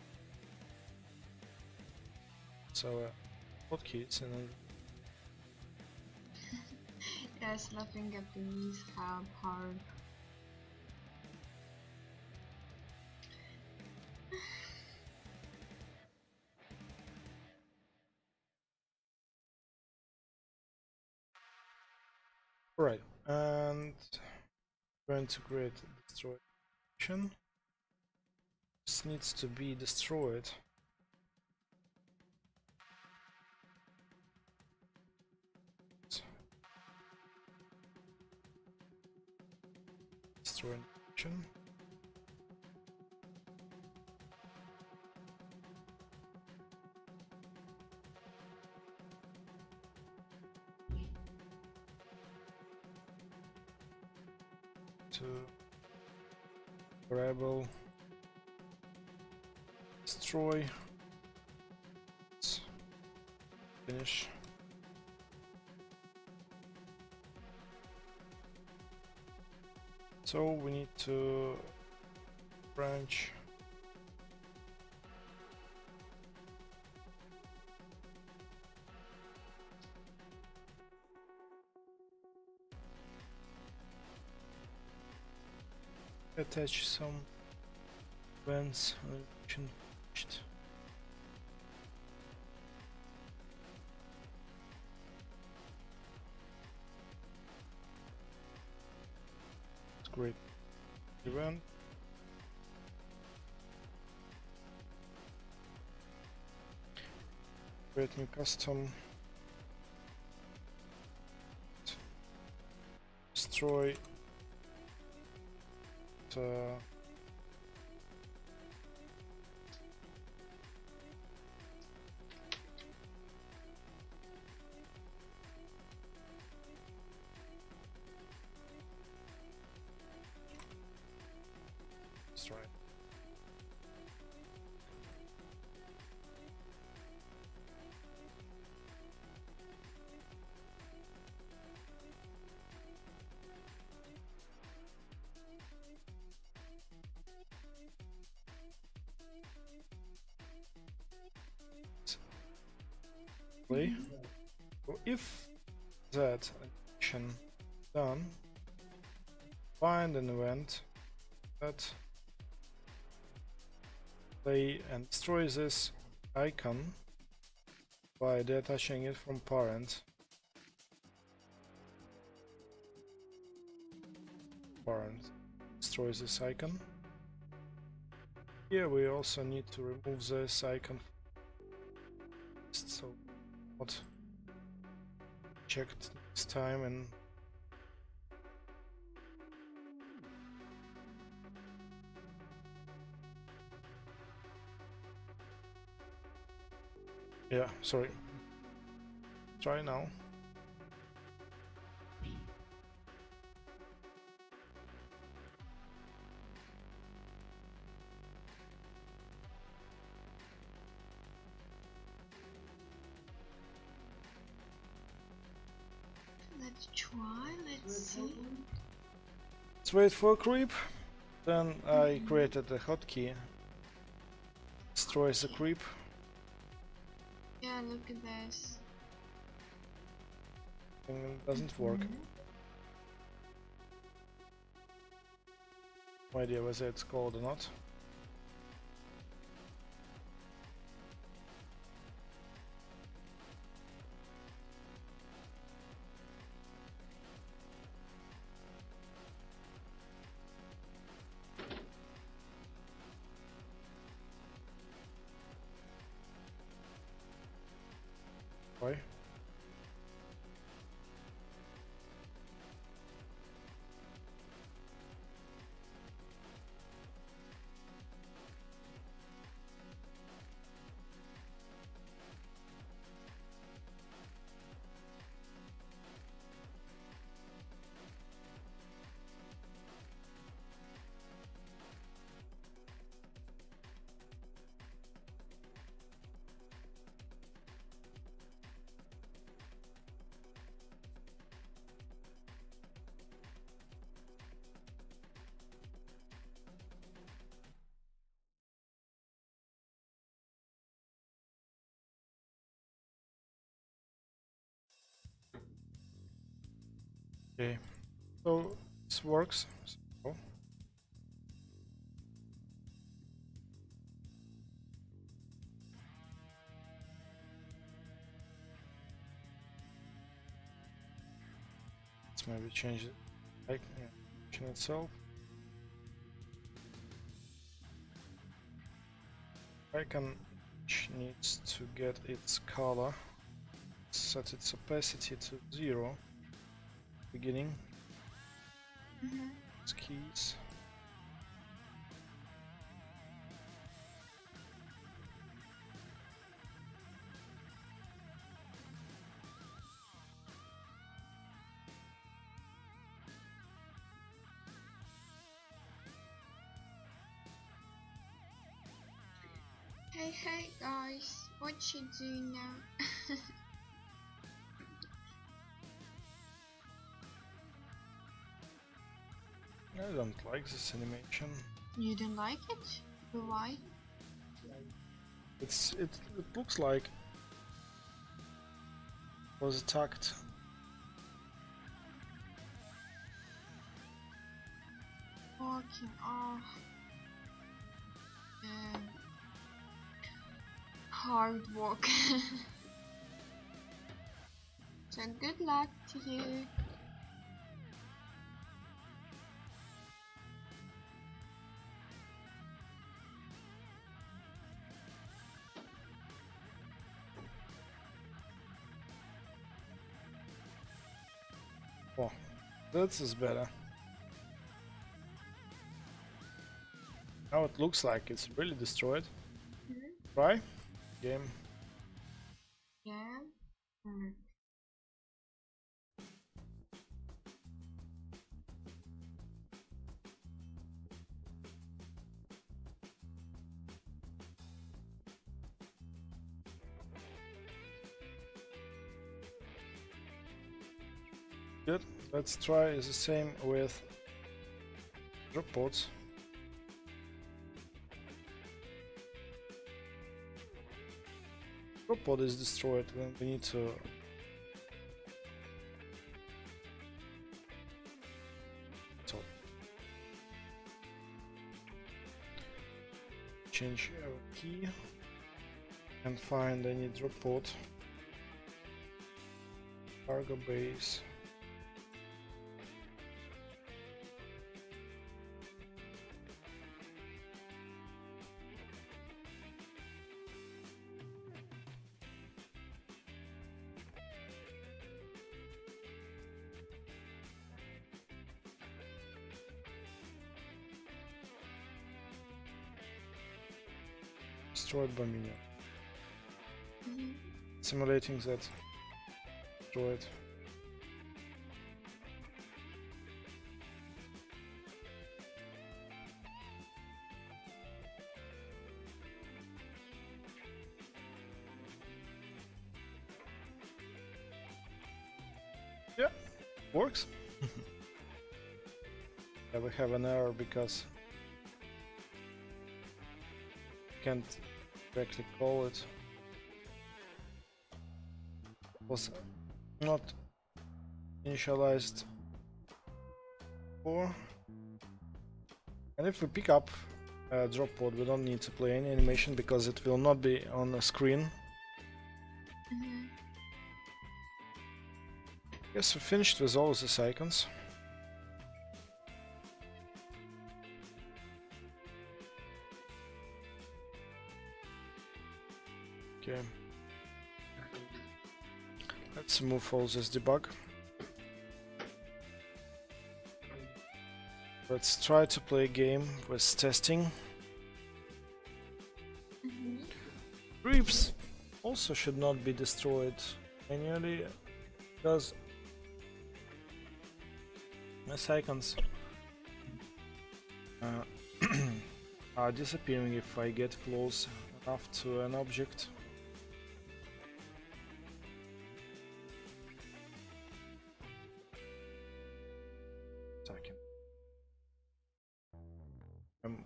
hotkeys and then Yes, laughing at these have hard. right, and going to create a destroy action. This needs to be destroyed. Destroy action. to grable, destroy, let's finish. So we need to branch attach some vents. Great event. Create new custom. Destroy. That's right. So if that action done, find an event that play and destroy this icon by detaching it from parent. Parent destroys this icon. Here we also need to remove this icon. So what? Check it this time and yeah, sorry. Try now. Let's try, let's see. Let's wait for a creep. Then I created a hotkey. Destroys the creep. Yeah, look at this. And it doesn't work. No idea whether it's called or not. Why? Okay, so this works. So let's maybe change it. Icon itself. Icon needs to get its color. Set its opacity to 0. Beginning. Its keys. Hey guys, what you doing now? I don't like this animation. You don't like it? Why? It looks like it was attacked. Fucking off. Hard work. So good luck to you. Oh, this is better. Now it looks like it's really destroyed. Try game. Yeah. Good. Let's try the same with drop pods. Drop pod is destroyed, then we need to change our key and find any drop pod, cargo base. Destroyed by minion. Simulating that destroyed. Yeah, works. Yeah, we have an error because can't directly call it. Was not initialized before. And if we pick up a drop pod, we don't need to play any animation because it will not be on the screen. Yes, we finished with all these icons. Okay. Let's move all this debug. Let's try to play a game with testing. Creeps also should not be destroyed manually because these icons are disappearing if I get close enough to an object. I'm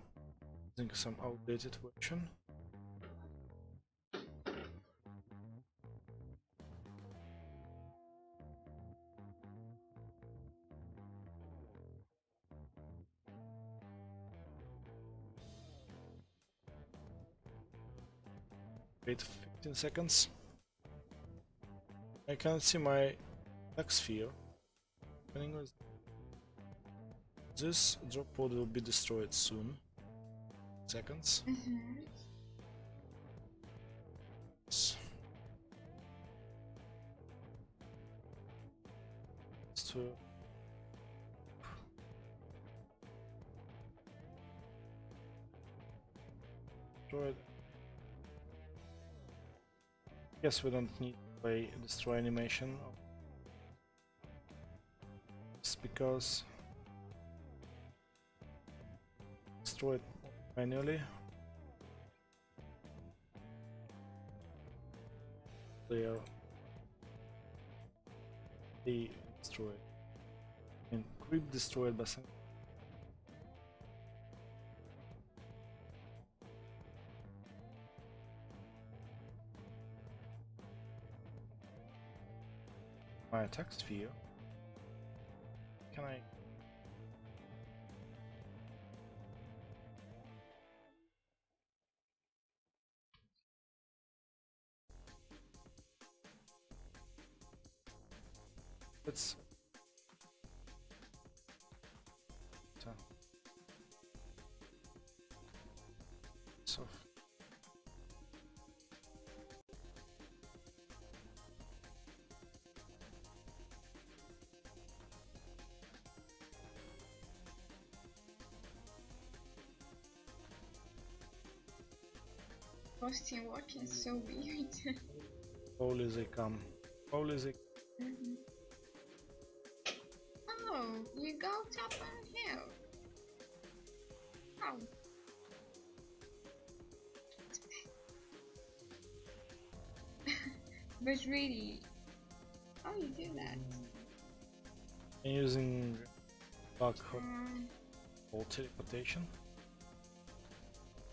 using some outdated version. Wait 15 seconds. I can't see my text sphere. This drop pod will be destroyed soon. Seconds. To destroy it. Guess we don't need to play destroy animation. It's because destroy it manually. they destroyed. And creep destroyed by some. My attack sphere. Can I? Let's. So. Posting working so weird. Slowly they come. Slowly they. Oh, you go top on hill. Oh. But really, how you do that? I'm using bug or teleportation.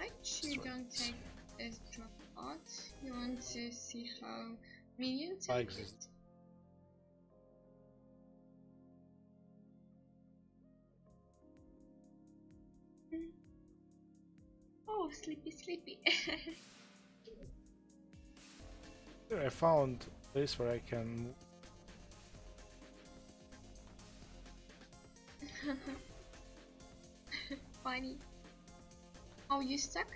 I actually don't take as drop out. You want to see how minions I take exist. it? Oh, sleepy, sleepy. Here I found a place where I can move. Funny. Oh, you stuck?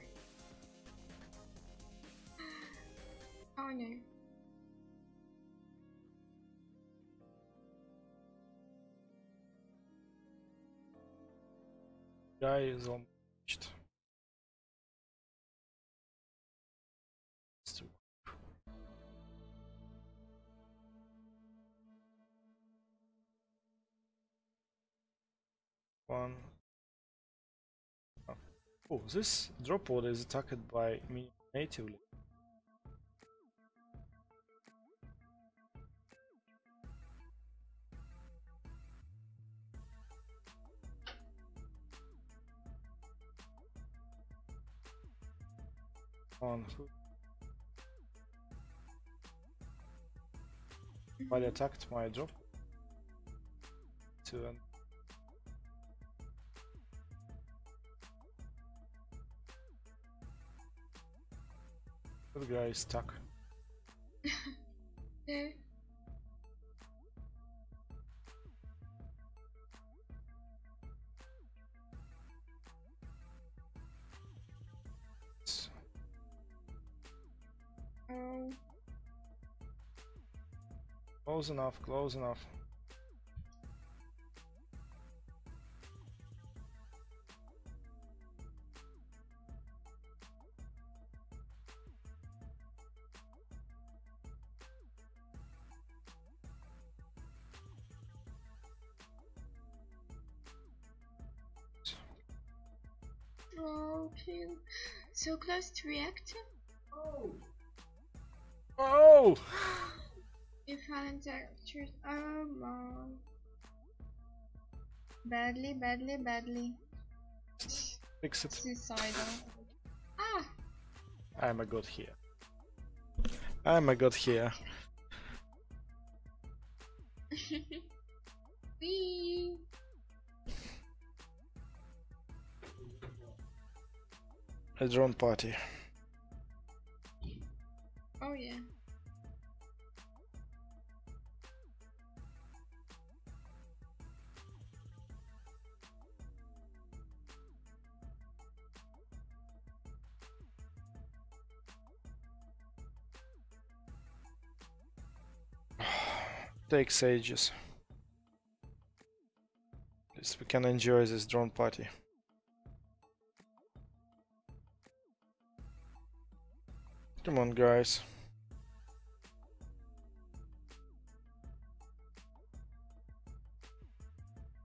Oh no. Guy is almost. One. Oh, this drop pod is attacked by me natively. On but attacked my drop. To an the guy is stuck. Yeah. Oh. Close enough, close enough. Okay. So close to reactor? Oh! You found textures. Oh no. Badly, badly, badly. Fix it. Suicidal. Ah! I'm a god here. I'm a god here. Whee! A drone party. Oh yeah. Takes ages. At least we can enjoy this drone party. Come on, guys.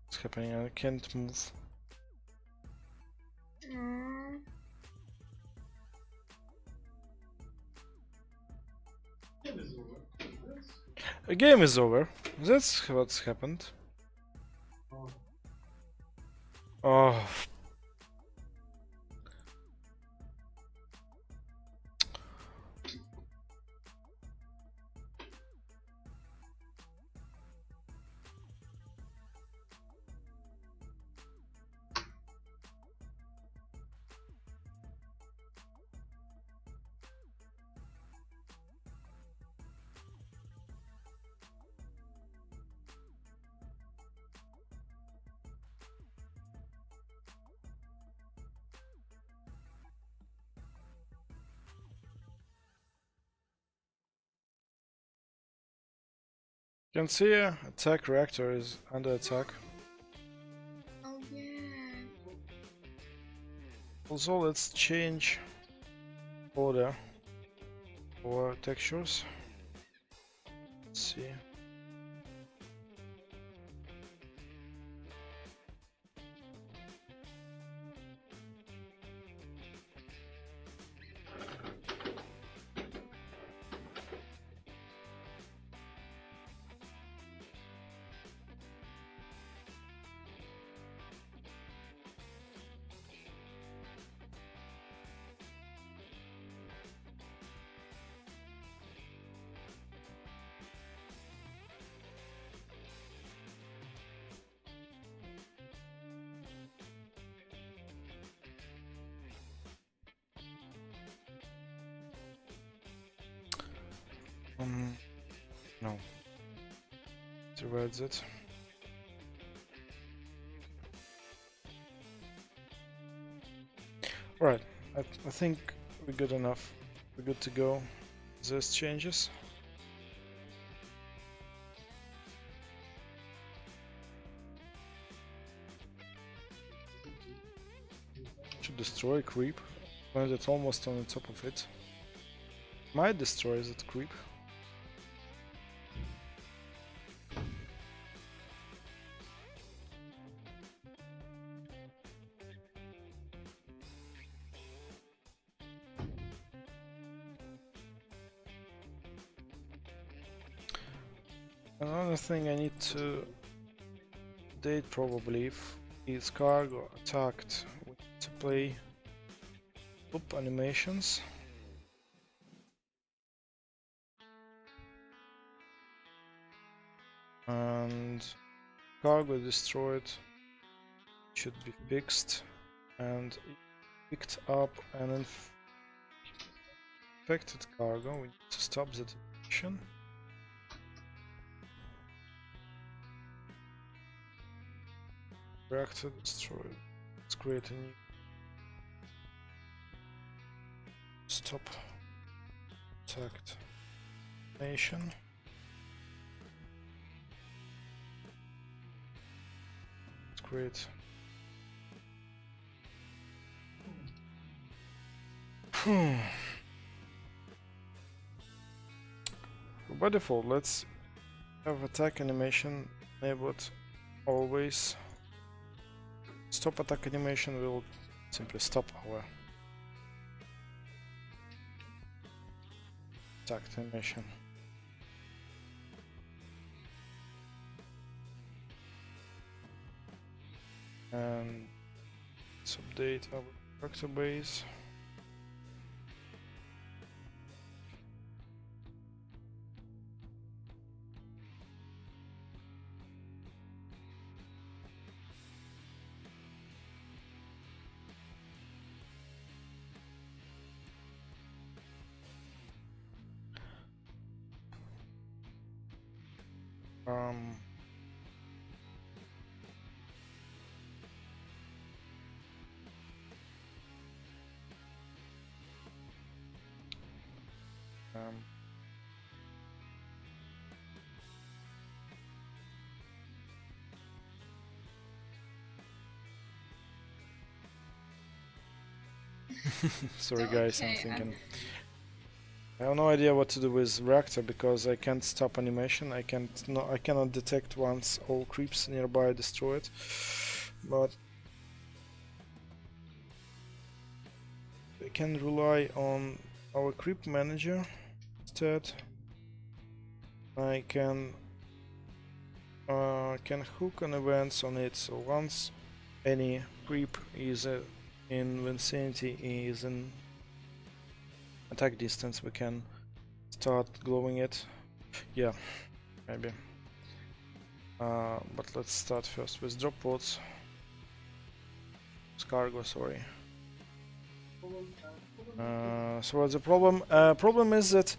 What's happening? I can't move. A game is over. That's what's happened. Oh. You can see attack reactor is under attack. Oh yeah. Also, let's change order for textures. Let's see. No. Divides it. Right, I think we're good enough. We're good to go. There's changes. Should destroy creep. When it's almost on the top of it. Might destroy that creep. Another thing I need to update probably if is cargo attacked. We need to play loop animations. And cargo destroyed should be fixed and picked up and infected cargo. We need to stop the detection. Reactor destroyed. Let's create a new stop attacked nation. Let's create by default, let's have attack animation enabled always. Stop attack animation will simply stop our attack animation. And let's update our character base. Um, sorry guys, I'm thinking. I have no idea what to do with reactor because I can't stop animation. I cannot detect once all creeps nearby are destroyed. But we can rely on our creep manager instead. I can hook on events on it. So once any creep is in vicinity, is in attack distance, we can start glowing it. Yeah, maybe. But let's start first with drop pods. Cargo, sorry. So what's the problem? Problem is that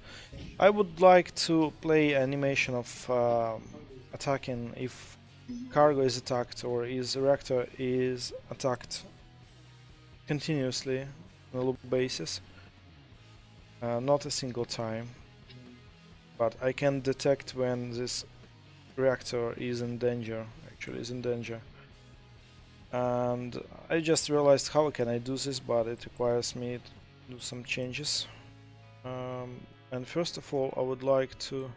I would like to play animation of attacking if cargo is attacked or is reactor is attacked continuously on a loop basis. Not a single time, but I can detect when this reactor is in danger, actually is in danger. And I just realized how can I do this, but it requires me to do some changes. And first of all, I would like to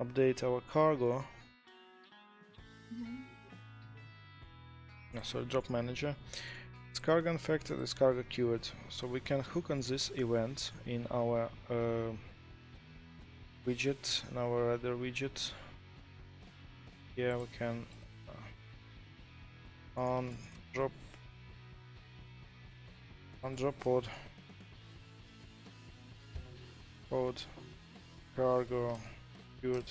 update our cargo. Sorry, drop manager. It's cargo infected, it's cargo cured. So we can hook on this event in our widget, in our radar widget. Here we can on drop pod cargo cured.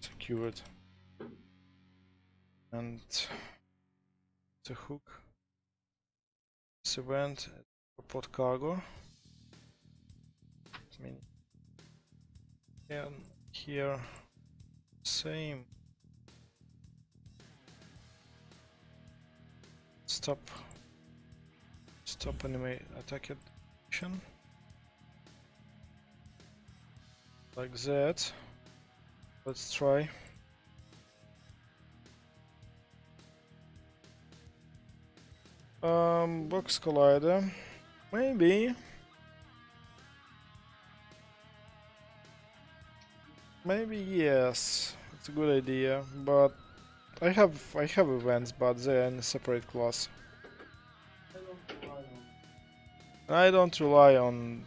Secured, and the hook this event pod cargo. I mean, and here same stop anime attack action like that. Let's try. Box collider, maybe yes, it's a good idea, but I have events, but they're in a separate class. I don't rely on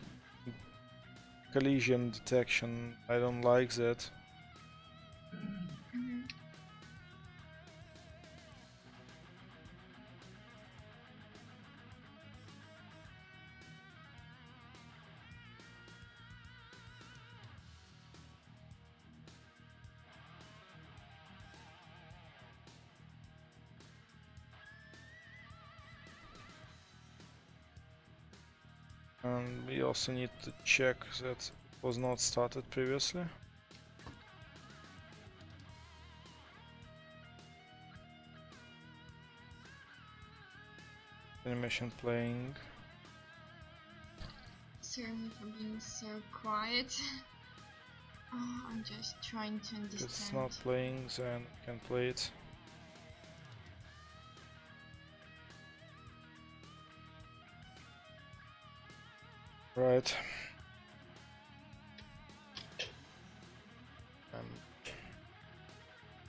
collision detection. I don't like that. And we also need to check that it was not started previously. Animation playing. Sorry for being so quiet. I'm just trying to understand. If it's not playing, then we can play it. Right.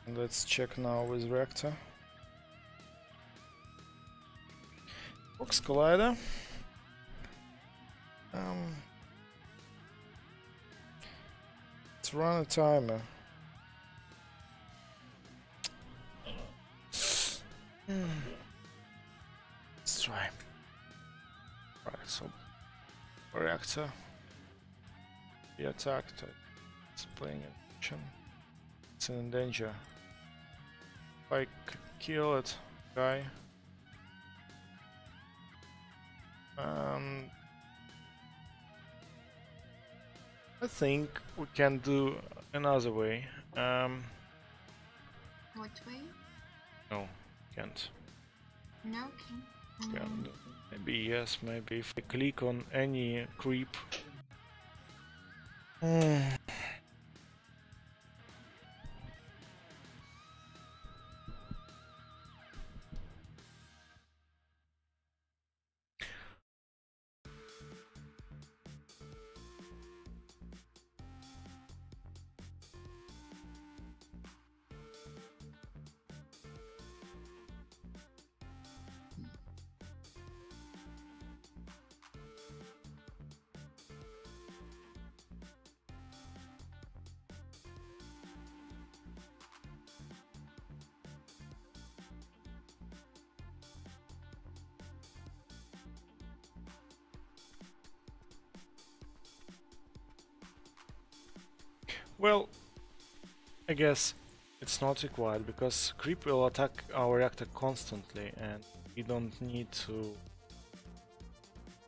And let's check now with reactor. Box collider. Let's run a timer. Let's try. Right, so reactor. Be attacked. It's playing action. It's in danger. If I kill it, guy. I think we can do another way. What way? No, can't. No, Can. Maybe yes, maybe if I click on any creep. Well, I guess it's not required because creep will attack our reactor constantly and we don't need to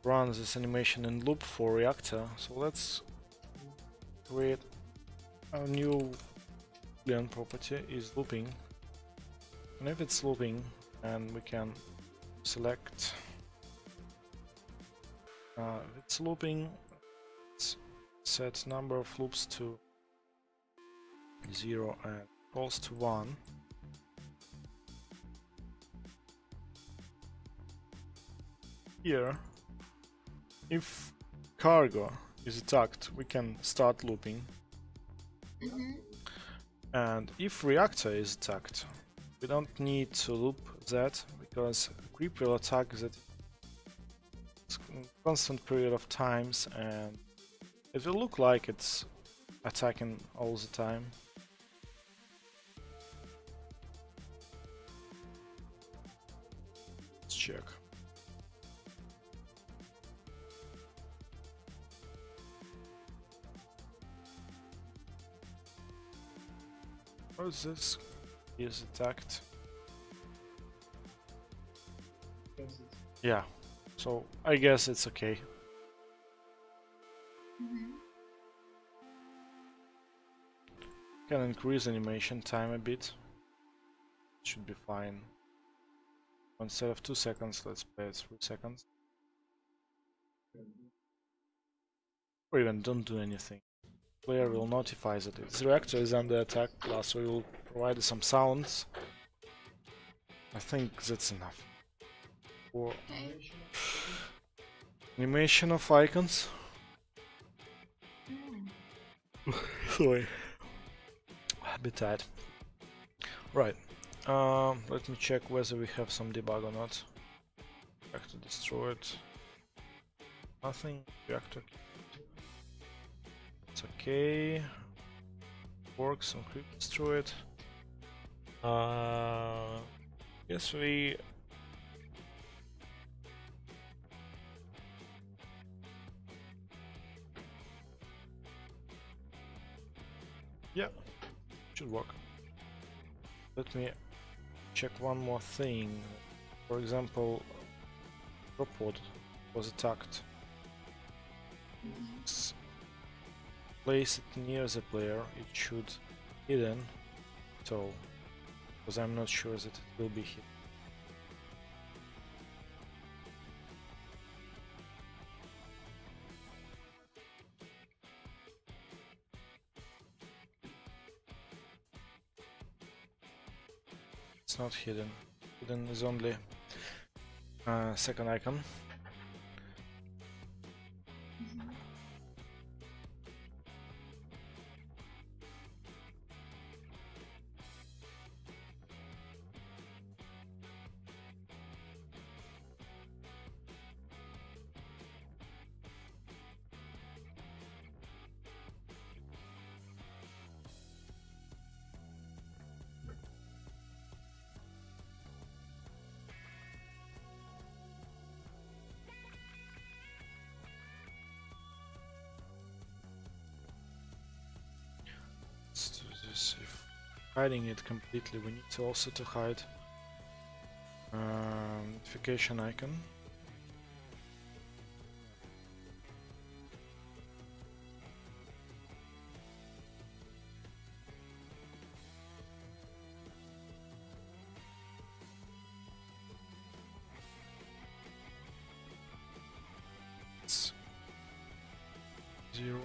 run this animation in loop for reactor. So let's create a new boolean property is looping, and if it's looping, and we can select if it's looping, let's set number of loops to 0 and false to 1. Here, if cargo is attacked, we can start looping. And if reactor is attacked, we don't need to loop that because creep will attack that constant period of times, and it will look like it's attacking all the time. Let's check. What is this? He is attacked. Yeah, so I guess it's okay. Can increase animation time a bit. Should be fine. Instead of 2 seconds, let's play it 3 seconds. Or even don't do anything. Player will notify that its reactor is under attack, plus we will provide some sounds. I think that's enough. For animation of icons. Sorry. A bit tired. Right. Let me check whether we have some debug or not. Reactor destroyed. Nothing. Reactor. It's okay. Works on creep destroyed. Guess we. Yeah, should work. Let me check one more thing. For example, drop pod was attacked. Place it near the player, it should hidden, so because I'm not sure that it will be hidden. It's not hidden. Hidden is only second icon. Let's do this. If hiding it completely, we need to also to hide notification icon. It's 0.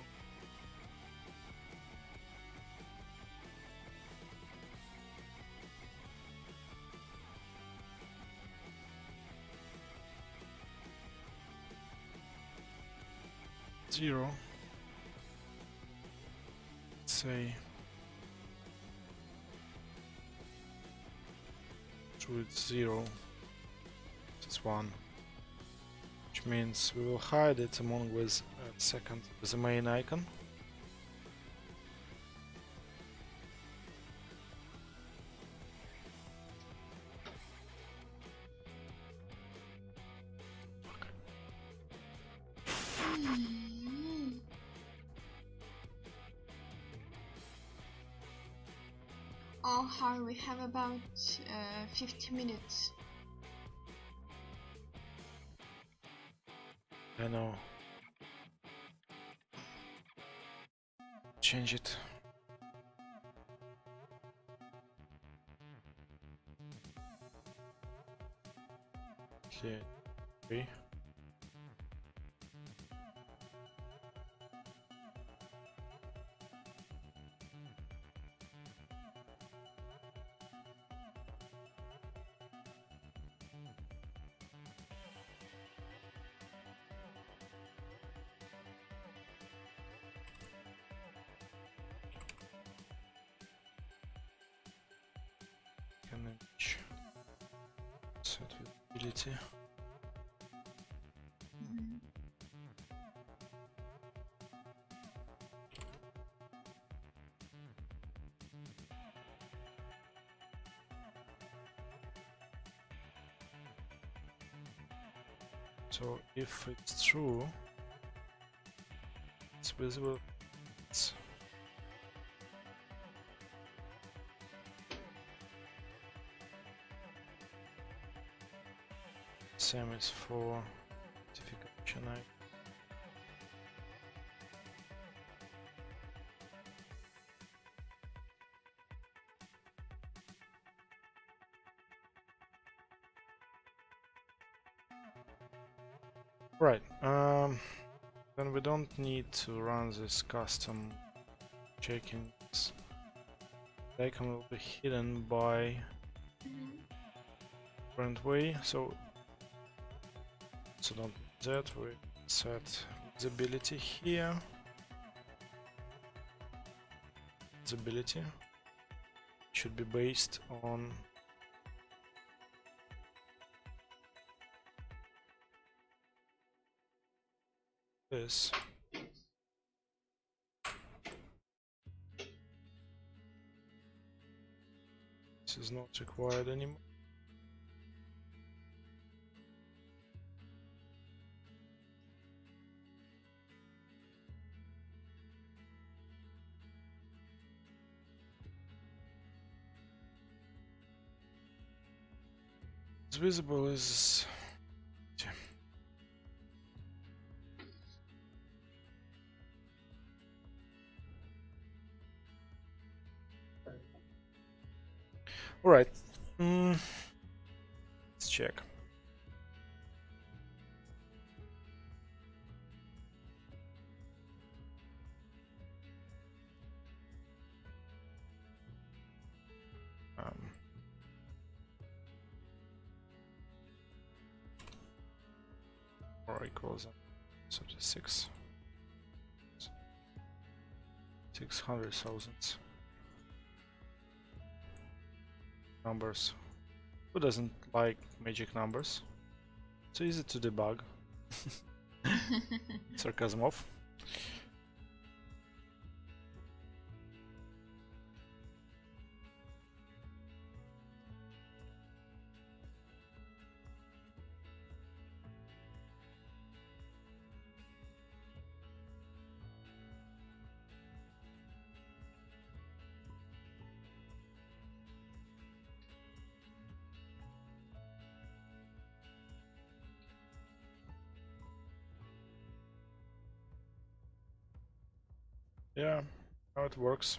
Zero. Let's say so it's 0. It's 1, which means we will hide it among with second with the main icon. Oh, how we have about 50 minutes. I know. Change it. Okay. 3. Manage set visibility. So if it's true, it's visible. Same as for notification. Right. Then we don't need to run this custom checkings. The icon will be hidden by different way. So don't do that. We set visibility here. Visibility should be based on this. This is not required anymore. It's visible as all right. Let's check. Or equals 36. 600,000 numbers. Who doesn't like magic numbers? It's easy to debug. Sarcasm off. Yeah, how it works.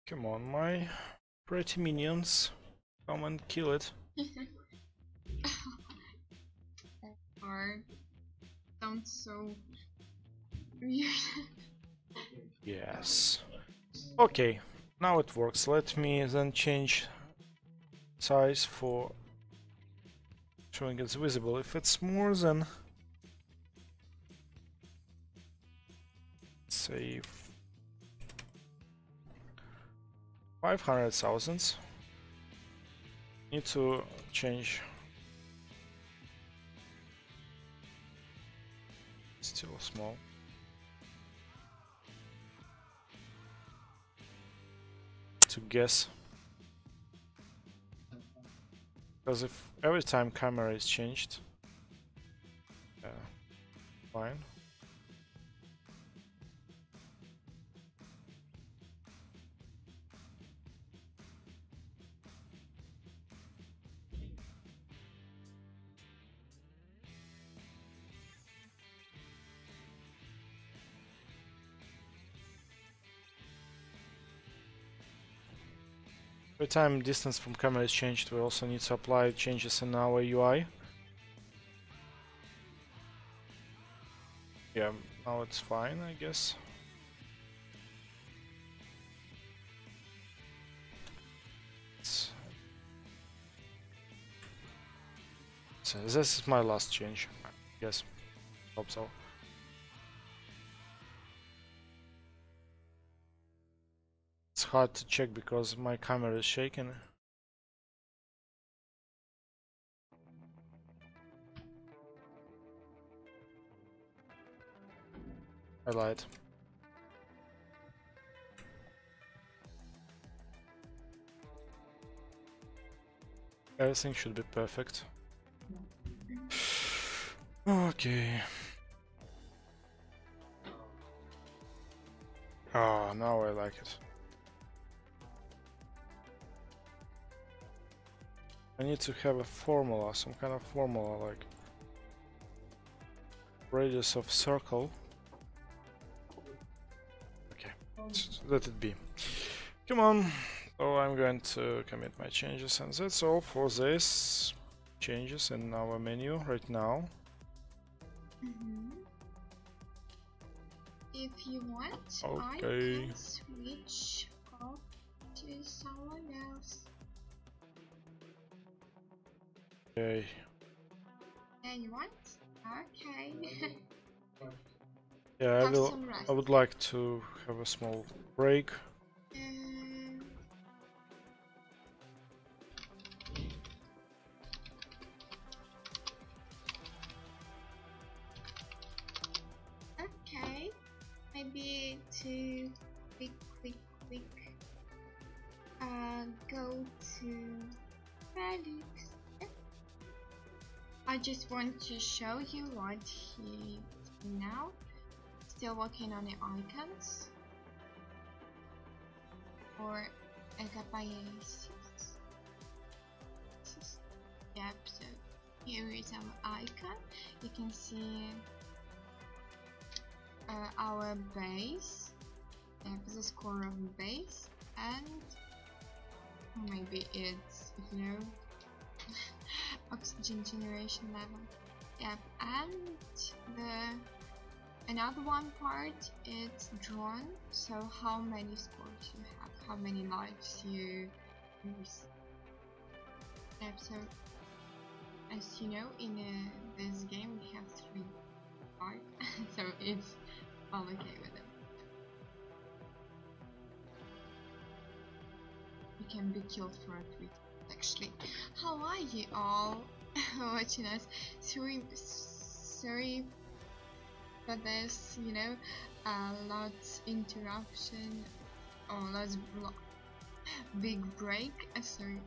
Come on, my pretty minions. Come and kill it. Hard. Sounds so weird. Yes. Okay, now it works. Let me then change size for showing it's visible. If it's more than, say, 500,000, need to change. Still small. To guess. Because if every time camera is changed, fine. Every time distance from camera is changed, we also need to apply changes in our UI. Yeah, now it's fine, I guess. So this is my last change, I guess. Hope so. It's hard to check because my camera is shaking. I lied. Everything should be perfect. Okay. Ah, now I like it. I need to have a formula, some kind of formula, like radius of circle. Okay, let it be. Come on. So I'm going to commit my changes, and that's all for this changes in our menu right now. If you want, I Okay. can switch off to someone else. Okay. Yeah, you want? Okay. Yeah, Have some rest. I would like to have a small break. Okay. Maybe to quick. Go to Felix. Yeah. I just want to show you what he now. Still working on the icons for HPS. Yep, so here is our icon. You can see our base, the score of the base, and maybe it's, you know, oxygen generation level. Yep, and another one part is drawn, so how many scores you have, how many lives you use. Yep, so as you know, in this game we have 3 parts, so it's all okay with it. You can be killed for 3 actually. How are you all watching us? Sorry for this, you know, lots interruption or lots big break. Sorry.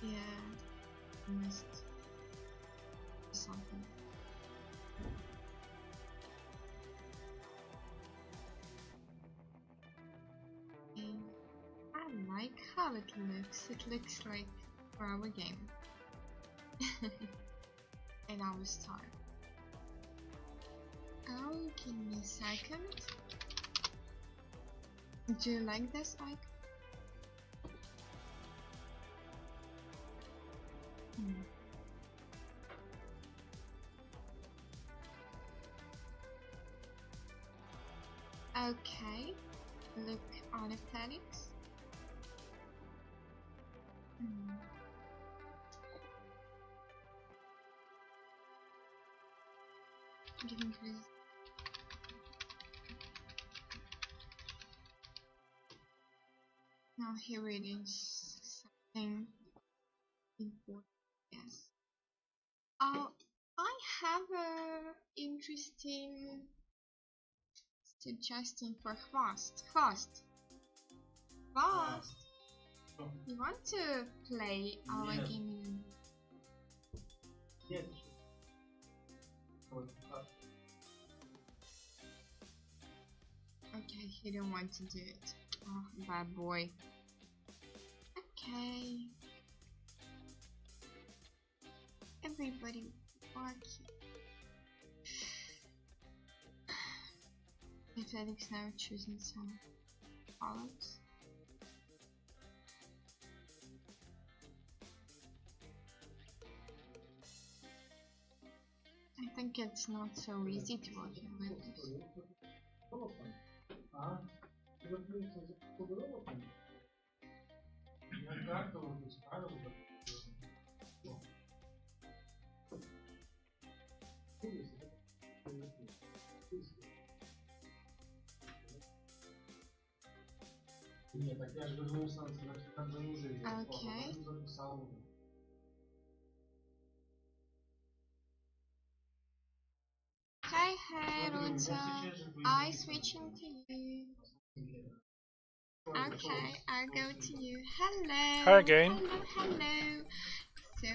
Yeah, missed something. I like how it looks. It looks like for our game. In our style. Oh, give me a second. Do you like this icon? Okay, look on aesthetics. Now here it is, something important. Yes. I have a interesting suggestion for Fast. You want to play our game? Yes. Okay, he don't want to do it. Oh, bad boy. Okay. Everybody watching. Felix now choosing some colors. think it's not so easy to work with this. Okay. Hey, what's up? I switching to you. Okay, I'll go to you. Hello. Hi again. Hello. So,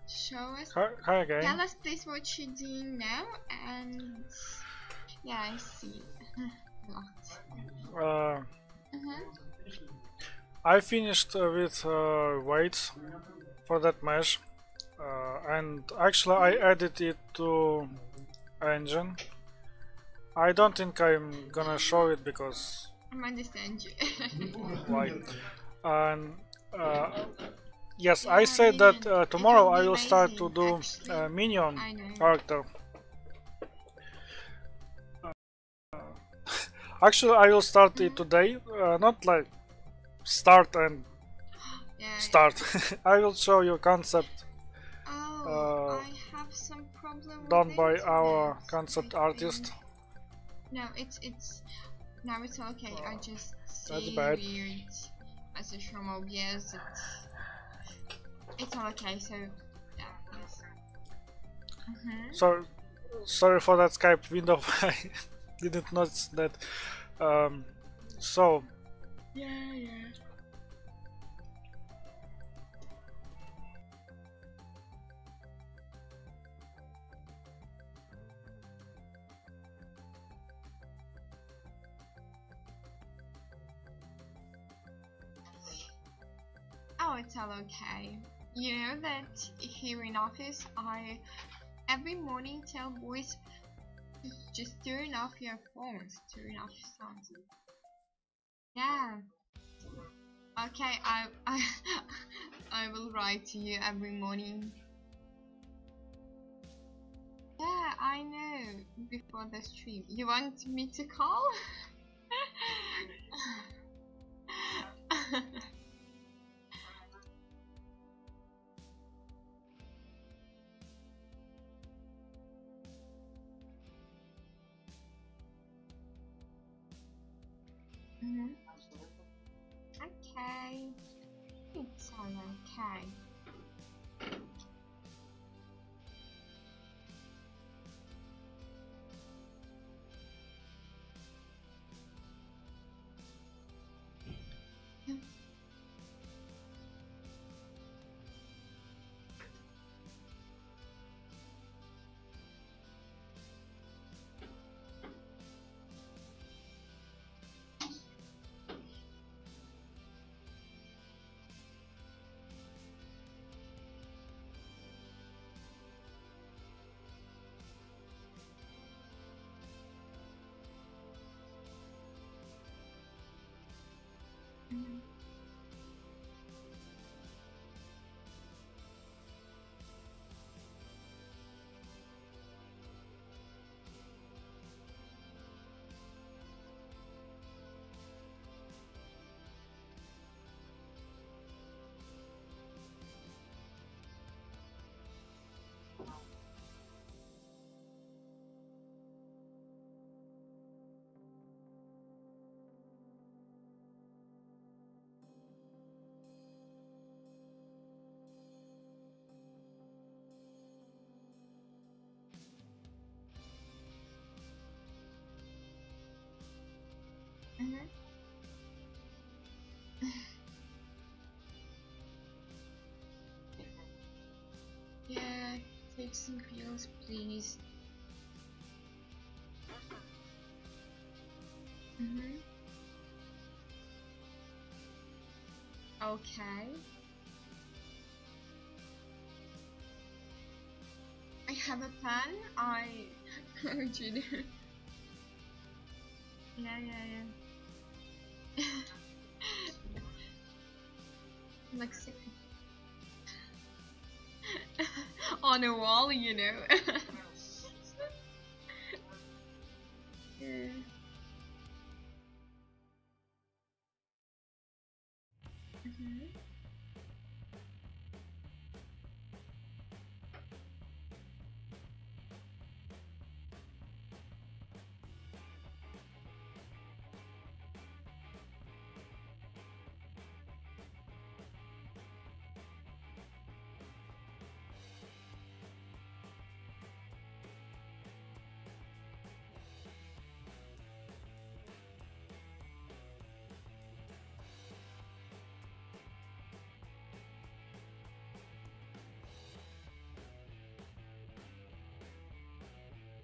show us. Hi again. Tell us please what you're doing now, and yeah, I see. Lots. I finished with weights for that mesh, and actually I added it to engine. I don't think I'm gonna show it because I understand you. why. And yes, I said that tomorrow I will start to do minion character. Actually, I will start it today, not like start and start. I will show you concept I have some problem done with by it. our concept artist. No, it's okay. I just That's see bad. weird message from OBS. It's all okay. So yeah, yes. So sorry for that Skype window. I didn't notice that. So Yeah. Oh, it's all okay. You know that here in office, I every morning tell boys to just turn off your phones, turn off your sounds. Yeah. Okay, I will write to you every morning. Yeah, I know. Before the stream, you want me to call? Okay, it's all okay. Yeah, take some pills, please. Okay. I have a pen. I heard you there. Yeah. Mexican. on a wall, you know. Yeah. Mhm.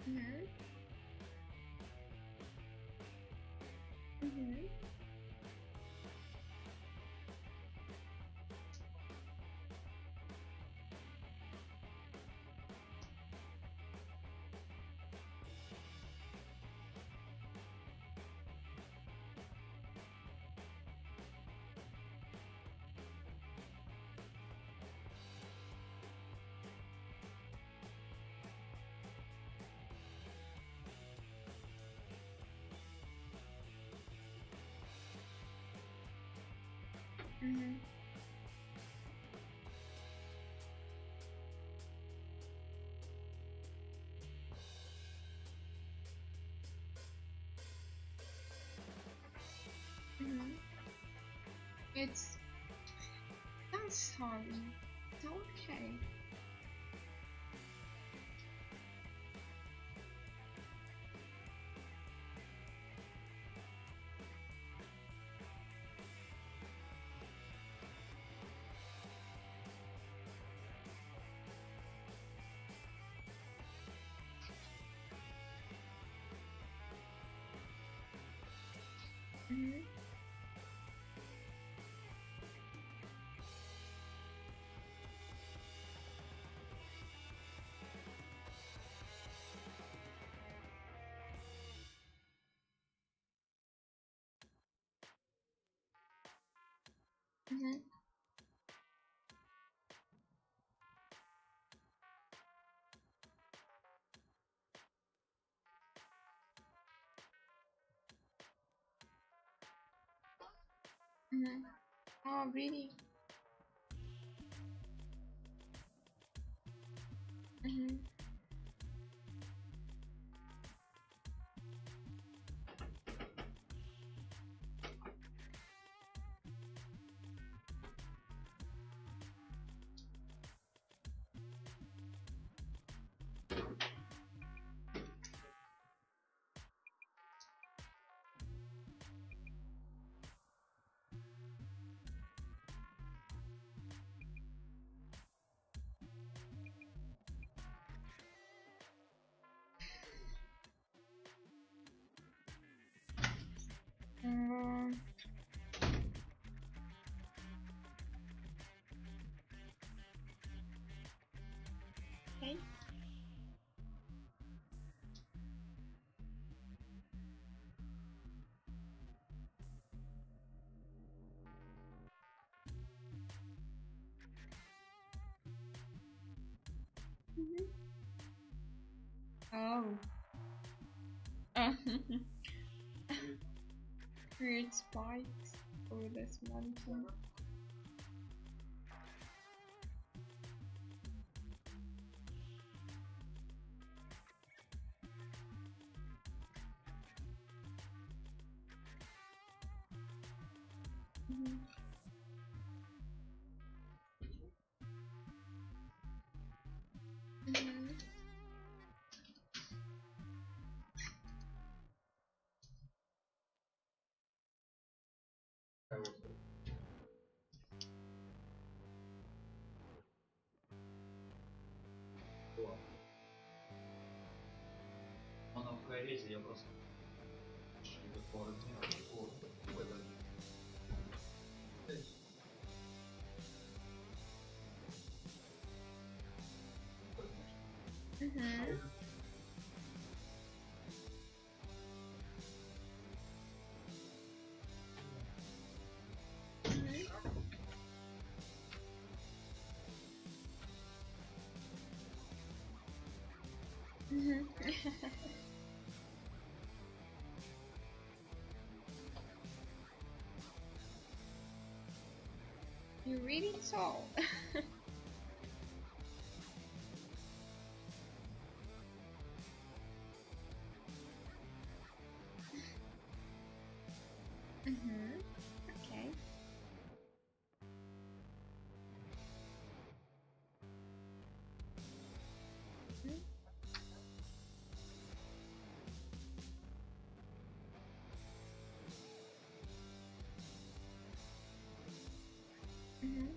Mhm. Mhm. Mhm. Mhm. It's I'm sorry. It's okay. Mhm. Mhm. Mhm. Oh, really? Mhm. Mm, okay. Mhm. Oh. Weird spikes over this mountain. Mhm. Mhm. Она в Кайрезе, я просто до поры дня. Mhm. Mhm. Mhm. You're really tall. Mhm. Okay. Mhm. Mhm.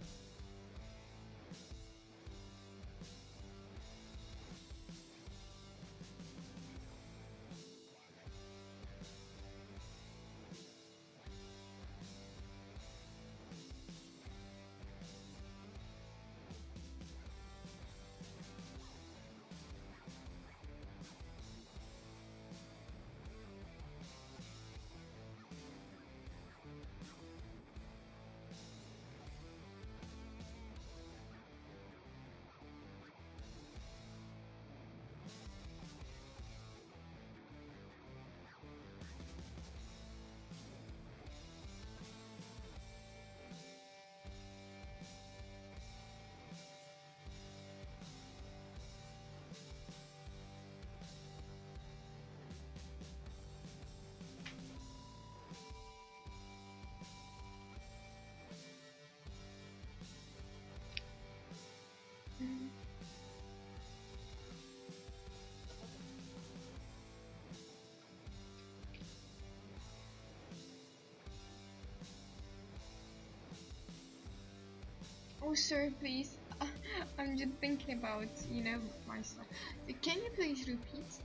Mhm. Oh, sir, please. I'm just thinking about, myself. So can you please repeat?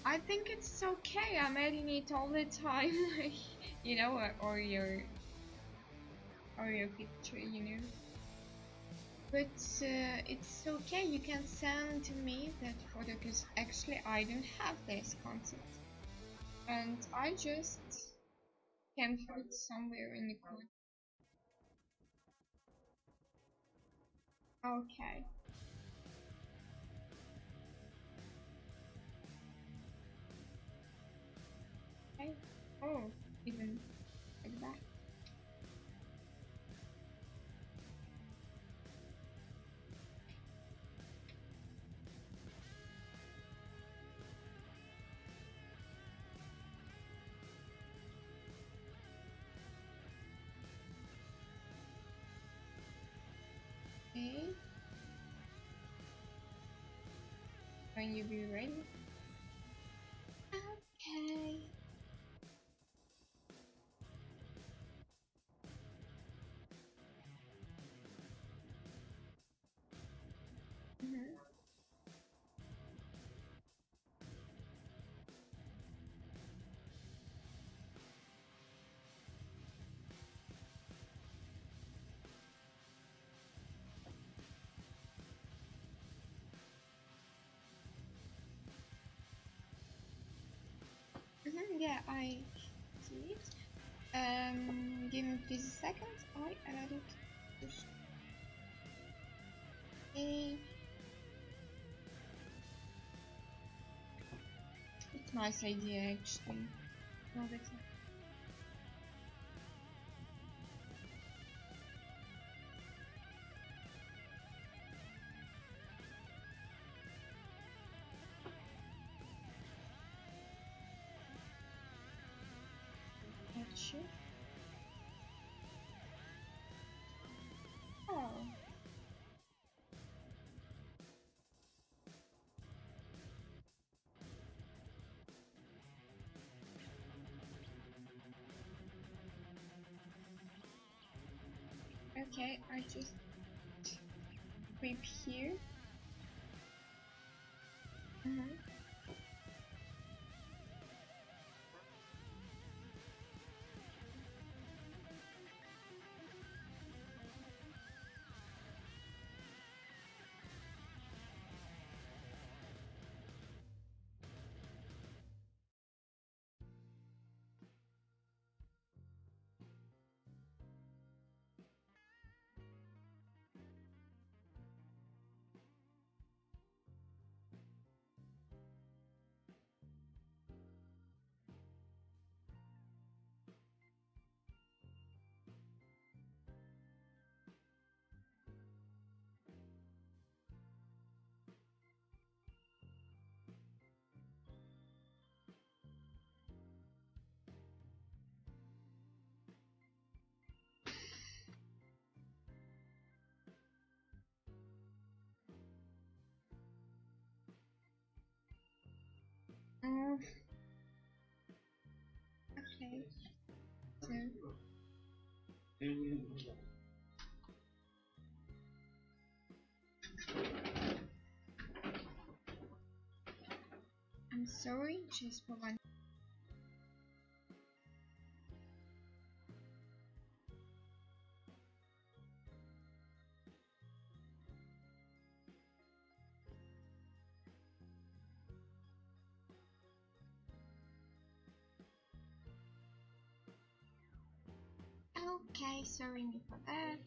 I think it's okay. I'm adding it all the time, or your picture, But it's okay. You can send to me that photo because actually I don't have this concept, and I just can put somewhere in the code. Okay. Okay. Oh, even like that. Okay. When you be ready. Okay. Mhm. Yeah, I see it. Give me please a second. I added this. Okay. It's a nice idea actually. No, that's not. Sure. Oh. Okay, I just click here. Mhm. I'm sorry, just for one. Okay, sorry me for that.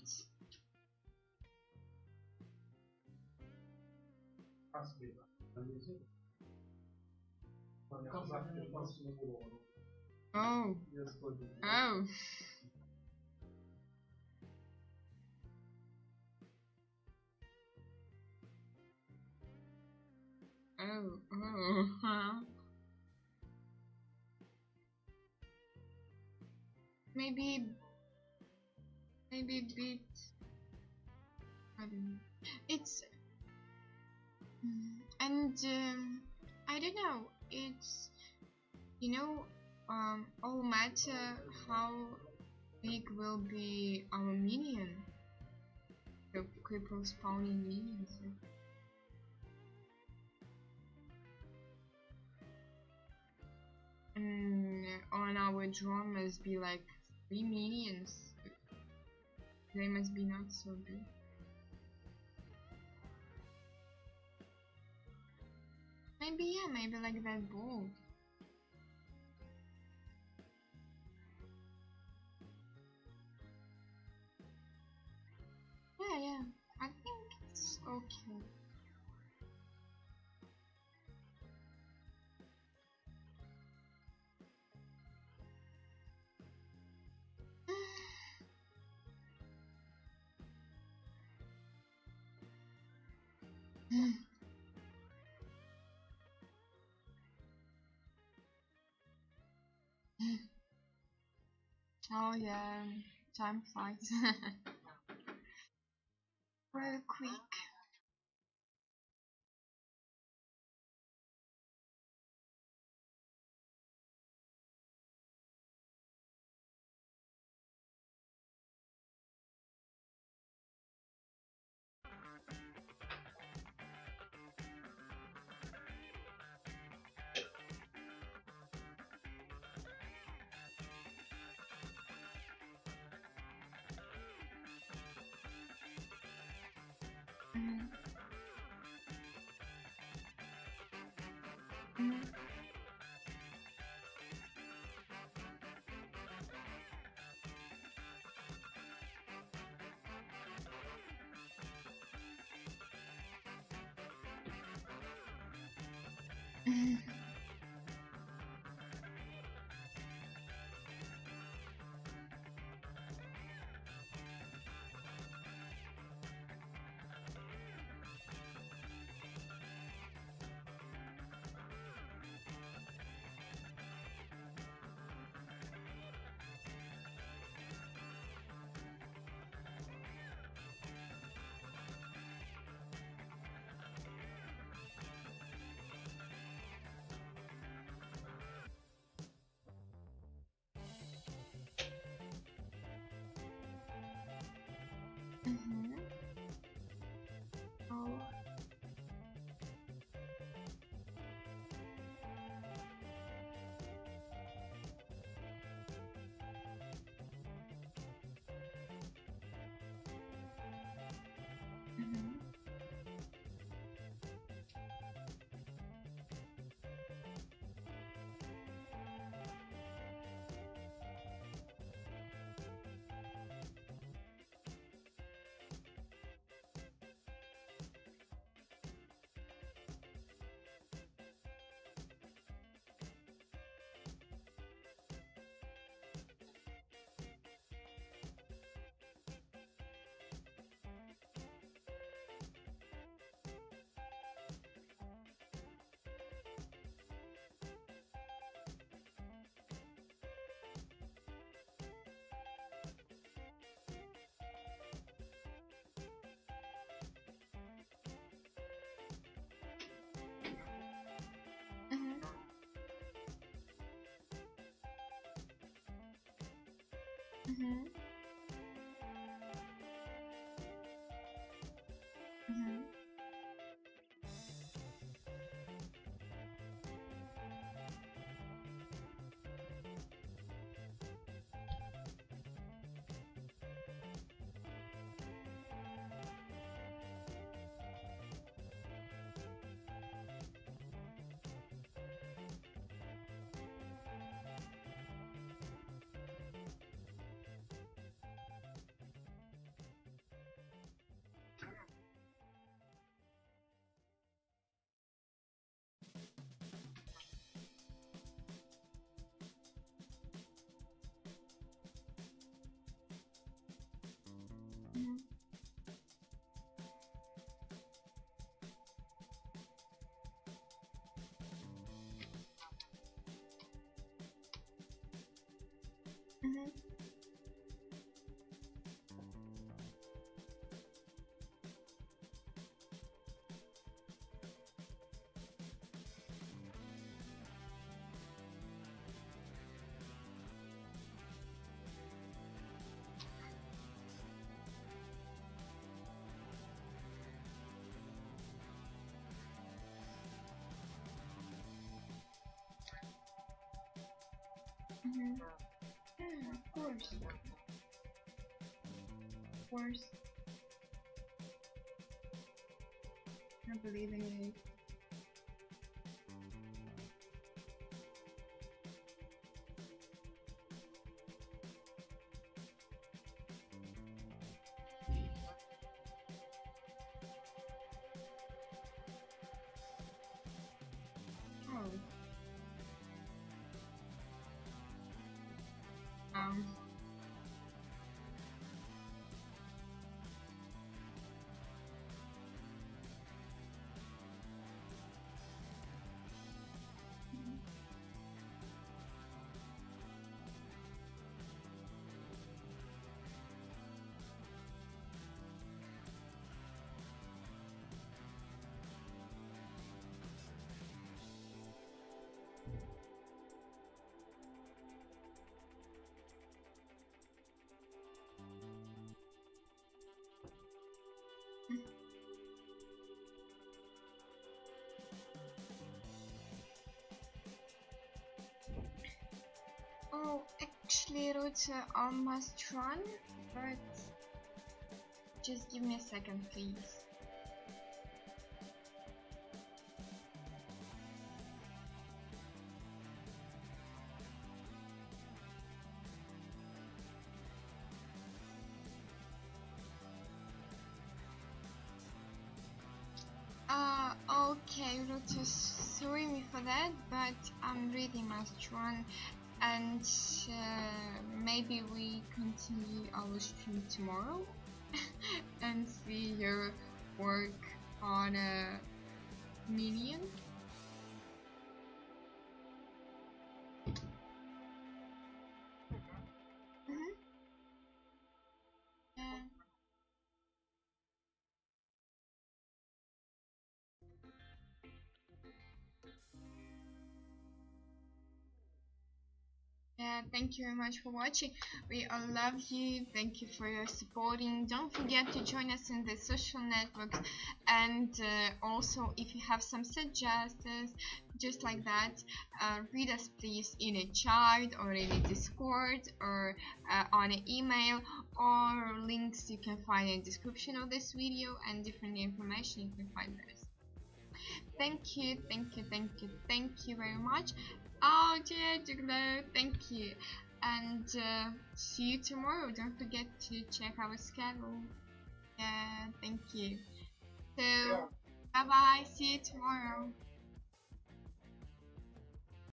Oh. Oh. Oh. Oh. Maybe bit. I don't know. It's and I don't know. It's all matter how big will be our minion. The cripples spawning minions. And on our draw must be like 3 minions. They must be not so big. Maybe yeah, maybe like that ball. Yeah, I think it's okay. Oh yeah, time flies. Real quick. Mhm. Mhm. Mhm. Mhm. Oh. Mhm. Mhm. Mhm. Mhm. Mhm. Yeah, of course. Of course. I believe in it. Oh. Um. Oh, actually, Ruth, I must run, but just give me a second, please. Okay, Ruth, sorry me for that, but I'm really must run, and maybe we continue our stream tomorrow and see your work on a minion. Mm-hmm. Yeah, thank you very much for watching. We all love you. Thank you for your supporting. Don't forget to join us in the social networks, and also if you have some suggestions just like that, read us please in a chat or in a Discord or on an email, or links you can find in the description of this video, and different information you can find there. Thank you, thank you, thank you, thank you very much. Oh, yeah, thank you. And see you tomorrow. Don't forget to check our schedule. Yeah, thank you. So, bye bye. See you tomorrow.